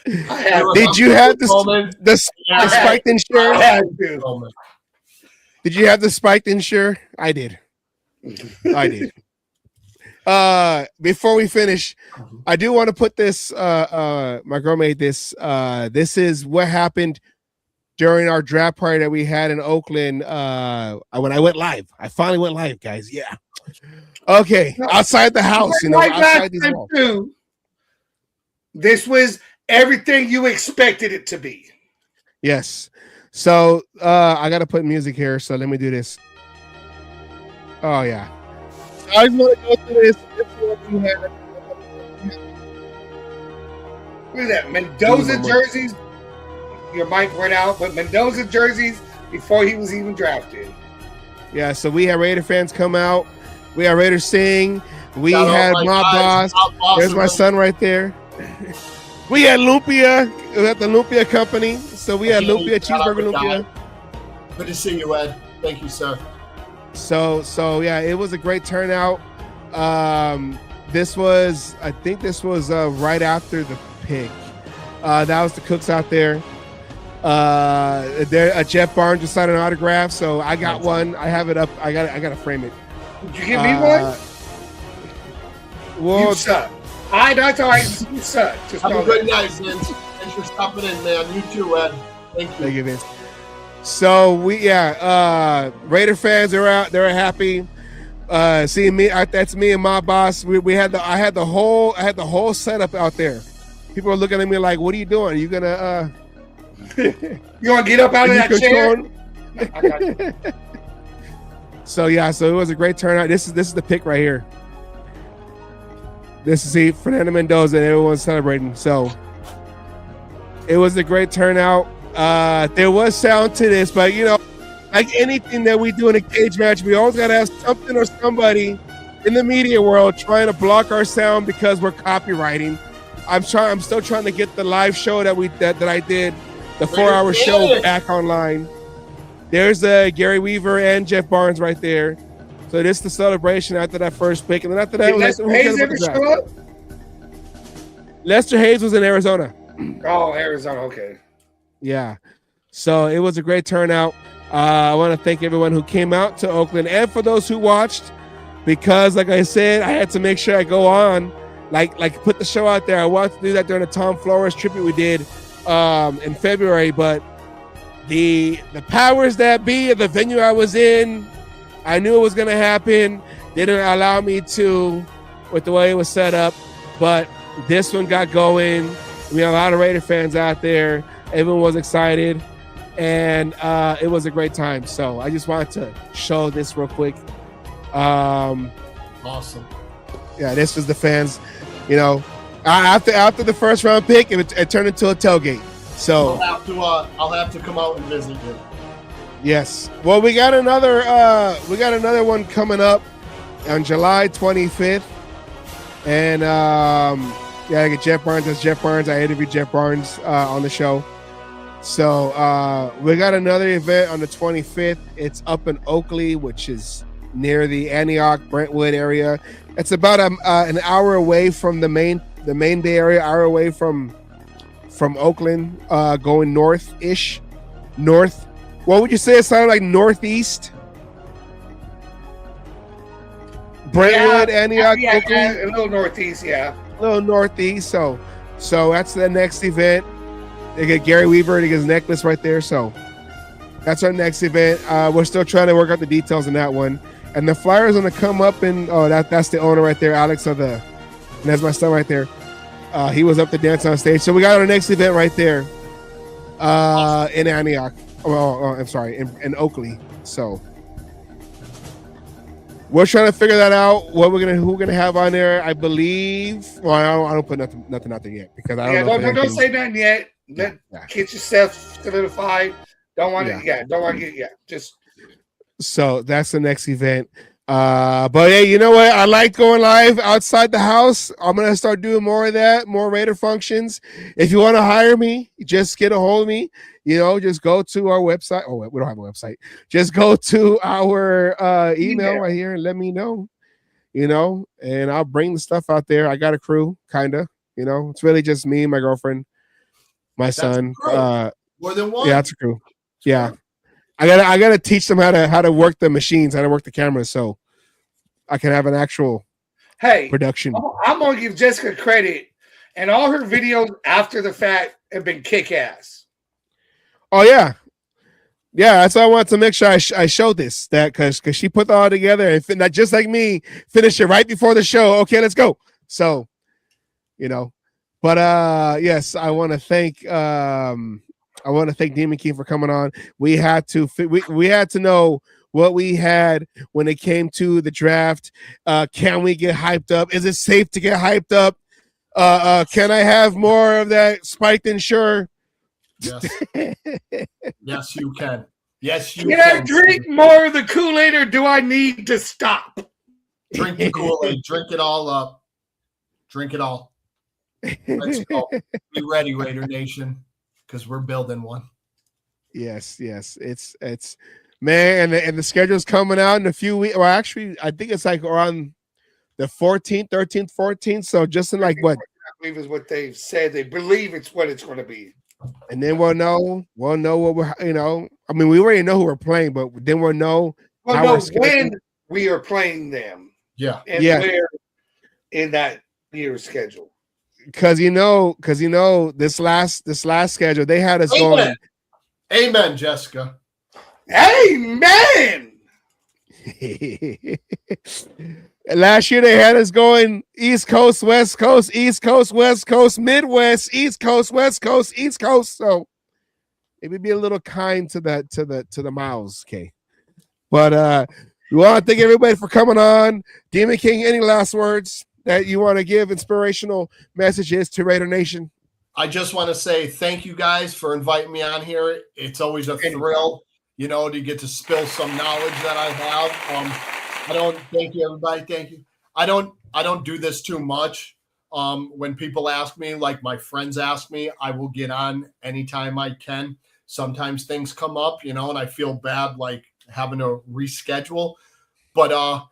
Did you have the spiked insure? Did you have the spiked insure? I did. I did. Before we finish, I do want to put this. My girl made this. This is what happened during our draft party that we had in Oakland. When I went live, I finally went live, guys. Yeah. Okay, outside the house, outside these walls. This was everything you expected it to be. Yes. So I got to put music here. So let me do this. Oh yeah. I just want to go through this. Look at that. Mendoza jerseys. Your mic went out, but Mendoza jerseys before he was even drafted. Yeah, so we had Raider fans come out. We had Raiders sing. We had my boss. There's my son right there. We had Lumpia. We had the Lumpia company. So we had Lumpia, cheeseburger Lumpia. Good to see you, Ed. Thank you, sir. So yeah, it was a great turnout. This was right after the pick. That was the Cooks out there. Jeff Barnes just signed an autograph, so I got one. I have it up. I gotta frame it. Did you give me one? Well, you suck. That's all right. You suck. Have a good night, Vince. Thanks for stopping in, man. You too, Ed. Thank you. Thank you, Vince. So Raider fans, they're out. They're happy. Seeing me. That's me and my boss. I had the whole setup out there. People are looking at me like, "What are you doing? Are you gonna?" You want to get up out of that chair? I got you. So it was a great turnout. This is the pick right here. This is Fernando Mendoza, and everyone's celebrating. So it was a great turnout. There was sound to this, but like anything that we do in a cage match, we always gotta have something or somebody in the media world trying to block our sound because we're copywriting. I'm still trying to get the live show that I did, the 4-hour show, back online. There's Gary Weaver and Jeff Barnes right there. So this is the celebration after that first pick, and then after that, did Lester Hayes ever show up? Lester Hayes was in Arizona. Oh, Arizona, okay. Yeah. So it was a great turnout. I want to thank everyone who came out to Oakland and for those who watched, because like I said, I had to make sure I go on, like put the show out there. I wanted to do that during the Tom Flores tribute we did in February, but the powers that be of the venue I was in, I knew it was going to happen. They didn't allow me to with the way it was set up, but this one got going. We had a lot of Raider fans out there. Everyone was excited, and it was a great time. So I just wanted to show this real quick. Awesome. Yeah, this was the fans. After the first round pick, it turned into a tailgate. So I'll have to come out and visit you. Yes. Well, we got another one coming up on July 25th, and I get Jeff Barnes. That's Jeff Barnes. I interviewed Jeff Barnes on the show. So we got another event on the 25th. It's up in Oakley, which is near the Antioch, Brentwood area. It's about an hour away from the main Bay Area, hour away from Oakland, going north-ish. North. What would you say? It sounded like northeast. Brentwood, Antioch, Oakley. A little northeast, yeah. A little northeast. So that's the next event. They get Gary Weaver and he gets his necklace right there. So that's our next event. We're still trying to work out the details on that one. And the flyer's gonna come up and that's the owner right there, Alex and that's my son right there. He was up to dance on stage. So we got our next event right there in Antioch. I'm sorry, in Oakley. So We're trying to figure that out. Who we're gonna have on there? I believe. Well, I don't put nothing out there yet because I don't know. Don't say nothing yet. Get yourself solidified. Don't want to. Just. So that's the next event. But hey, you know what? I like going live outside the house. I'm gonna start doing more of that, more Raider functions. If you want to hire me, just get a hold of me. Just go to our website. Oh, we don't have a website. Just go to our email right here and let me know. And I'll bring the stuff out there. I got a crew, kinda. It's really just me, my girlfriend, my son. More than one. Yeah, that's a crew. Yeah. I gotta teach them how to work the machines, how to work the cameras, so I can have an actual production. I'm gonna give Jessica credit, and all her videos after the fact have been kick-ass. Oh yeah. That's why I wanted to make sure I showed this because she put it all together and not just like me, finish it right before the show. Okay, let's go. So, but yes, I want to thank Demon King for coming on. We had to know what we had when it came to the draft. Can we get hyped up? Is it safe to get hyped up? Can I have more of that spiked and sure? Yes. Yes, you can. Yes, you can. Can I drink more of the Kool-Aid or do I need to stop? Drink the Kool-Aid. Drink it all up. Drink it all. Let's go. Be ready, Raider Nation, because we're building one. Yes. It's man, and the schedule's coming out in a few weeks. Well, actually, I think it's like around the 14th, 13th, 14th. So just in like what? I believe is what they've said. They believe it's what it's going to be. And then we'll know what we're, I mean, we already know who we're playing, but then we'll know when we are playing them. Yeah. And where in that year's schedule. Because this last schedule, they had us going. Amen, Jessica. Amen. Last year they had us going East Coast, West Coast, East Coast, West Coast, Midwest, East Coast, West Coast, East Coast. So it would be a little kind to the miles, okay. But we want to thank everybody for coming on. Demon King, any last words that you want to give, inspirational messages to Raider Nation? I just want to say thank you guys for inviting me on here. It's always a thrill, to get to spill some knowledge that I have. Thank you, everybody. Thank you. I don't do this too much. When people ask me, like my friends ask me, I will get on anytime I can. Sometimes things come up, and I feel bad, like having to reschedule. But I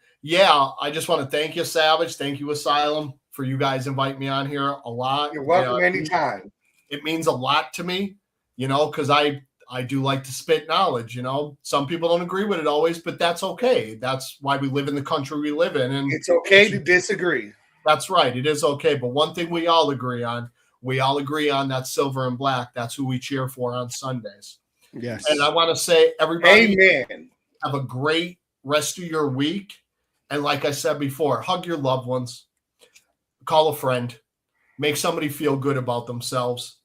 just want to thank you, Savage. Thank you, Asylum, for you guys inviting me on here a lot. You're welcome anytime. It means a lot to me, because I do like to spit knowledge, Some people don't agree with it always, but that's okay. That's why we live in the country we live in. And it's okay to disagree. That's right. It is okay. But one thing we all agree on that silver and black. That's who we cheer for on Sundays. Yes. And I want to say, everybody, amen. Have a great rest of your week. And like I said before, hug your loved ones, call a friend, make somebody feel good about themselves.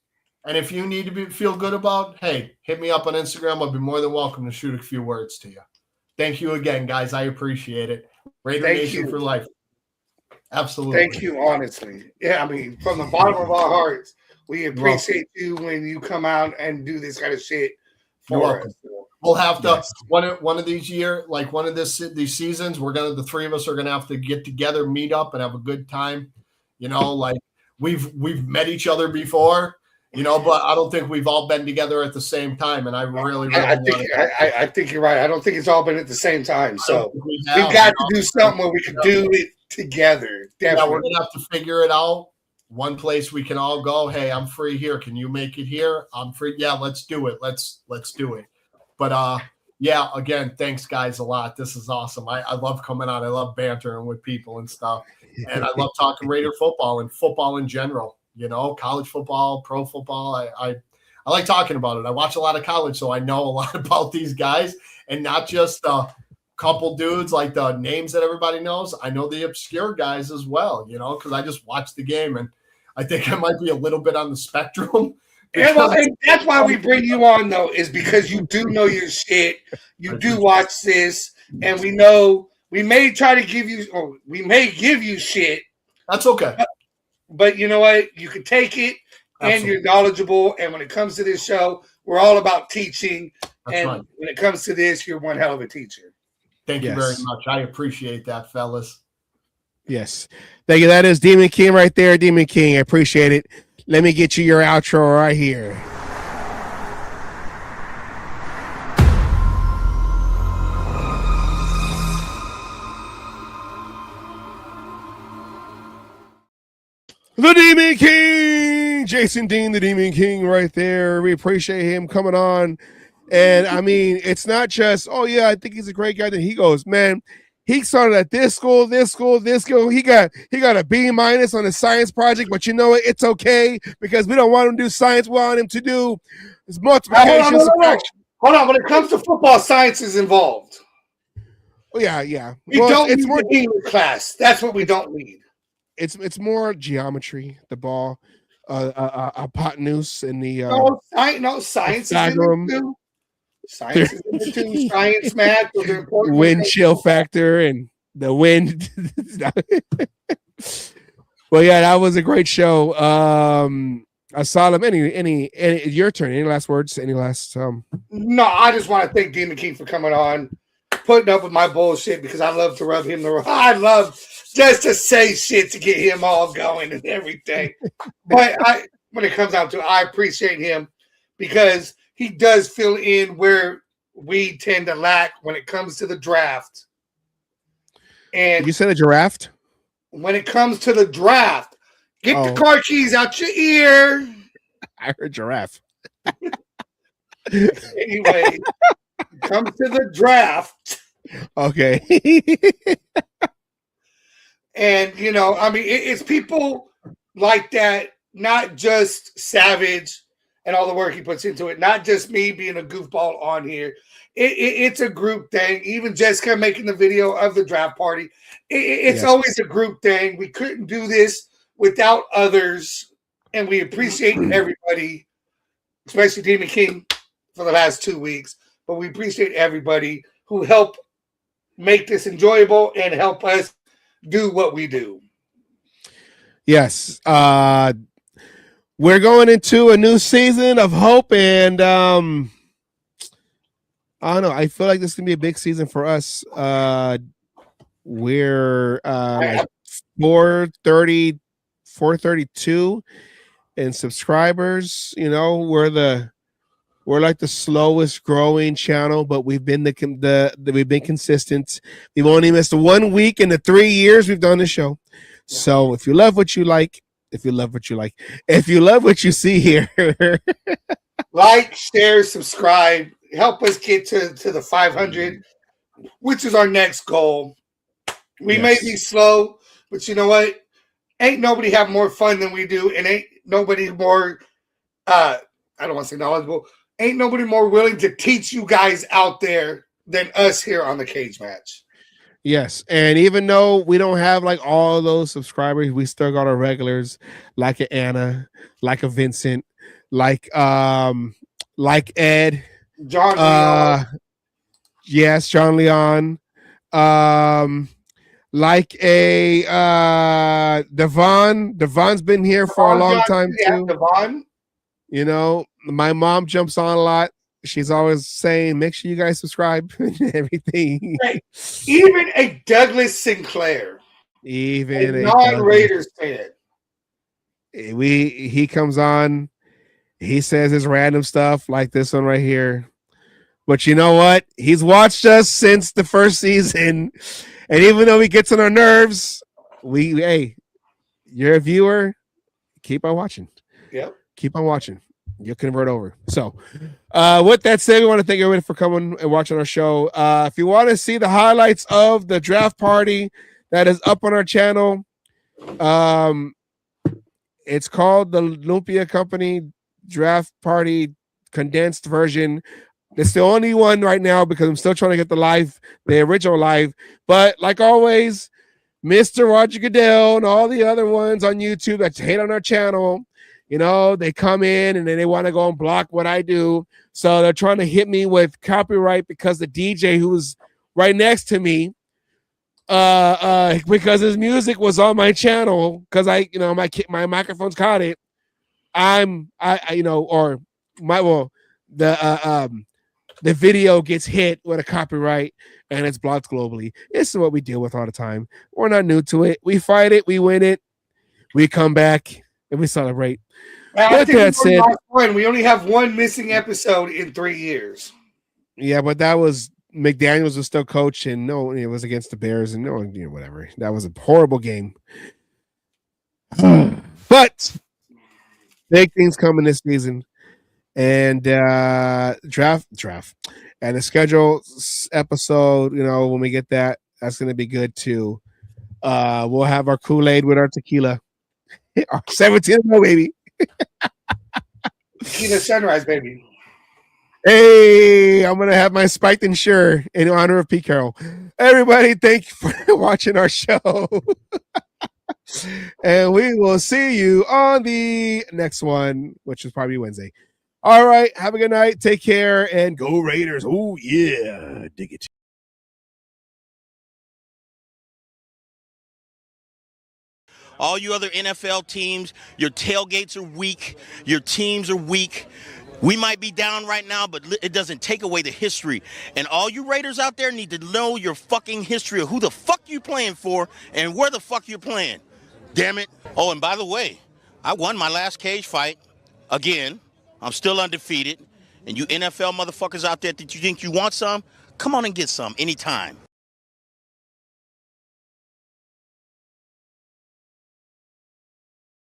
And if you need to feel good about, hey, hit me up on Instagram. I'll be more than welcome to shoot a few words to you. Thank you again, guys. I appreciate it. Raider Nation for life. Absolutely. Thank you, honestly. Yeah, I mean, from the bottom of our hearts, we appreciate you when you come out and do this kind of shit for us. We'll have to one of these years, like one of these seasons, the three of us are gonna have to get together, meet up, and have a good time. Like we've met each other before. But I don't think we've all been together at the same time. And I think you're right. I don't think it's all been at the same time. So we've got to do something where we can do it together. Definitely. Yeah, we're gonna have to figure it out. One place we can all go. Hey, I'm free here. Can you make it here? I'm free. Yeah, let's do it. Let's do it. But again, thanks guys a lot. This is awesome. I love coming out. I love bantering with people and stuff. And I love talking Raider football and football in general. College football, pro football. I like talking about it. I watch a lot of college, so I know a lot about these guys, and not just a couple dudes like the names that everybody knows. I know the obscure guys as well, because I just watch the game, and I think I might be a little bit on the spectrum. And that's why we bring you on, though, is because you do know your shit. You do watch this, and we know We may try to give you, or we may give you shit. That's okay. But you know what? You can take it, and Absolutely. you're knowledgeable. And when it comes to this show, we're all about teaching. That's and right. when it comes to this, you're one hell of a teacher. Thank you very much. I appreciate that, fellas. Yes. Thank you. That is Demon King right there. Demon King. I appreciate it. Let me get you your outro right here. The Demon King, Jason Dean, the Demon King right there. We appreciate him coming on. And I mean, it's not just, oh yeah, I think he's a great guy. Then he goes, man, he started at this school, this school, this school. He got a B- on his science project, but you know what? It's okay because we don't want him to do science. We want him to do his multiplication. Hold on. When it comes to football, science is involved. Oh yeah. We don't need more English class. That's what we don't need. It's more geometry, the ball, hypotenuse, and the science is in there too. Science is in there too. Science, math, those are important. Wind chill factor and the wind. Well, yeah, that was a great show. Asylum. Any your turn. Any last words? Any last No, I just want to thank Demon King for coming on, putting up with my bullshit because I love to rub him the wrong. I love just to say shit to get him all going and everything. But when it comes out to it, I appreciate him because he does fill in where we tend to lack when it comes to the draft. And you said a giraffe? When it comes to the draft, get the car keys out your ear. I heard giraffe. Anyway, it comes to the draft. Okay. And, you know, I mean, it's people like that, not just Savage and all the work he puts into it, not just me being a goofball on here. It's a group thing. Even Jessica making the video of the draft party. It's always a group thing. We couldn't do this without others. And we appreciate everybody, especially Demon King for the last 2 weeks. But we appreciate everybody who helped make this enjoyable and help us do what we do. Yes. We're going into a new season of hope, and I don't know. I feel like this is gonna be a big season for us. We're like 432 in subscribers. You know, we're like the slowest growing channel, but we've been we've been consistent. We've only missed 1 week in the 3 years we've done the show. So if you love what you like, if you love what you see here, like, share, subscribe, help us get to the 500, which is our next goal. We may be slow, but you know what? Ain't nobody have more fun than we do, and ain't nobody more I don't want to say knowledgeable. Ain't nobody more willing to teach you guys out there than us here on the Cage Match. Yes, and even though we don't have like all those subscribers, we still got our regulars, like a Anna, like a Vincent, like Ed, John Leon. Yes, John Leon, like a Devon. Devon's been here for a long time too. Devon. You know, my mom jumps on a lot. She's always saying, make sure you guys subscribe and everything. Hey, even a Douglas Sinclair. Even a non-Raiders fan. He comes on, he says his random stuff like this one right here. But you know what? He's watched us since the first season. And even though he gets on our nerves, hey, you're a viewer, keep on watching. Yep. Keep on watching. You'll convert over. So with that said, we want to thank everybody for coming and watching our show. If you want to see the highlights of the draft party that is up on our channel, it's called the Lumpia Company Draft Party Condensed Version. It's the only one right now because I'm still trying to get the original live. But like always, Mr. Roger Goodell and all the other ones on YouTube that hate on our channel, you know, they come in and then they want to go and block what I do. So they're trying to hit me with copyright because the DJ who was right next to me because his music was on my channel because my microphones caught it. The video gets hit with a copyright and it's blocked globally. This is what we deal with all the time. We're not new to it. We fight it, we win it, we come back, and we celebrate. With that said, we only have one missing episode in 3 years. Yeah, but that was McDaniels was still coach, and no, it was against the Bears, and no, whatever. That was a horrible game. But big things coming this season. And draft and the schedule episode, when we get that, that's going to be good too. We'll have our Kool-Aid with our tequila. Our 17, baby. Tequila sunrise, baby. Hey, I'm going to have my spiked Ensure in honor of Pete Carroll. Everybody, thank you for watching our show. And we will see you on the next one, which is probably Wednesday. All right. Have a good night. Take care and go Raiders. Oh, yeah. Dig it. All you other NFL teams, your tailgates are weak. Your teams are weak. We might be down right now, but it doesn't take away the history. And all you Raiders out there need to know your fucking history of who the fuck you playing for and where the fuck you're playing. Damn it. Oh, and by the way, I won my last cage fight again. I'm still undefeated. And you NFL motherfuckers out there that you think you want some, come on and get some anytime.